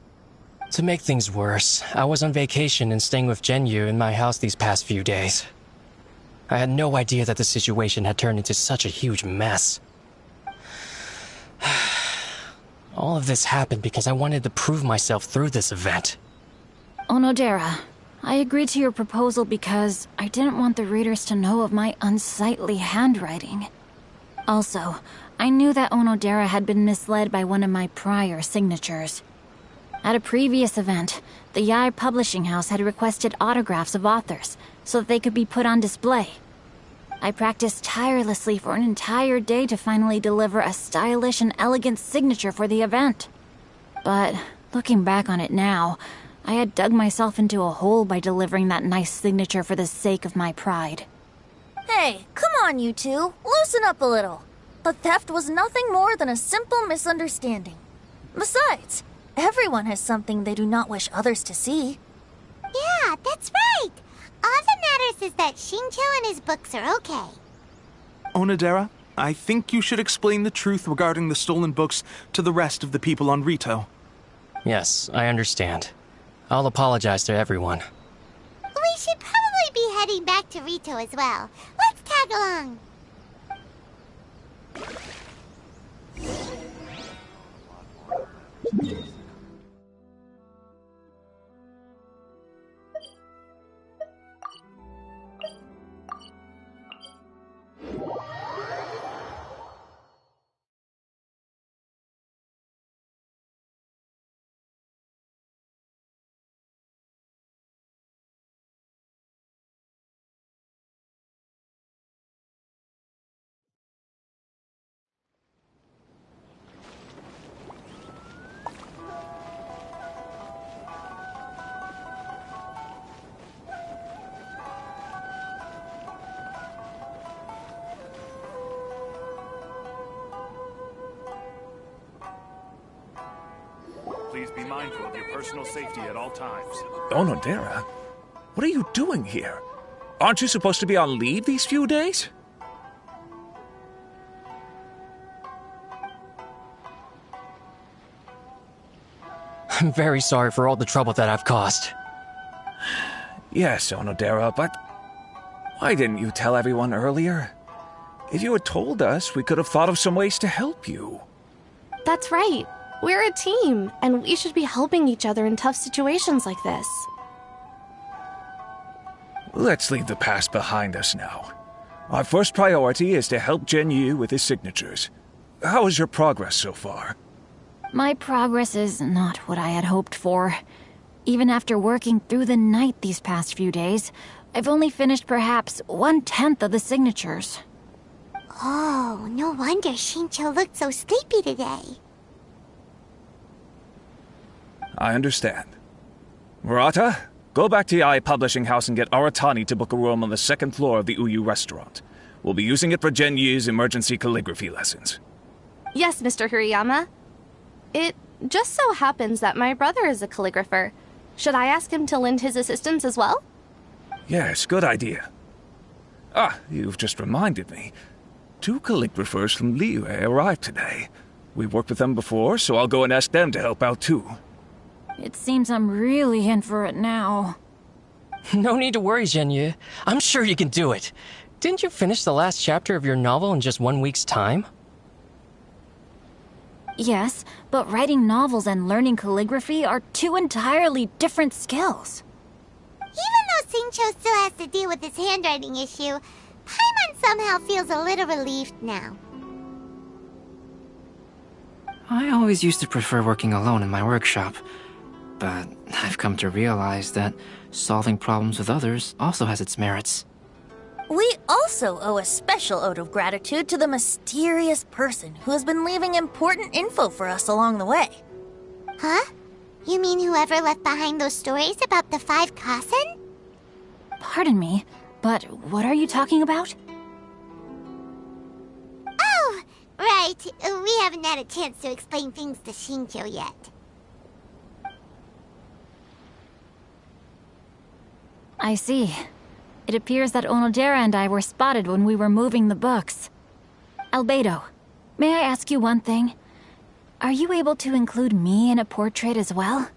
To make things worse, I was on vacation and staying with Zhenyu in my house these past few days. I had no idea that the situation had turned into such a huge mess. All of this happened because I wanted to prove myself through this event. Onodera, I agreed to your proposal because I didn't want the readers to know of my unsightly handwriting. Also, I knew that Onodera had been misled by one of my prior signatures. At a previous event, the Yae publishing house had requested autographs of authors so that they could be put on display. I practiced tirelessly for an entire day to finally deliver a stylish and elegant signature for the event. But looking back on it now, I had dug myself into a hole by delivering that nice signature for the sake of my pride. Hey, come on, you two. Loosen up a little. The theft was nothing more than a simple misunderstanding. Besides, everyone has something they do not wish others to see. Yeah, that's right. All that matters is that Xingqiu and his books are okay. Onodera, I think you should explain the truth regarding the stolen books to the rest of the people on Rito. Yes, I understand. I'll apologize to everyone. We should probably be heading back to Rito as well. Let's tag along. Please be mindful of your personal safety at all times. Onodera, what are you doing here? Aren't you supposed to be on leave these few days? I'm very sorry for all the trouble that I've caused. Yes, Onodera, but why didn't you tell everyone earlier? If you had told us, we could have thought of some ways to help you. That's right. We're a team, and we should be helping each other in tough situations like this. Let's leave the past behind us now. Our first priority is to help Zhenyu with his signatures. How is your progress so far? My progress is not what I had hoped for. Even after working through the night these past few days, I've only finished perhaps 1/10 of the signatures. Oh, no wonder Xingqiu looked so sleepy today. I understand. Murata, Go back to Yae Publishing House and get Aratani to book a room on the second floor of the Uyu restaurant. We'll be using it for Genyu's emergency calligraphy lessons. Yes, Mr. Hirayama. It just so happens that my brother is a calligrapher. Should I ask him to lend his assistance as well? Yes, good idea. Ah, you've just reminded me. 2 calligraphers from Liyue arrived today. We've worked with them before, so I'll go and ask them to help out too. It seems I'm really in for it now. No need to worry, Genyu. I'm sure you can do it. Didn't you finish the last chapter of your novel in just 1 week's time? Yes, but writing novels and learning calligraphy are 2 entirely different skills. Even though Xingqiu still has to deal with his handwriting issue, Paimon somehow feels a little relieved now. I always used to prefer working alone in my workshop, but I've come to realize that solving problems with others also has its merits. We also owe a special ode of gratitude to the mysterious person who has been leaving important info for us along the way. Huh? You mean whoever left behind those stories about the 5 Kassen? Pardon me, but what are you talking about? Oh, right. We haven't had a chance to explain things to Xingqiu yet. I see. It appears that Onodera and I were spotted when we were moving the books. Albedo, may I ask you one thing? Are you able to include me in a portrait as well?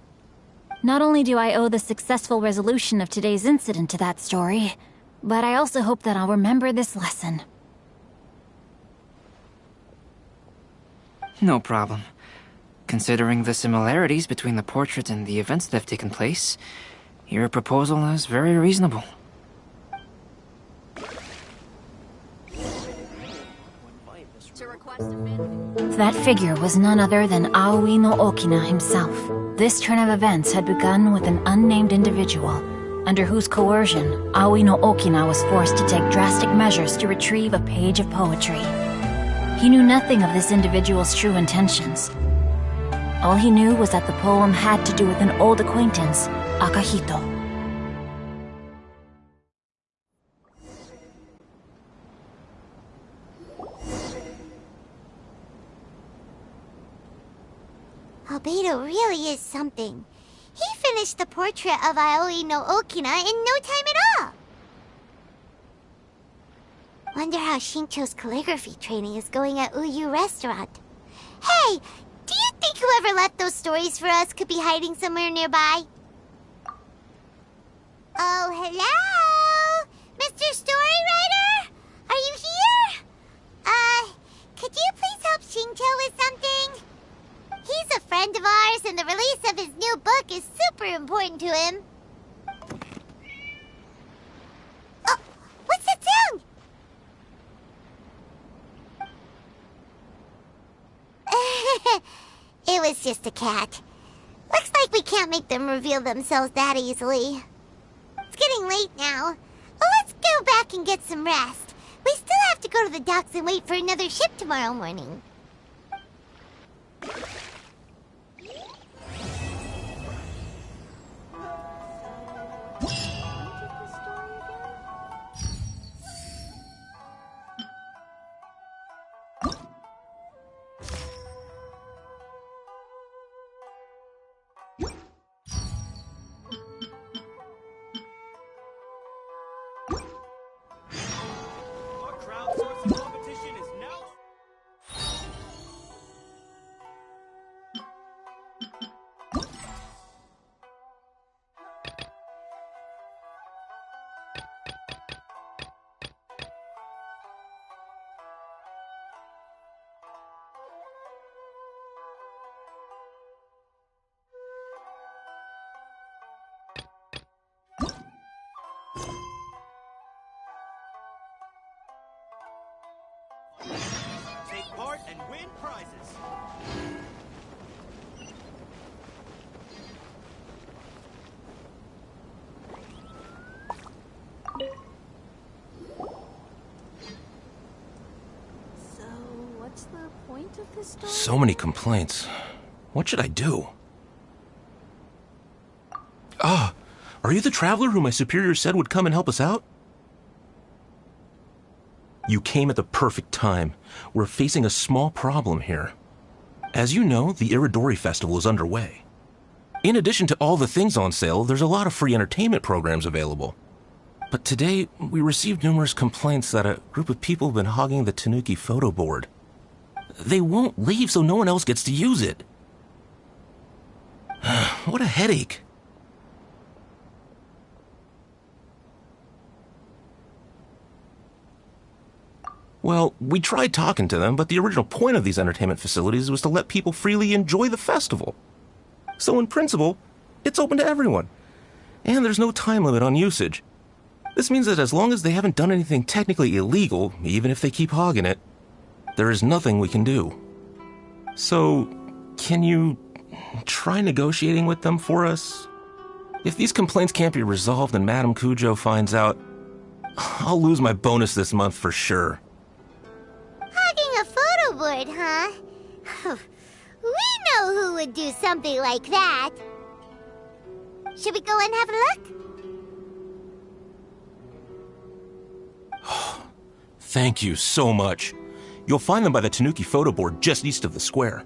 Not only do I owe the successful resolution of today's incident to that story, but I also hope that I'll remember this lesson. No problem. Considering the similarities between the portrait and the events that have taken place, your proposal is very reasonable. That figure was none other than Aoi no Okina himself. This turn of events had begun with an unnamed individual, under whose coercion, Aoi no Okina was forced to take drastic measures to retrieve a page of poetry. He knew nothing of this individual's true intentions. All he knew was that the poem had to do with an old acquaintance, Akahito. Albedo really is something. He finished the portrait of Aoi no Okina in no time at all. Wonder how Xingqiu's calligraphy training is going at Uyu Restaurant. Hey, do you think whoever left those stories for us could be hiding somewhere nearby? Oh, hello? Mr. Storywriter? Are you here? Could you please help Xingqiu with something? He's a friend of ours, and the release of his new book is super important to him. Oh, what's that sound? It was just a cat. Looks like we can't make them reveal themselves that easily. It's getting late now. Well, let's go back and get some rest. We still have to go to the docks and wait for another ship tomorrow morning. Take part and win prizes. So, what's the point of this story? So many complaints. What should I do? Ah, Are you the traveler who my superior said would come and help us out? You came at the perfect time. We're facing a small problem here. As you know, the Iridori Festival is underway. In addition to all the things on sale, there's a lot of free entertainment programs available. But today, we received numerous complaints that a group of people have been hogging the Tanuki photo board. They won't leave so no one else gets to use it. What a headache. Well, we tried talking to them, but the original point of these entertainment facilities was to let people freely enjoy the festival. So in principle, it's open to everyone. And there's no time limit on usage. This means that as long as they haven't done anything technically illegal, even if they keep hogging it, there is nothing we can do. So, can you try negotiating with them for us? If these complaints can't be resolved and Madame Kujo finds out, I'll lose my bonus this month for sure. Hogging a photo board, huh? We know who would do something like that. Should we go and have a look? Thank you so much. You'll find them by the Tanuki photo board just east of the square.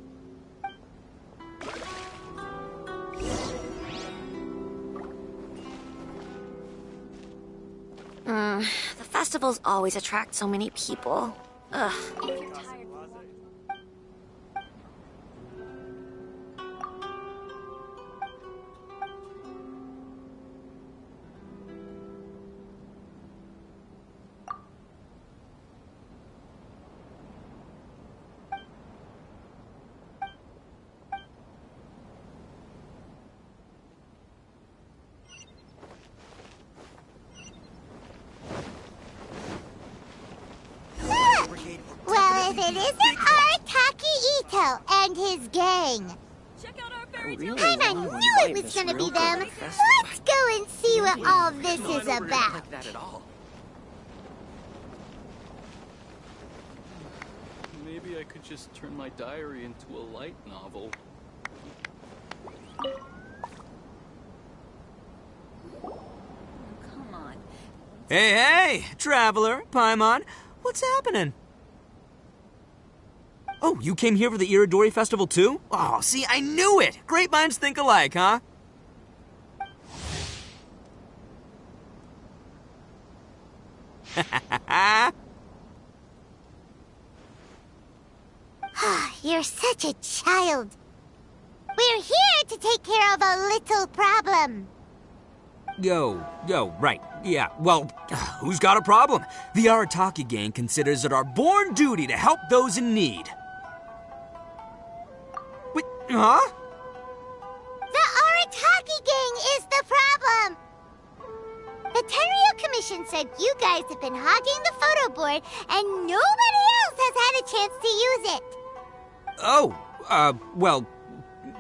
The festivals always attract so many people. Ugh. Well, if it isn't Arataki Ito and his gang. I knew it was gonna be them. Let's go and see what all this is about. Maybe I could just turn my diary into a light novel. Come on. Hey, traveler, Paimon, what's happening? Oh, you came here for the Iridori Festival too? Oh, see, I knew it! Great minds think alike, huh? You're such a child. We're here to take care of a little problem. Yo, right. Yeah, well, who's got a problem? The Arataki gang considers it our born duty to help those in need. Wait, huh? The Arataki gang is the problem. The Tenryu Commission said you guys have been hogging the photo board and nobody else has had a chance to use it. Oh, well,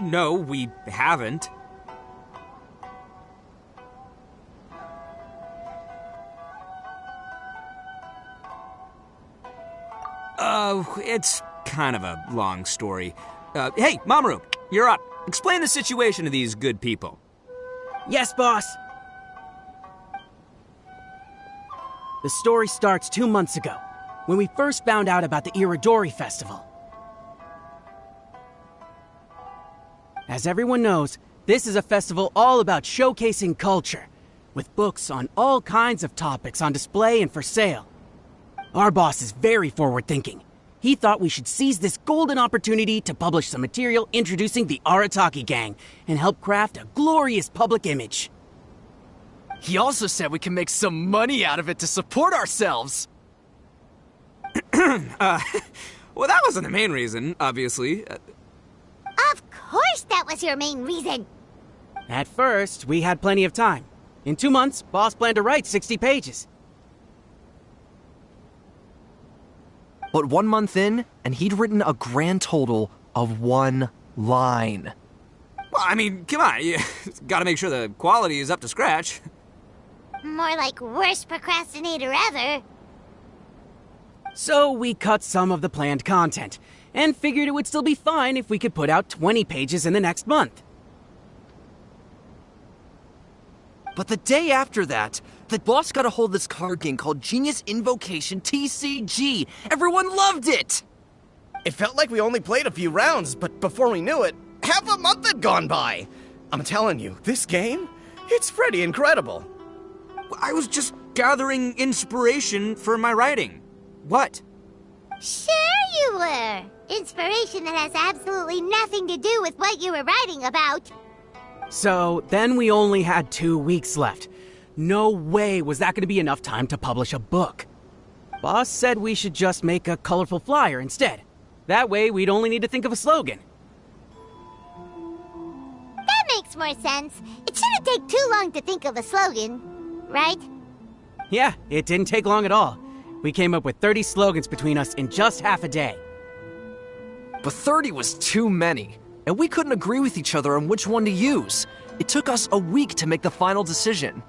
no, we haven't. It's kind of a long story. Hey, Mamoru, you're up. Explain the situation to these good people. Yes, boss. The story starts 2 months ago, when we first found out about the Iridori Festival. As everyone knows, this is a festival all about showcasing culture, with books on all kinds of topics on display and for sale. Our boss is very forward-thinking. He thought we should seize this golden opportunity to publish some material introducing the Arataki gang and help craft a glorious public image. He also said we can make some money out of it to support ourselves. Well, that wasn't the main reason, obviously. Of course that was your main reason. At first, we had plenty of time. In 2 months, boss planned to write 60 pages. But 1 month in, and he'd written a grand total of 1 line. Well, I mean, come on, you gotta make sure the quality is up to scratch. More like worst procrastinator ever. So we cut some of the planned content, and figured it would still be fine if we could put out 20 pages in the next month. But the day after that, the boss got a hold of this card game called Genius Invocation TCG. Everyone loved it! It felt like we only played a few rounds, but before we knew it, half a month had gone by. I'm telling you, this game, it's pretty incredible. I was just gathering inspiration for my writing. What? Sure you were. Inspiration that has absolutely nothing to do with what you were writing about. So then we only had 2 weeks left. No way was that going to be enough time to publish a book. Boss said we should just make a colorful flyer instead. That way we'd only need to think of a slogan. That makes more sense. It shouldn't take too long to think of a slogan, right? Yeah, it didn't take long at all. We came up with 30 slogans between us in just half a day. But 30 was too many, and we couldn't agree with each other on which one to use. It took us a week to make the final decision.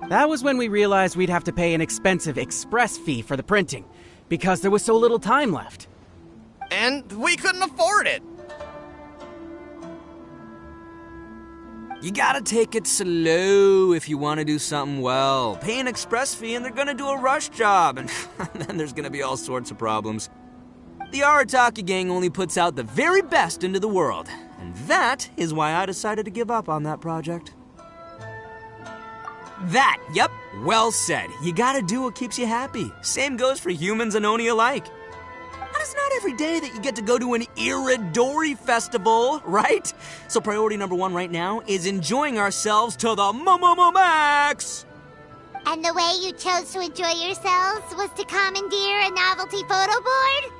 That was when we realized we'd have to pay an expensive express fee for the printing, because there was so little time left. And we couldn't afford it. You gotta take it slow if you want to do something well. Pay an express fee and they're gonna do a rush job, and then there's gonna be all sorts of problems. The Arataki gang only puts out the very best into the world, and that is why I decided to give up on that project. Yep, well said. You gotta do what keeps you happy. Same goes for humans and Oni alike. And it's not every day that you get to go to an Iridori festival, right? So priority number 1 right now is enjoying ourselves to the max! And the way you chose to enjoy yourselves was to commandeer a novelty photo board?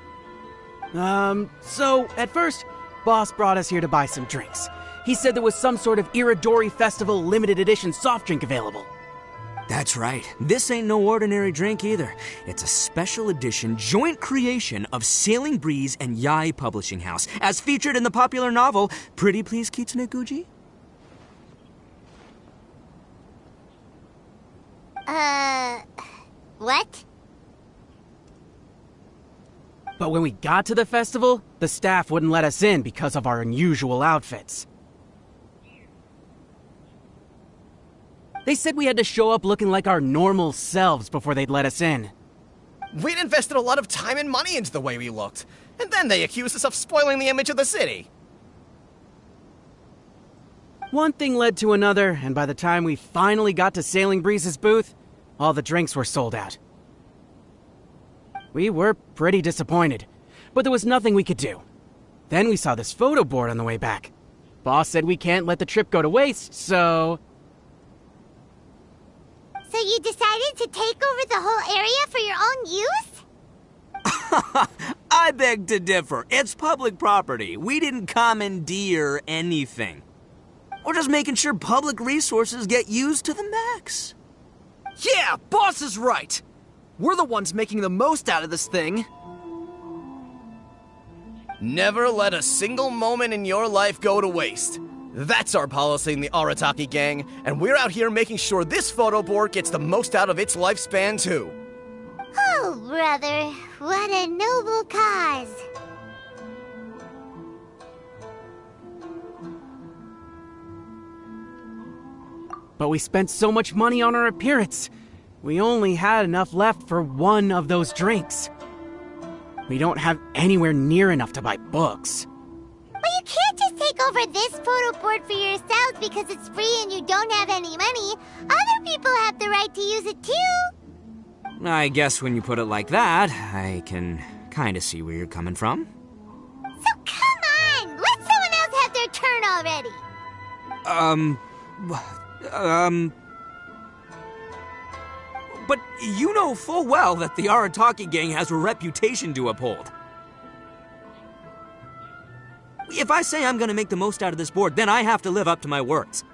So at first, Boss brought us here to buy some drinks. He said there was some sort of Iridori Festival limited edition soft drink available. That's right. This ain't no ordinary drink either. It's a special edition joint creation of Sailing Breeze and Yae Publishing House, as featured in the popular novel Pretty Please Kitsune Guji. What? But when we got to the festival, the staff wouldn't let us in because of our unusual outfits. They said we had to show up looking like our normal selves before they'd let us in. We'd invested a lot of time and money into the way we looked, and then they accused us of spoiling the image of the city. One thing led to another, and by the time we finally got to Sailing Breeze's booth, all the drinks were sold out. We were pretty disappointed, but there was nothing we could do. Then we saw this photo board on the way back. Boss said we can't let the trip go to waste, so... So you decided to take over the whole area for your own use? I beg to differ. It's public property. We didn't commandeer anything. We're just making sure public resources get used to the max. Yeah, Boss is right. We're the ones making the most out of this thing. Never let a single moment in your life go to waste. That's our policy in the Arataki gang, and we're out here making sure this photo board gets the most out of its lifespan, too. Oh, brother, what a noble cause. But we spent so much money on our appearance. We only had enough left for one of those drinks. We don't have anywhere near enough to buy books. But you can't just take over this photo board for yourselves because it's free and you don't have any money. Other people have the right to use it too. I guess when you put it like that, I can kind of see where you're coming from. So come on, let someone else have their turn already. But you know full well that the Arataki gang has a reputation to uphold. If I say I'm gonna make the most out of this board, then I have to live up to my words.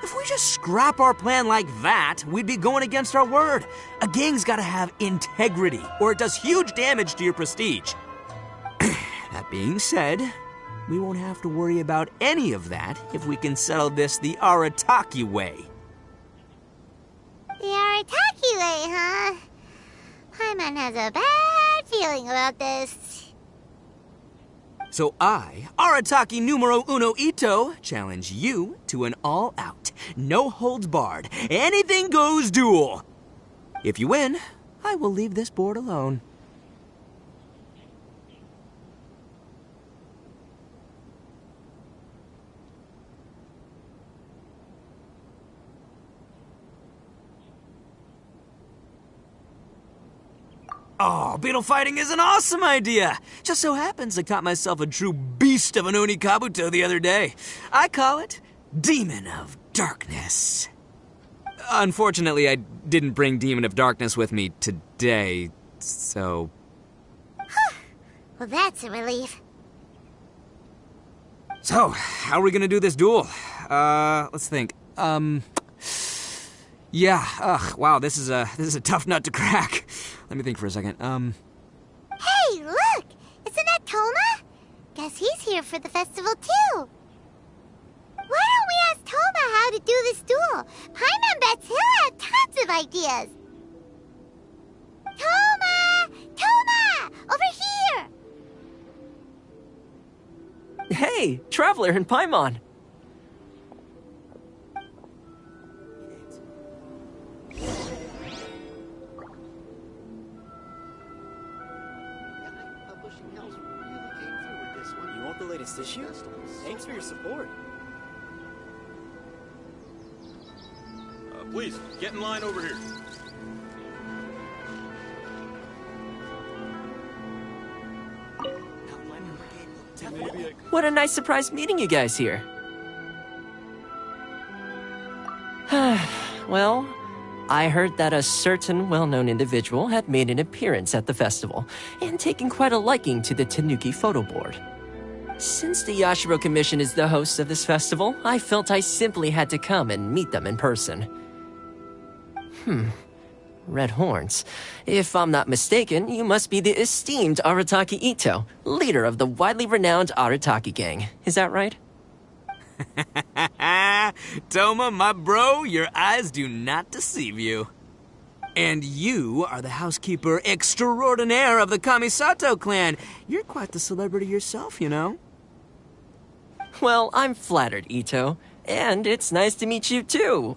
If we just scrap our plan like that, we'd be going against our word. A gang's gotta have integrity, or it does huge damage to your prestige. That being said, we won't have to worry about any of that if we can settle this the Arataki way. The Arataki way, huh? Paimon has a bad feeling about this. So I, Arataki numero uno Ito, challenge you to an all-out, no-holds-barred, anything-goes duel. If you win, I will leave this board alone. Oh, beetle fighting is an awesome idea! Just so happens I caught myself a true beast of an Oni Kabuto the other day. I call it Demon of Darkness. Unfortunately, I didn't bring Demon of Darkness with me today, so... Well, that's a relief. So, how are we gonna do this duel? Let's think. Yeah, wow, this is a tough nut to crack. Let me think for a second. Hey, look! Isn't that Toma? Guess he's here for the festival, too. Why don't we ask Toma how to do this duel? Paimon bets he'll have tons of ideas. Toma! Toma! Over here! Hey, Traveler and Paimon. You want the latest issue? Thanks for your support. Please, get in line over here. What a nice surprise meeting you guys here. Well, I heard that a certain well-known individual had made an appearance at the festival and taken quite a liking to the Tanuki photo board. Since the Yashiro Commission is the host of this festival, I felt I simply had to come and meet them in person. Red horns. If I'm not mistaken, you must be the esteemed Arataki Ito, leader of the widely renowned Arataki gang. Is that right? Toma, my bro, your eyes do not deceive you. And you are the housekeeper extraordinaire of the Kamisato clan. You're quite the celebrity yourself, you know. Well, I'm flattered, Ito. And it's nice to meet you too,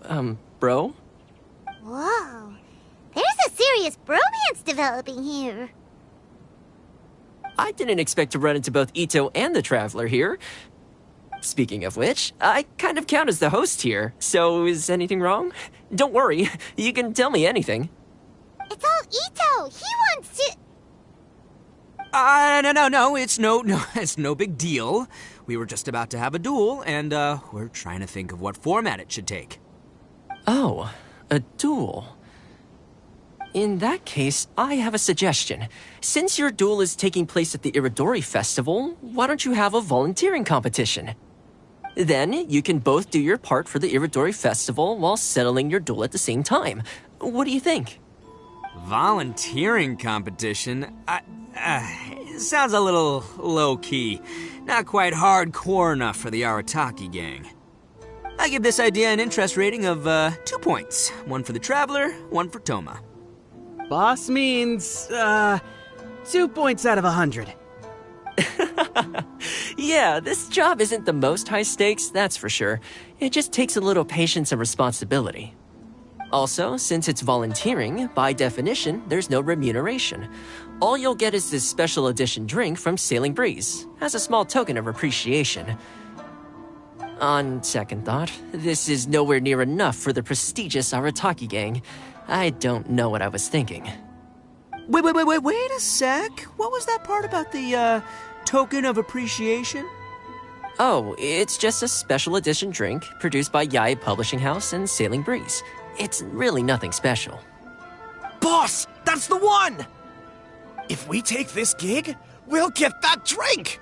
bro. Whoa. There's a serious bromance developing here. I didn't expect to run into both Ito and the Traveler here. Speaking of which, I kind of count as the host here, so is anything wrong? Don't worry, you can tell me anything. It's all Ito. He wants to... No, it's no big deal. We were just about to have a duel, and, we're trying to think of what format it should take. Oh, a duel. In that case, I have a suggestion. Since your duel is taking place at the Iridori Festival, why don't you have a volunteering competition? Then you can both do your part for the Iridori Festival while settling your duel at the same time. What do you think? Volunteering competition? Sounds a little low-key. Not quite hardcore enough for the Arataki gang. I give this idea an interest rating of 2 points. One for the Traveler, one for Toma. Boss means, 2 points out of 100. Yeah, this job isn't the most high stakes, that's for sure. It just takes a little patience and responsibility. Also, since it's volunteering, by definition, there's no remuneration. All you'll get is this special edition drink from Sailing Breeze, as a small token of appreciation. On second thought, this is nowhere near enough for the prestigious Arataki gang. I don't know what I was thinking. Wait a sec. What was that part about the, token of appreciation? Oh, it's just a special edition drink produced by Yae Publishing House and Sailing Breeze. It's really nothing special. Boss, that's the one! If we take this gig, we'll get that drink!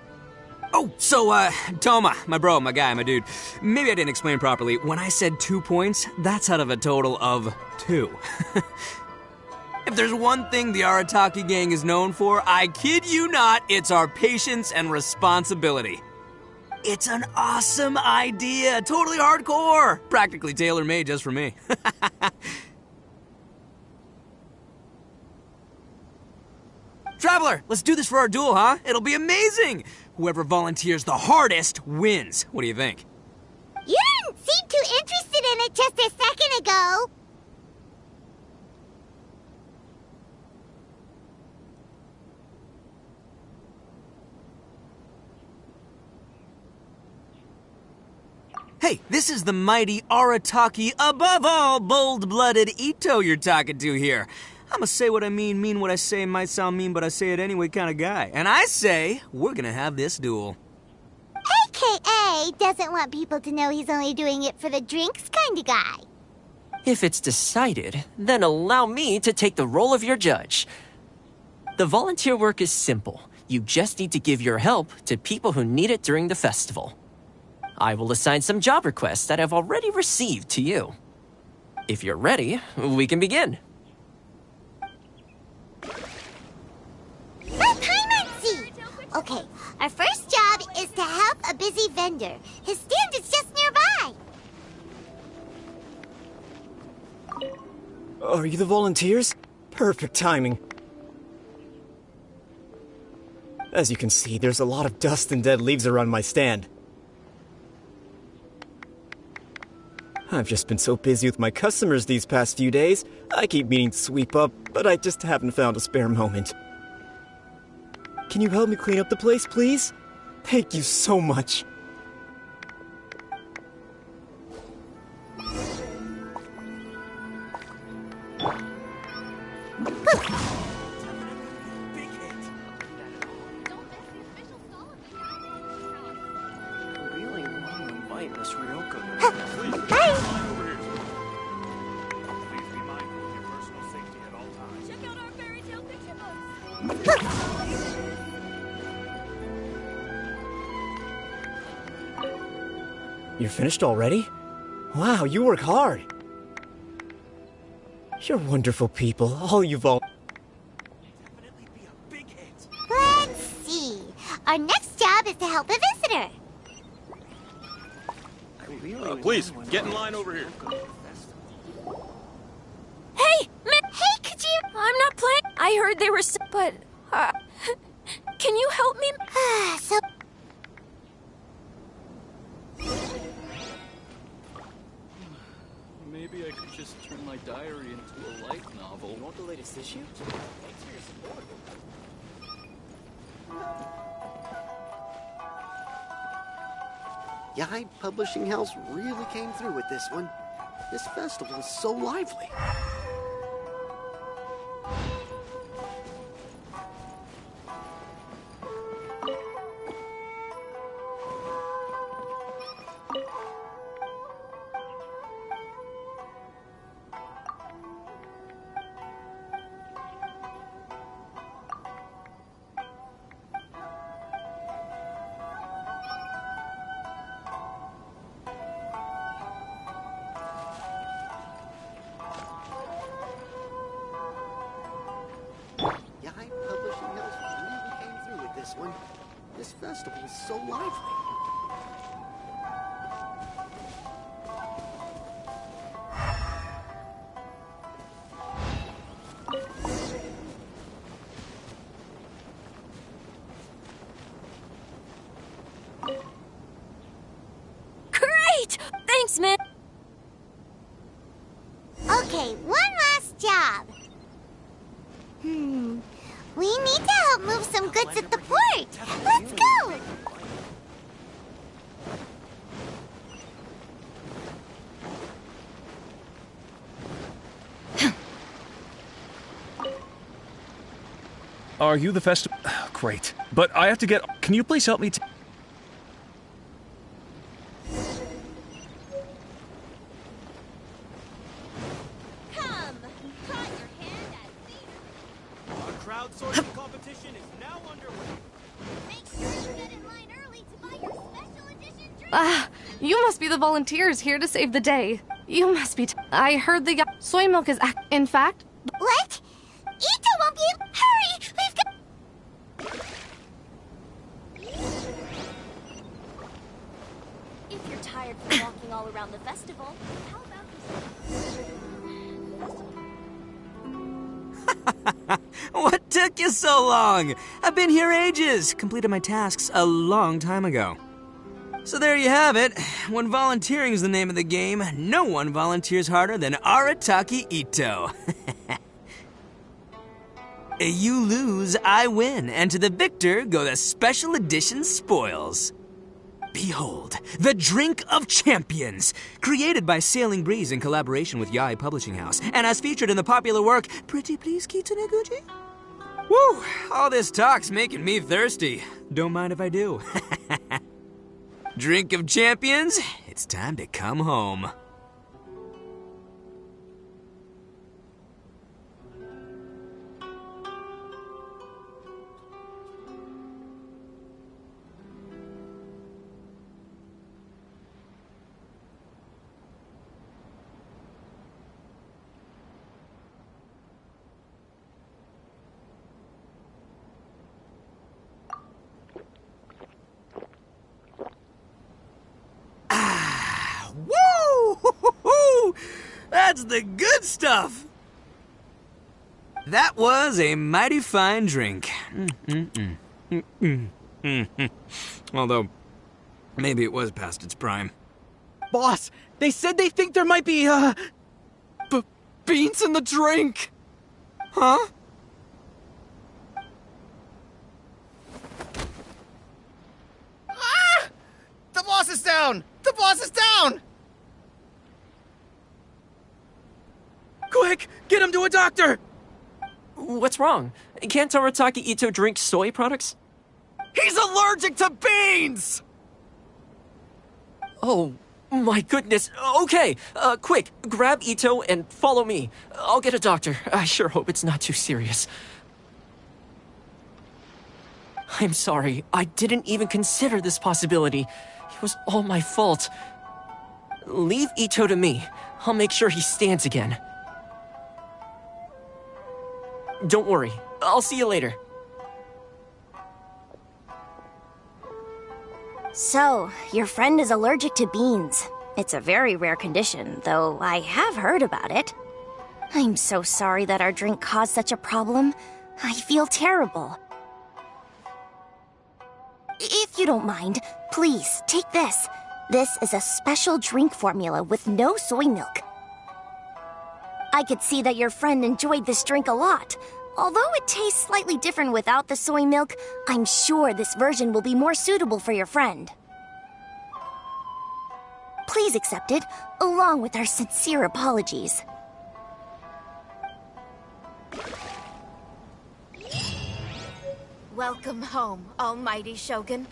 Oh, so, Toma, my bro, my guy, my dude. Maybe I didn't explain properly. When I said 2 points, that's out of a total of 2. If there's one thing the Arataki gang is known for, I kid you not, it's our patience and responsibility. It's an awesome idea, totally hardcore, practically tailor-made just for me. Traveler, let's do this for our duel, huh? It'll be amazing! Whoever volunteers the hardest wins. What do you think? You didn't seem too interested in it just a second ago. Hey, this is the mighty Arataki, above all bold-blooded Ito you're talking to here. I'ma say what I mean what I say, might sound mean, but I say it anyway kind of guy. And I say, we're gonna have this duel. AKA doesn't want people to know he's only doing it for the drinks kind of guy. If it's decided, then allow me to take the role of your judge. The volunteer work is simple. You just need to give your help to people who need it during the festival. I will assign some job requests that I've already received to you. If you're ready, we can begin. Paimonsi! Okay, our first job is to help a busy vendor. His stand is just nearby. Are you the volunteers? Perfect timing. As you can see, there's a lot of dust and dead leaves around my stand. I've just been so busy with my customers these past few days. I keep meaning to sweep up, but I just haven't found a spare moment. Can you help me clean up the place, please? Thank you so much. You're finished already? Wow, you work hard. You're wonderful people, all you've all... Let's see. Our next job is to help a visitor. Please, get in line over here. Hey, hey, could you? I'm not playing. I heard they were, but can you help me? So. Maybe I could just turn my diary into a light novel. You want the latest issue? Thanks for your support. Yae Publishing House really came through with this one. This festival is so lively. This festival is so lively. Great! Thanks, man. Okay, one last job. We need to help move some goods at the port. Let's go! Are you the festival? Great. But I have to get... Can you please help me Crowdsourcing competition is now underway. Make sure you get in line early to buy your special edition drink. You must be the volunteers here to save the day. You must be. I heard the soy milk is. In fact. What? Ito won't be able. Hurry! We've got. If you're tired from walking all around the festival, how about What took you so long? I've been here ages. Completed my tasks a long time ago. So there you have it. When volunteering is the name of the game, no one volunteers harder than Arataki Itto. You lose, I win, and to the victor go the special edition spoils. Behold, the Drink of Champions, created by Sailing Breeze in collaboration with Yae Publishing House, and as featured in the popular work, Pretty Please Kitsune Guji? Woo, all this talk's making me thirsty. Don't mind if I do. Drink of Champions, it's time to come home. Woo! That's the good stuff! That was a mighty fine drink. Although, maybe it was past its prime. Boss, they said they think there might be, beans in the drink! Huh? Ah! The boss is down! The boss is down! Quick, get him to a doctor! What's wrong? Can't Arataki Itto drink soy products? He's allergic to beans! Oh, my goodness. Okay, quick, grab Itto and follow me. I'll get a doctor. I sure hope it's not too serious. I'm sorry, I didn't even consider this possibility. It was all my fault. Leave Itto to me. I'll make sure he stands again. Don't worry, I'll see you later. So, your friend is allergic to beans. It's a very rare condition, though I have heard about it. I'm so sorry that our drink caused such a problem. I feel terrible. If you don't mind, please, take this. This is a special drink formula with no soy milk. I could see that your friend enjoyed this drink a lot. Although it tastes slightly different without the soy milk, I'm sure this version will be more suitable for your friend. Please accept it, along with our sincere apologies. Welcome home, Almighty Shogun.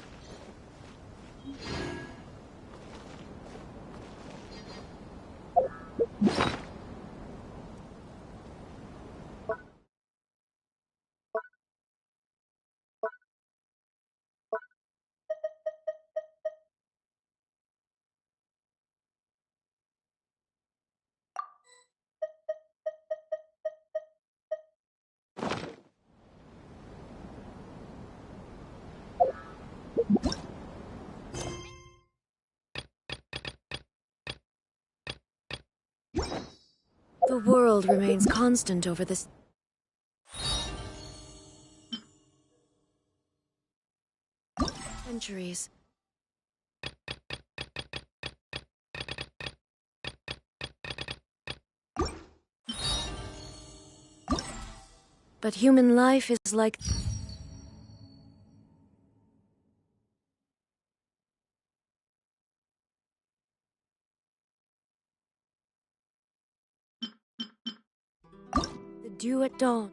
The world remains constant over this. Centuries. But human life is like... the dew at dawn.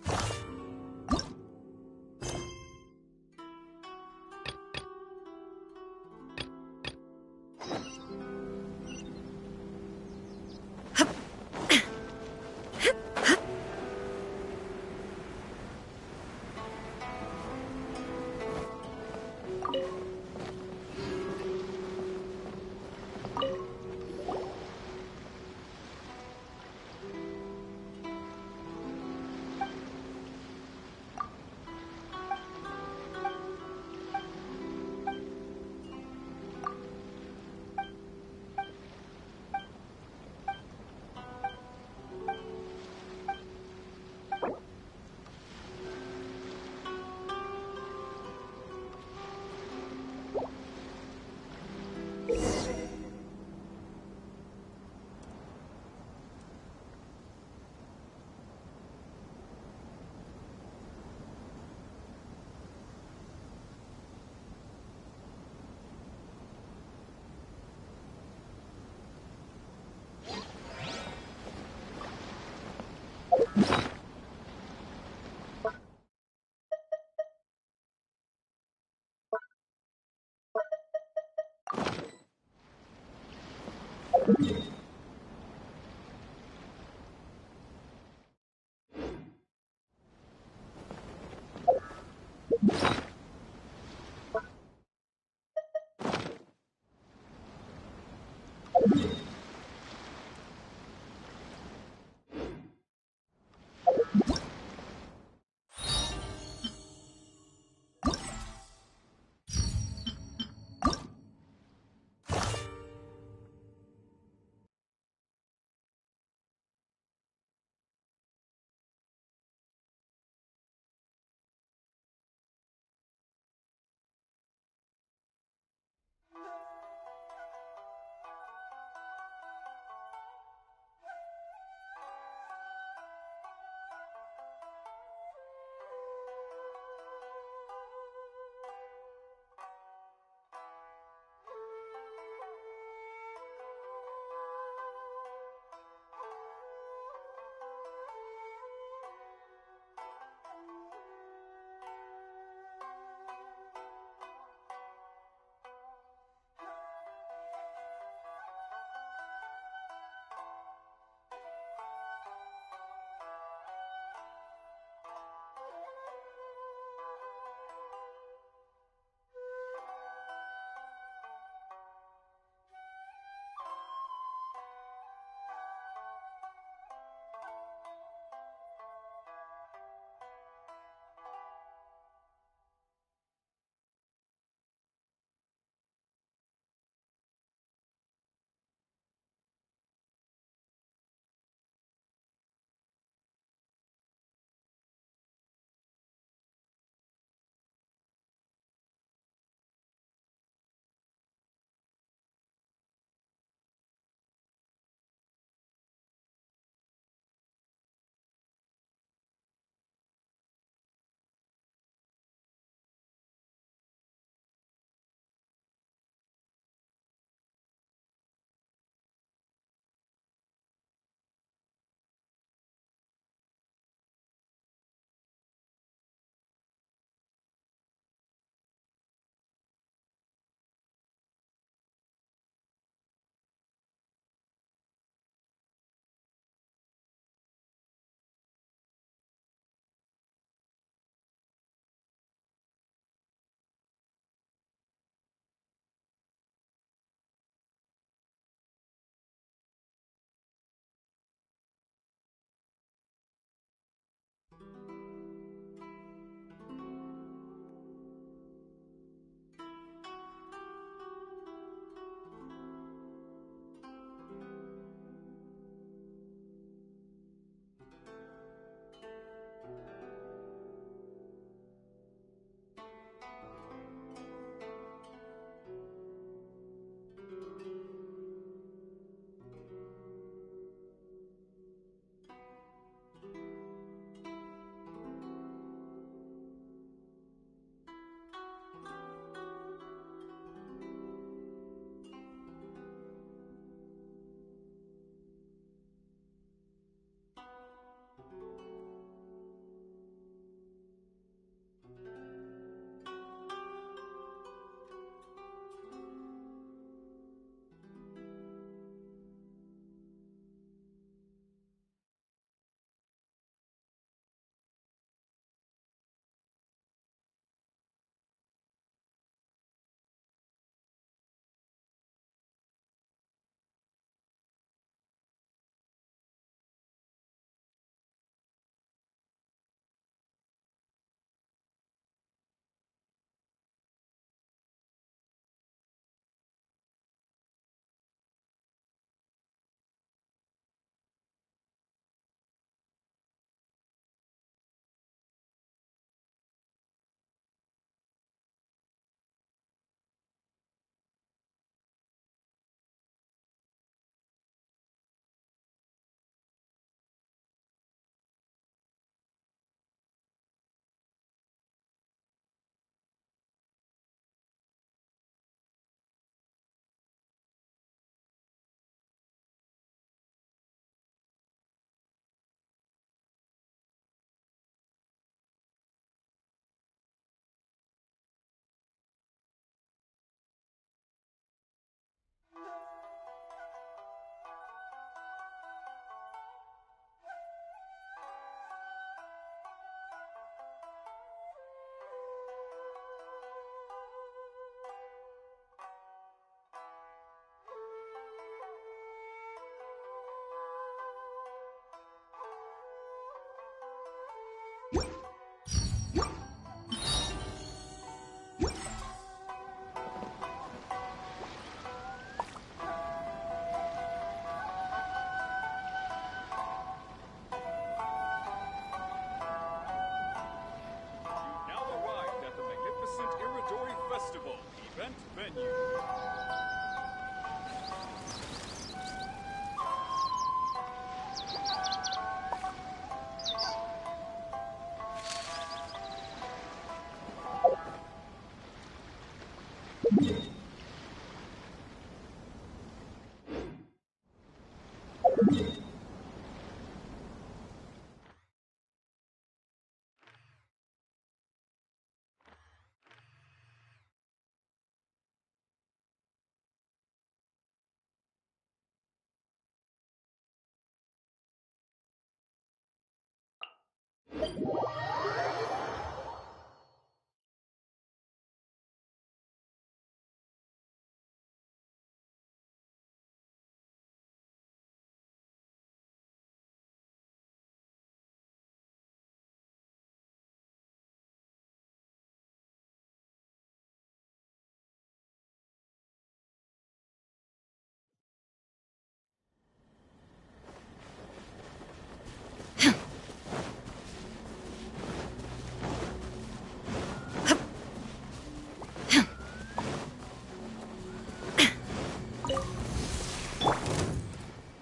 Festival event venue.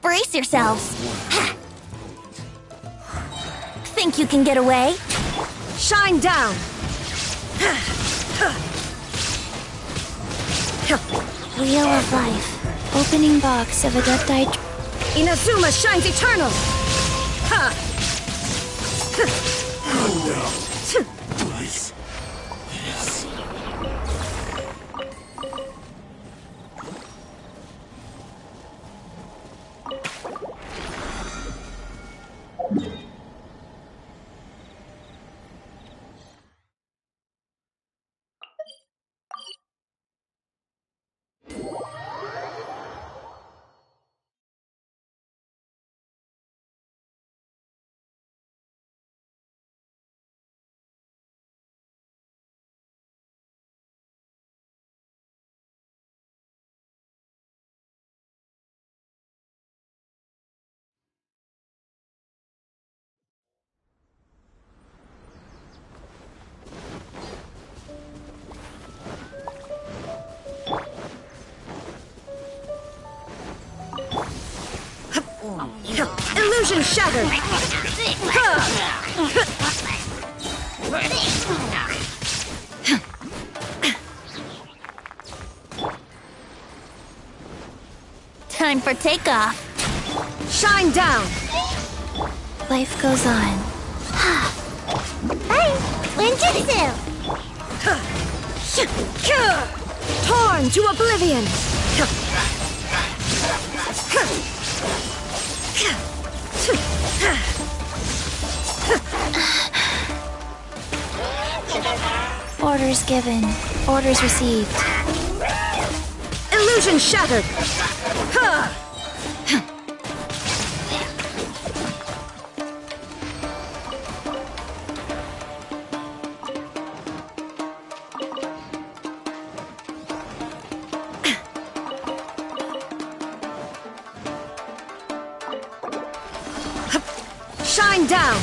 Brace yourselves. Think you can get away? Shine down! Wheel of Life. Opening box of Adepti. Inazuma shines eternal! Ha! Twice. Yes. Illusion shattered! Time for takeoff. Shine down! Life goes on. Bye! Ninjutsu! Torn to oblivion! Orders given. Orders received. Illusion shattered! Shine down!